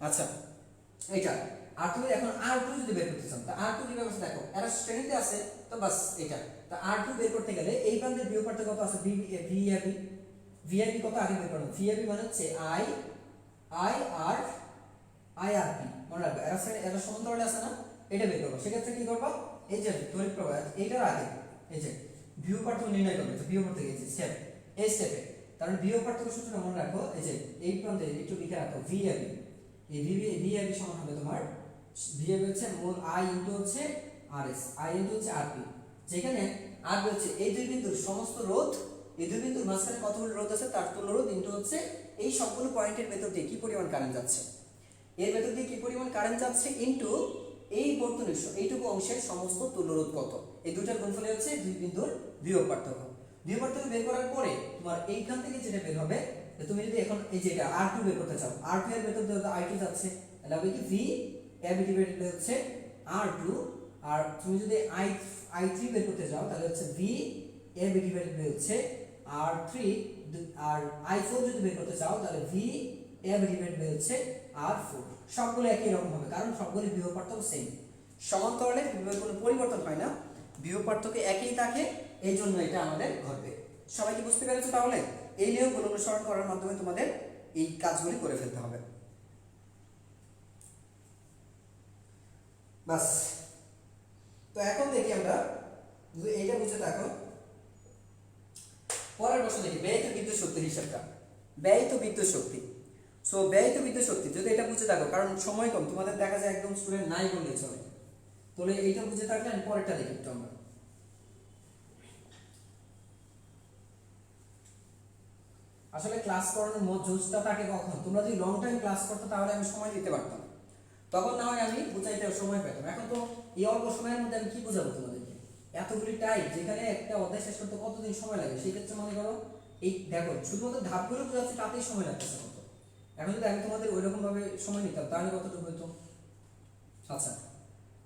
[SPEAKER 1] আচ্ছা, এইটা R2, এখন R2 যদি বের করতে চান, তা R2 কিভাবে আছে দেখো, এরা শ্রেণীতে আছে, তো বাস এটা। তা R2 বের করতে গেলে এই প্রান্তের বিয়োগ পার্থক্য কত আছে, VAB, VAB কত আগে বের করব, VAB মানে হচ্ছে IRP, মনে রাখবে, এরা সমান্তরালে আছে না, এটা বের করব। সেক্ষেত্রে কি করব, এই যে তড়িৎ প্রবাহ এইটার আগে এই যে বিয়োগ পার্থক্য নির্ণয় করবে, তো বিয়োগ করতে গেছি স্টেপ, এই স্টেপে, কারণ বিয়োগ পার্থক্য সূত্রটা মনে রাখো, এই যে এই প্রান্তে একটু লিখে রাখো VAB, এই VAB সমান হবে তোমার, VAB হচ্ছে মূল I ইনটু হচ্ছে RS, I ইনটু হচ্ছে RP, যেখানে RP হচ্ছে এই দুই বিন্দুর সমস্ত রোধ, এই দুই বিন্দুর মাঝখানে কতগুলো রোধ আছে তার তুল্য রোধ ইনটু হচ্ছে এই সবগুলো পয়েন্টের ভেতর দিয়ে কি পরিমাণ কারেন্ট যাচ্ছে, এর ভেতর দিয়ে কি পরিমাণ কারেন্ট যাচ্ছে ইনটু এই বর্তনীর এইটুকু অংশের সমস্ত তুল্য রোধ কত, এই দুইটার গুণফলে হচ্ছে দুই বিন্দুর বিয়োগ পার্থক্য। বিয়োগ পার্থক্য বের করার পরে তোমার এইখান থেকে যেটা বের হবে, তুমি যদি এখন এই যে এটা R2 বের করতে চাও, R2 এর ভেতর দিয়ে I2 যাচ্ছে, তাহলে হবে কি VAB ডিভাইডেড হচ্ছে R2, আর তুমি যদি I3 বের করতে চাও তাহলে হচ্ছে VAB ডিভাইডেড হচ্ছে R3, আর I4 যদি বের করতে চাও তাহলে VAB ডিভাইডেড হচ্ছে R4। সবগুলো একই রকম হবে, কারণ সবগুলো বিভব পার্থক্য সেম, সমান্তরালে বিভবের কোনো পরিবর্তন হয় না, বিভব পার্থক্য একই থাকে, এই জন্য এটা আমাদের ঘটবে। সবাই কি বুঝতে পেরেছো? তাহলে এই নিয়মগুলো অনুসরণ করার মাধ্যমে তোমাদের এই কাজগুলি করে ফেলতে হবে। বাস, তো এখন দেখি আমরা, যদি এইটা বুঝে থাকো, পরের প্রশ্ন দেখি, ব্যয়িত বিদ্যুৎ শক্তির হিসাবটা, ব্যয়িত বিদ্যুৎ শক্তি। সো ব্যয়িত বিদ্যুৎ শক্তি যদি এটা বুঝে থাকো, কারণ সময় কম, তোমাদের দেখা যায় একদম স্টুডেন্ট নাই বললেই চলে, তাহলে এইটা বুঝে থাকলে আমি পরেরটা দেখি একটু আমরা। আসলে ক্লাস করানোর জোশটা থাকে কখন, তোমরা যদি লং টাইম ক্লাস করতে তাহলে আমি সময় দিতে পারতাম, তখন না হয় আমি বুঝাইতে সময় পেতাম। এখন তো এই অল্প সময়ের মধ্যে আমি কি বুঝাবো তোমাদেরকে, এতগুলি টাইম, যেখানে একটা অধ্যায় শেষ করতে কতদিন সময় লাগে, সেই ক্ষেত্রে মনে করো এই দেখো শুধুমাত্র ধাপগুলো বোঝাচ্ছে তাতেই সময় লাগতেছে কত। এখন যদি আমি তোমাদের ওইরকম ভাবে সময় নিতাম তাহলে কতটুকু হইতো। আচ্ছা,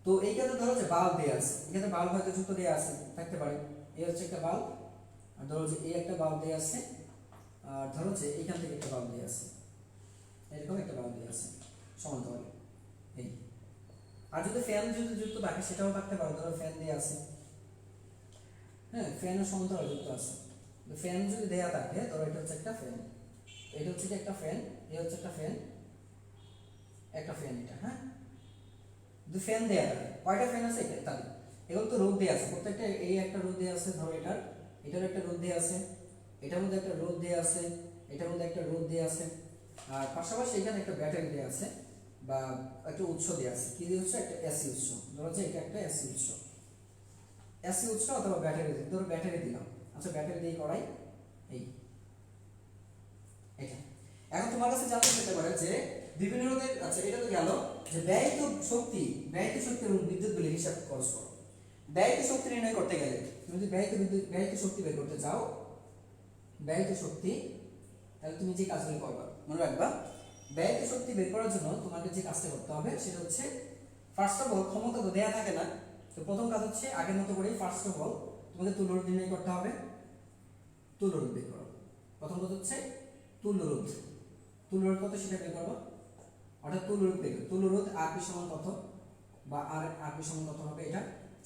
[SPEAKER 1] তো এইখানে ধরো যে বাল্ব দেওয়া আছে, এখানে বাল্ব হয়তো যুক্ত দেওয়া আছে, থাকতে পারে, এই হচ্ছে একটা বাল্ব, আর ধরো যে এই একটা বাল্ব দেওয়া আছে, আর ধরো যে এইখান থেকে একটা বাল্ব দেওয়া আছে, এরকম একটা বাল্ব দেওয়া আছে সমান্তরালে এই। আর যদি ফ্যান যদি যুক্ত থাকে সেটাও থাকতে পারে, ধরো ফ্যান দেওয়া আছে, হ্যাঁ ফ্যানের সমান্তরাল যুক্ত আছে। ফ্যান যদি দেওয়া থাকে, ধরো এটা হচ্ছে একটা ফ্যান, এটা হচ্ছে একটা ফ্যান, এই হচ্ছে একটা ফ্যান, একটা ফ্যান এটা, হ্যাঁ দুই ফ্যান দেওয়া থাকে, কয়টা ফ্যান আছে এটা তাহলে এগুলো তো রোদ দেওয়া আছে, প্রত্যেকটা এই একটা রোদ দেওয়া আছে, ধরো এটার একটা রোদ দেওয়া আছে, এটার মধ্যে একটা রোদ দেওয়া আছে, এটার মধ্যে একটা রোদ দেওয়া আছে, আর পাশাপাশি এখানে একটা ব্যাটারি দেওয়া আছে বা একটা উৎস দেওয়া আছে, কি দিয়ে হচ্ছে একটা এসি উৎস, ধরো যে এটা একটা এসি উৎস, এসি উৎস অথবা ব্যাটারি, ধরো ব্যাটারি দিলাম, আচ্ছা ব্যাটারি দিয়ে করাই এই এটা। এখন তোমার কাছে জানতে চাইতে পারে যে বিভিন্ন রোধের, আচ্ছা এটা তো গেল যে ব্যয়িত শক্তি এবং বিদ্যুৎ বিলের হিসাব খরচ করো। ব্যয়িত শক্তি নির্ণয় করতে গেলে তুমি যদি ব্যয়িত শক্তি বের করতে চাও, ব্যয়িত শক্তি, তাহলে তুমি যে কাজগুলো করবা মনে রাখবা, ব্যয়িত শক্তি বের করার জন্য তোমাকে যে কাজটা করতে হবে সেটা হচ্ছে ফার্স্ট অফ অল, ক্ষমতা তো দেয়া থাকে না, তো প্রথম কাজ হচ্ছে আগের মতো করেই ফার্স্ট অফ অল তোমাকে তুল্য রোধ নির্ণয় করতে হবে, তুল্য রোধ বের করো। প্রথম কথা হচ্ছে তুল্য রোধ, তুল্য রোধ কত সেটা বের করবো, অর্থাৎ তুল্য রোধ বের, তুল্য রোধ আরপি সমান কত বা আরপি সমান কত হবে এটা।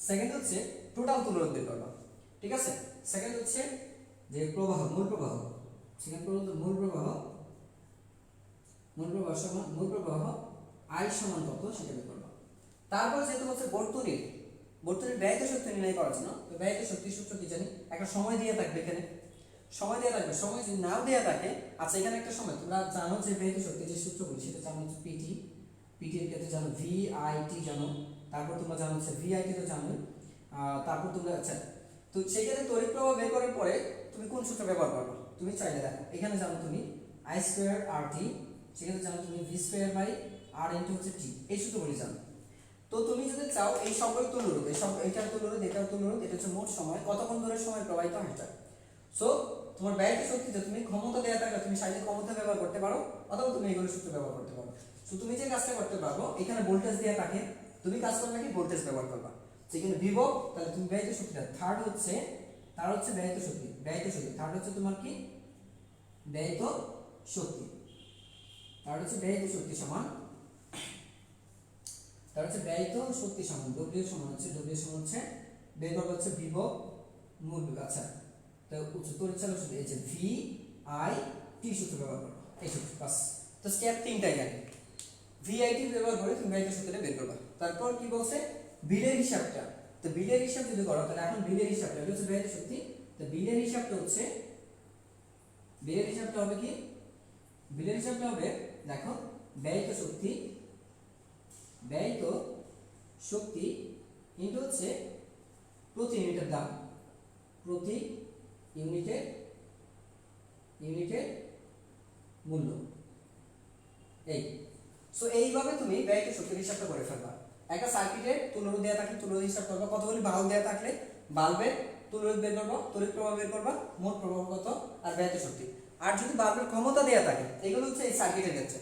[SPEAKER 1] সেকেন্ড হচ্ছে টোটাল তুল্য রোধ বের করবা, ঠিক আছে। সেকেন্ড হচ্ছে যে প্রবাহ, মূল প্রবাহ, সেকেন্ড মূল প্রবাহ মূল প্রবাহ I সমান কত সেটা বের করবা। তারপর যেহেতু হচ্ছে বর্তনীর ব্যয়িত শক্তি নির্ণয় করার জন্য, তো ব্যয়িত শক্তির সূত্র কি জানি, একটা সময় দিয়ে থাকবে এখানে, সময় দেওয়া থাকবে, সময় যদি নাও দেওয়া থাকে, আচ্ছা এখানে একটা সময় তোমরা জানো যে ব্যয়িত শক্তি যে সূত্রগুলি সেটা জানো হচ্ছে পিটি, পিটি এর ক্ষেত্রে জানো ভিআইটি জানো, তারপর তোমরা জানো হচ্ছে ভিআইটি তো জানো, তারপর তোমরা আচ্ছা, তো সেই ক্ষেত্রে তড়িৎ প্রবাহ বের করার পরে তুমি কোন সূত্র ব্যবহার করবে, তুমি চাইলে দেখো এখানে জানো তুমি আই স্কোয়ার আর টি, সেক্ষেত্রে জানো তুমি v square by R into হচ্ছে টি, এই সূত্রগুলি জানো। তো তুমি যদি চাও এই সবগুলো তুলরোধ, এই সব এটার তুলরোধ, এটার তুলরোধ, এটা হচ্ছে মোট সময়, কতক্ষণ ধরে সময় প্রবাহিত হয় এটা। সো তোমার ব্যয়িত শক্তিতে তুমি ক্ষমতা দেওয়া থাকলে তুমি চাইলে ক্ষমতা ব্যবহার করতে পারো, অথবা তুমি এইগুলো সূত্র ব্যবহার করতে পারো। সো তুমি যে কাজটা করতে পারবো, এখানে ভোল্টেজ দেওয়া থাকে, তুমি কাজ করবে কি ভোল্টেজ ব্যবহার করবা, সেখানে বিভব, তাহলে তুমি ব্যয়িত শক্তিটা থার্ড হচ্ছে, তার হচ্ছে ব্যয়িত শক্তি, ব্যয়িত শক্তি থার্ড হচ্ছে তোমার কি ব্যয়িত শক্তি, তার হচ্ছে ব্যয়িত শক্তি সমান, তার হচ্ছে ব্যয়িত শক্তি সমান ডব্লিউ সমান হচ্ছে, ডব্লিউ সমান হচ্ছে বের করব হচ্ছে বিভব মূল বিভব। আচ্ছা তো উচ্চ তড়িৎচালক সূত্র এই যে ভি আই টি সূত্র ব্যবহার করব, এই সূত্র বাস। তো স্টেপ তিনটাই জানি, ভি আই টি ব্যবহার করে তুমি ব্যয়িত শক্তিটা বের করবা। তারপর কি বলছে বিলের হিসাবটা, তো বিলের হিসাব যদি করো তাহলে এখন বিলের হিসাবটা হচ্ছে ব্যয়িত শক্তি, তো বিলের হিসাবটা হচ্ছে, বিলের হিসাবটা হবে কি, বিলের হিসাবটা হবে দেখো ব্যয়িত শক্তি, ব্যয়িত শক্তি ইনটু হচ্ছে প্রতি ইউনিটের দাম, প্রতি ইউনিটের মূল্য, এই। সো এইভাবে তুমি ব্যয়িত শক্তির হিসাবটা করে ফেলবা। একটা সার্কিটের তুলরোধ দেওয়া থাকলে তুলরোধ হিসাব করবা, কতগুলি বাল্ব দেওয়া থাকলে বাল্বের তুলরোধ বের করবা, তড়িৎ প্রবাহ বের করবা, মোট প্রবাহ কত আর ব্যয়িত শক্তি। আর যদি বাল্বের ক্ষমতা দেওয়া থাকে, এগুলো হচ্ছে এই সার্কিটের ক্ষেত্রে,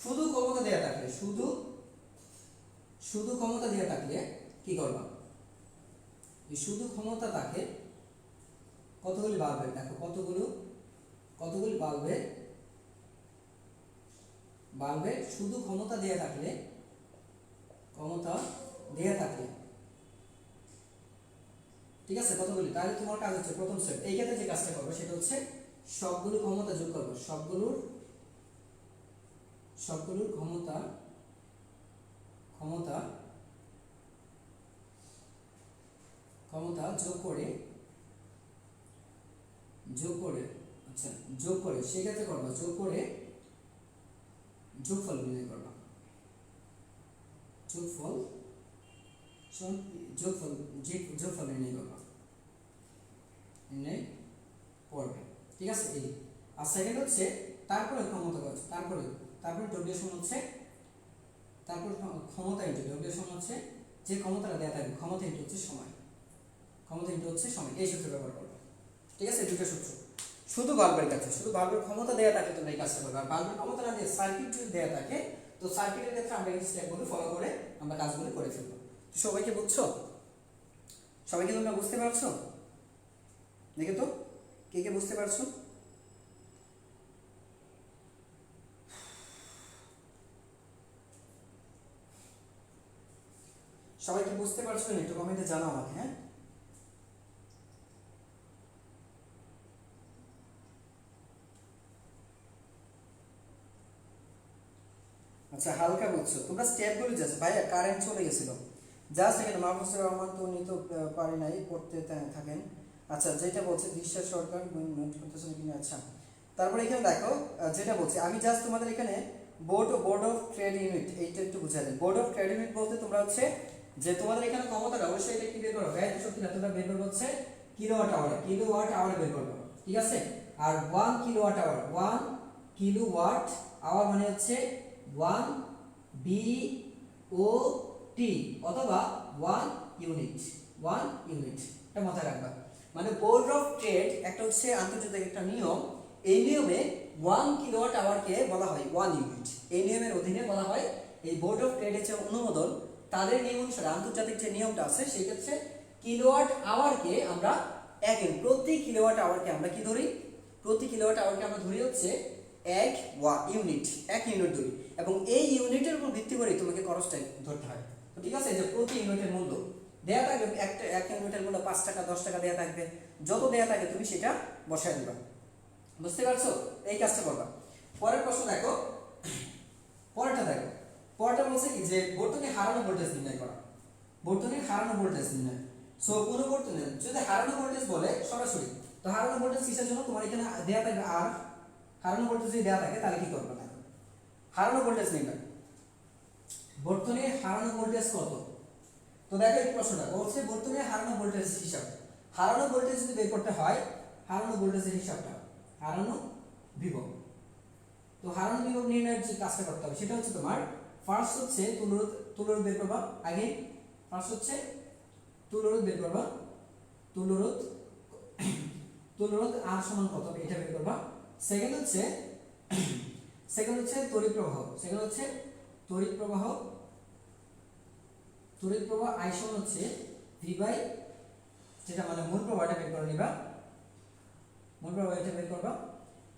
[SPEAKER 1] শুধু ক্ষমতা দেওয়া থাকলে, শুধু ক্ষমতা দেওয়া থাকলে কি করবা, শুধু ক্ষমতা থাকে, কতগুলি বাল্বের দেখো কতগুলি বাল্বের শুধু ক্ষমতা দেওয়া থাকলে, ঠিক আছে কতগুলি, তাহলে তোমার কাজ হচ্ছে প্রথম স্টেপ, এই ক্ষেত্রে যে কাজটা করবে সেটা হচ্ছে সবগুলো ক্ষমতা যোগ করবে, সবগুলোর ক্ষমতা যোগ করে আচ্ছা যোগ করে সেক্ষেত্রে করবা, যোগফল নির্ণয় করবা, যোগফল নির্ণয় করবা, নির্ণয় করবে, ঠিক আছে এই। আর সেকেন্ড হচ্ছে তারপরে ক্ষমতা কত, তারপরে ডব্লিউ সমান হচ্ছে, তারপর ক্ষমতা ইনটু ডব্লিউ সমান হচ্ছে যে ক্ষমতাটা দেওয়া থাকবে, ক্ষমতা ইনটু হচ্ছে সময়, এই সূত্র ব্যবহার করবে, ঠিক আছে দুটো সূত্র। শুধু বাল্বের কাছে, শুধু বাল্বের ক্ষমতা দেওয়া থাকে তোমরা এই কাজটা করবে, আর বাল্বের ক্ষমতা না দিয়ে সার্কিট যদি দেওয়া থাকে, তো সার্কিটের ক্ষেত্রে আমরা এই স্টেপগুলো ফলো করে আমরা কাজগুলো করে ফেলবো। সবাইকে বুঝছো, সবাইকে তোমরা বুঝতে পারছো, দেখে তো কে বুঝতে পারছো, সবাই কি বুঝতে পারছো না একটু কমেন্টে জানাও আমাকে, হ্যাঁ। আচ্ছা হালকা বুঝছো তোমরা স্টেপগুলো যাচ্ছে, ভাইয়া কারেন্ট চলে গেছিল, জাস্ট এখানে মাহফুজুর রহমান তো উনি তো পারি নাই পড়তে থাকেন। আচ্ছা যেটা বলছে বিশ্বাস সরকার নোট করতেছেন কিনা, আচ্ছা তারপরে এখানে দেখো যেটা বলছে, আমি জাস্ট তোমাদের এখানে বোর্ড অফ ট্রেড ইউনিট এইটা একটু বুঝাই দেন। বোর্ড অফ ট্রেড ইউনিট বলতে তোমরা হচ্ছে যে তোমাদের এখানে ক্ষমতাটা অবশ্যই এটা কি বের করো, ব্যয়িত শক্তিটা তোমরা বের করবে হচ্ছে কিলোওয়াট আওয়ারে বের করবে, ঠিক আছে। আর 1 কিলোওয়াট আওয়ার মানে হচ্ছে 1 BOT অথবা 1 ইউনিট, এটা মাথায় রাখবা। মানে বোর্ড অফ ট্রেড একটা হচ্ছে আন্তর্জাতিক একটা নিয়ম, এই নিয়মে 1 কিলোওয়াট আওয়ারকে বলা হয় 1 ইউনিট, এই নিয়মের অধীনে বলা হয় এই বোর্ড অফ ট্রেডের যে অনুমোদন, তাদের নিয়ম অনুসারে আন্তর্জাতিক যে নিয়মটা আছে সেই ক্ষেত্রে কিলোওয়াট আওয়ারকে আমরা প্রতি কিলোওয়াট আওয়ারকে আমরা কি ধরি, প্রতি কিলোওয়াট আওয়ারকে আমরা ধরি হচ্ছে 1 ইউনিট ধরি, এবং এই ইউনিটের উপর ভিত্তি করে তোমাকে খরচটা ধরতে হয়। তো ঠিক আছে, যে প্রতি ইউনিটের মূল্য দেয়া থাকবে, এক ইউনিটের মূল্য 5 টাকা 10 টাকা দেয়া থাকবে, যত দেয়া থাকে তুমি সেটা বসায় দিবা, বুঝতে পারছো, এই কাজটা করবা। পরের প্রশ্ন দেখো, পরেরটা বলছে কি যে বর্তনী হারানো ভোল্টেজ নির্ণয় করা। বর্তনীর হারানো ভোল্টেজ নির্ণয়। সো কোন বর্তনী যদি হারানো ভোল্টেজ বলে সরাসরি, তো হারানো ভোল্টেজ কিসের জন্য তোমার এখানে দেয়া থাকবে আর, হারানো ভোল্টেজ যদি দেয়া থাকে তাহলে কি করবে দেখো, হারানো ভোল্টেজ নির্ণয়, বর্তনীর হারানো ভোল্টেজ কত। তো দেখো এই প্রশ্নটা বলছে বর্তনীর হারানো ভোল্টেজ হিসাব, হারানো ভোল্টেজ যদি বের করতে হয়, হারানো ভোল্টেজের হিসাবটা, হারানো বিভব। তো হারানো বিভব নির্ণয়ের যে কাজটা করতে হবে সেটা হচ্ছে তোমার ফার্স্ট হচ্ছে তুলরোধ বের করবা। আগে ফার্স্ট হচ্ছে তুলরোধ বের করবা, তুলরোধ আর সমান কত এটা বের করবা। সেকেন্ড হচ্ছে তড়িৎ প্রবাহ, সেকেন্ড হচ্ছে তড়িৎ প্রবাহ আই সমান হচ্ছে ভি বাই, যেটা মানে মূল প্রবাহটা বের করে নিবা, মূল প্রবাহ এটা বের করবা।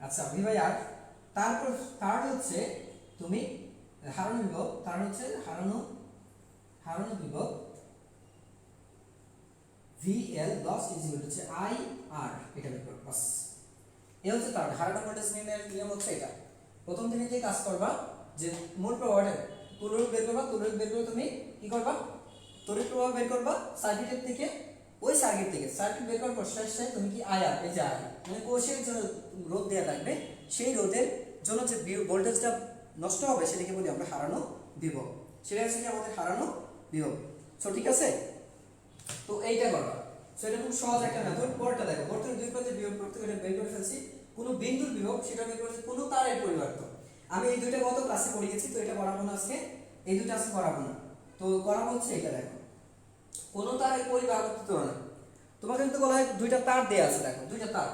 [SPEAKER 1] আচ্ছা ভি বাই আর, তারপর থার্ড হচ্ছে তুমি হারানো বিভব, তার হচ্ছে হারানো বিভব VL loss is equal to I R, এটা বের করবা বাস। এই হচ্ছে তার হারানো ভোল্টেজ নির্ণয়ের নিয়ম হচ্ছে এটা। প্রথম তুমি যে কাজ করবা যে মূল প্রবাহটা তুলরোধ বের করবা, তুলরোধ বের করে তুমি কি করবা, তড়িৎ প্রবাহ বের করবা সার্কিটের থেকে, ওই সার্কিট বের করার পর শেষে তুমি কি আইআর, এই যে আই মানে কোষের জন্য রোধ দেয়া থাকবে, সেই রোধের জন্য যে ভোল্টেজটা নষ্ট হবে সেটাকে বলি আমরা হারানো বিভব, সেটা হচ্ছে কি আমাদের হারানো বিভব। সো ঠিক আছে, তো এইটা করবা। সো এটা খুব সহজ একটা মেথড। পরটা দেখো, বর্তনীর দুই প্রান্তের বিভব পার্থক্য এটা বের করে ফেলছি, কোন বিন্দুর বিভব সেটা বের করেছি, কোন তারের পরিবর্তন। আমি এই দুইটা গত ক্লাসে পড়ে গেছি, তো এটা করাবো না আজকে, এই দুটো আজকে করাবো না। তো করাবো হচ্ছে এটা দেখো, কোন তারের পরিবাহকত্ব তুলনা। তোমাকে কিন্তু বলা হয় দুইটা তার দেয়া আছে, দেখো দুইটা তার,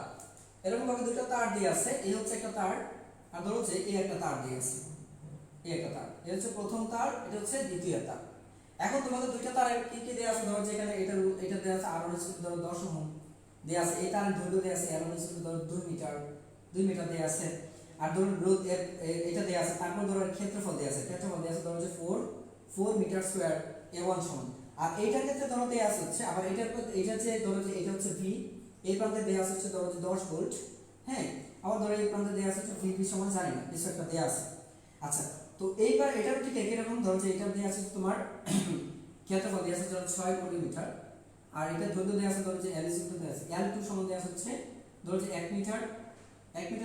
[SPEAKER 1] এরকম ভাবে দুইটা তার দিয়ে আছে, এই হচ্ছে একটা তার, আর ধরো যে এই একটা তার দিয়ে আছে, এই একটা তার, এই হচ্ছে প্রথম তার, এটা হচ্ছে দ্বিতীয় তার। এখন তোমাদের দুইটা তারের কি কি দেয়া আছে, ধরো যে এখানে এটা দেয়া আছে আর ধরো 10 ওহম দেয়া আছে, এই তারের দৈর্ঘ্য দেয়া আছে আর ধরো 2 মিটার দেয়া আছে, আর ধরো রোধ এটা দেয়া আছে, তারপর ধরো ক্ষেত্রফল দেয়া আছে ধরো যে 4 মিটার স্কয়ার a1 সমান। আর এইটার ক্ষেত্রে ধরো দেয়া আছে হচ্ছে আবার এটা যে ধরো যে এটা হচ্ছে v, এই প্রান্তে দেয়া আছে হচ্ছে ধরো যে 10 ভোল্ট, হ্যাঁ, আবার ধরো এই প্রান্তে দেয়া আছে হচ্ছে vb সমান জানি না, কিছু একটা দেয়া আছে। আচ্ছা, তো এইবার এটাও ঠিক একই রকম, ধরো যে এটা দেয়া আছে তোমার ক্ষেত্রফল দেয়া আছে ধরো 6 মিটার, আর এটা দৈর্ঘ্য দেয়া আছে ধরো যে l দেয়া আছে, l2 সমান দেয়া আছে হচ্ছে ধরো যে 1 মিটার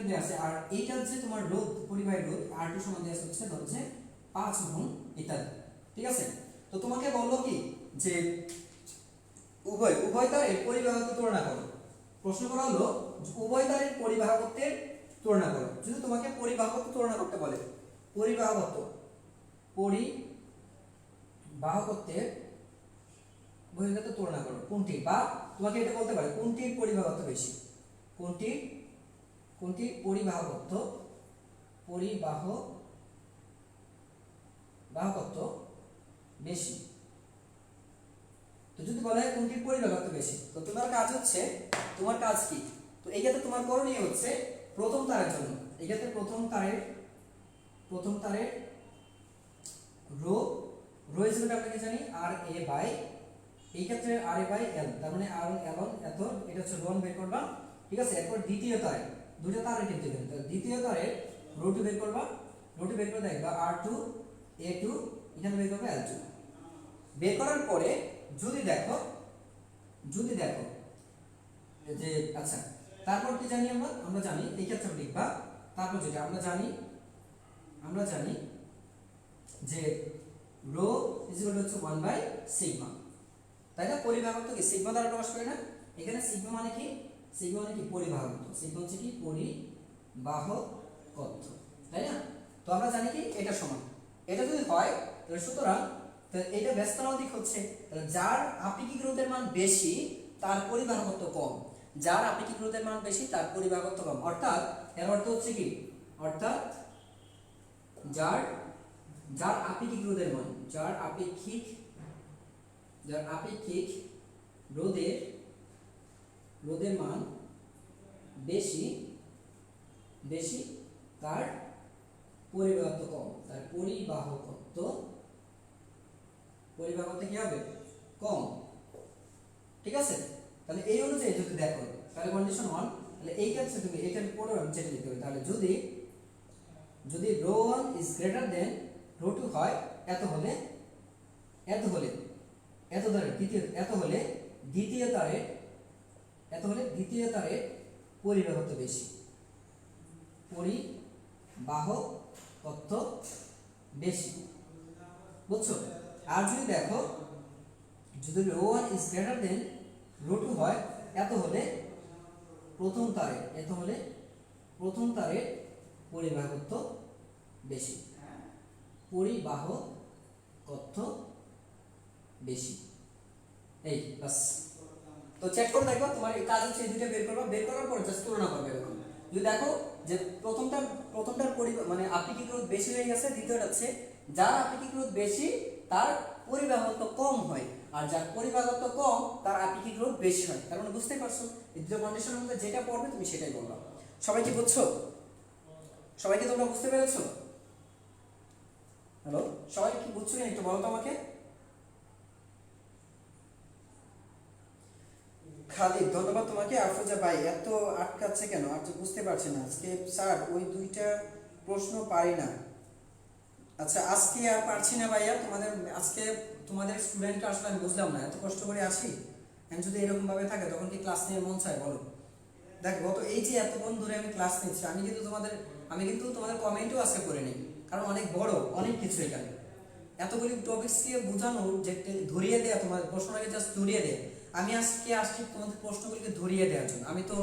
[SPEAKER 1] দেয়া আছে, আর এইটা হচ্ছে তোমার রোধ, পরিবাহী রোধ r2 সমান দেয়া আছে হচ্ছে ধরো যে 5 ওহম ইত্যাদি। ঠিক আছে, তো তোমাকে বললো কি যে উভয় তারের পরিবাহকত্ব তুলনা করো। প্রশ্ন করা হলো উভয় তারের পরিবাহকত্বের তুলনা করো। যদি তোমাকে পরিবাহকত্ব তুলনা করতে বলে, পরিবাহকত্বের বহির্গত তুলনা করো কোনটি, বা তোমাকে এটা বলতে পারে কোনটির পরিবাহকত্ব বেশি, কোনটির পরিবাহকত্ব বেশি। তো যদি বলা হয় কোনটির পরিবাহকত্ব বেশি, তো তোমার কাজ হচ্ছে, তোমার কাজ কি, তো এই ক্ষেত্রে তোমার করণীয় হচ্ছে প্রথম তারের জন্য, এই ক্ষেত্রে প্রথম তারের রো হিসেবে আমরা কি জানি আর এ বাই, এই ক্ষেত্রে আর এ বাই এল, তার মানে আর এল এত, এটা হচ্ছে রোন বের করবা। ঠিক আছে, এরপর দ্বিতীয় তারে দুটো তারের কিন্তু দ্বিতীয় তারের রোটি বের করবা, রোটি বের করে দেখবা r2 a2, এখানে বের করবা l2। বের করার পরে যদি দেখো যে আচ্ছা, তারপর কি জানি আমরা জানি এই ক্ষেত্রে লিখবা, তারপর যেটা আমরা জানি যে rho is equal to 1 by sigma, তাই না? পরিবাহকত্ব কি সিগমা দ্বারা প্রকাশ করে না? এখানে সিগমা মানে কি পরিবাহকত্ব, সিগমা হচ্ছে কি পরিবাহকত্ব, তাই না? তো আমরা জানি কি এটা সমান, এটা যদি হয় তাহলে সুতরাং এটা ব্যস্ততার দিক হচ্ছে, তাহলে যার আপেক্ষিক রোধের মান বেশি তার পরিবাহকত্ব কম, যার আপেক্ষিক রোধের মান বেশি তার পরিবাহকত্ব কম। অর্থাৎ এর অর্থ হচ্ছে কি, অর্থাৎ যার আপেক্ষিক রোধের মান, যার আপেক্ষিক রোধের মান বেশি তার পরিবাহকত্ব কম, তার পরিবাহকত্ব কি হবে কম। ঠিক আছে, তাহলে এই অনুযায়ী যদি দেখো তাহলে কন্ডিশন 1, তাহলে এই ক্ষেত্রে তুমি এটার পরে যেটা লিখতে হবে, তাহলে যদি ρ1 is greater than ρ2 হয়, এত হলে এত তারের দ্বিতীয় এত হলে দ্বিতীয় তারের পরিবাহত্ব বেশি, পরিবাহকত্ব বেশি, বুঝছো? আর যদি দেখো যদি ρ1 ইজ গ্রেটার দেন ρ2 হয়, এত হলে প্রথম তারের পরিবাহকত্ব বেশি, পরিবাহকত্ব বেশি। এই বাস। তো চেক করে দেখো, তোমার এই কাজ হচ্ছে এই দুটো বের করবা, বের করার পর জাস্ট তুলনা করবে এরকম। যদি দেখো যে প্রথমটার মানে আপেক্ষিক রোধ বেশি হয়ে গেছে, দ্বিতীয়টা হচ্ছে যার আপেক্ষিক রোধ বেশি তার পরিবাহকত্ব কম হয়, আর যার পরিবাহকত্ব কম তার আপেক্ষিক রোধ বেশি হয়। তার মানে বুঝতেই পারছো, এই দুটো কন্ডিশনের মধ্যে যেটা পড়বে তুমি সেটাই বলবা। সবাই কি বুঝছো? সবাই কি তোমরা বুঝতে পেরেছো? হ্যালো, সবাই কি বুঝছো না একটু বলো তো আমাকে। খালিদ, ধন্যবাদ তোমাকে। আফরোজা ভাই, এত আটকাচ্ছে কেন? আর তো বুঝতে পারছি না আজকে স্যার ওই দুইটা প্রশ্ন পারি না। আচ্ছা, আজকে আর পারছি না ভাইয়া, তোমাদের স্টুডেন্টটা আসলে আমি বুঝলাম না, এত কষ্ট করে আসি, এখন যদি এরকম ভাবে থাকে তখন কি ক্লাস নিয়ে মন চায় বলো? দেখ, গত এই যে এতক্ষণ ধরে আমি ক্লাস নিচ্ছি, আমি কিন্তু তোমাদের কমেন্টও আজকে করে নিই, কারণ অনেক বড় অনেক কিছু এখানে, এতগুলি টপিকসকে বোঝানো, যে ধরিয়ে দেয়া, তোমাদের প্রশ্নটাকে জাস্ট ধরিয়ে দেয়া। আমি আজকে আসছি তোমাদের প্রশ্নগুলিকে ধরিয়ে দেওয়ার জন্য। আমি তো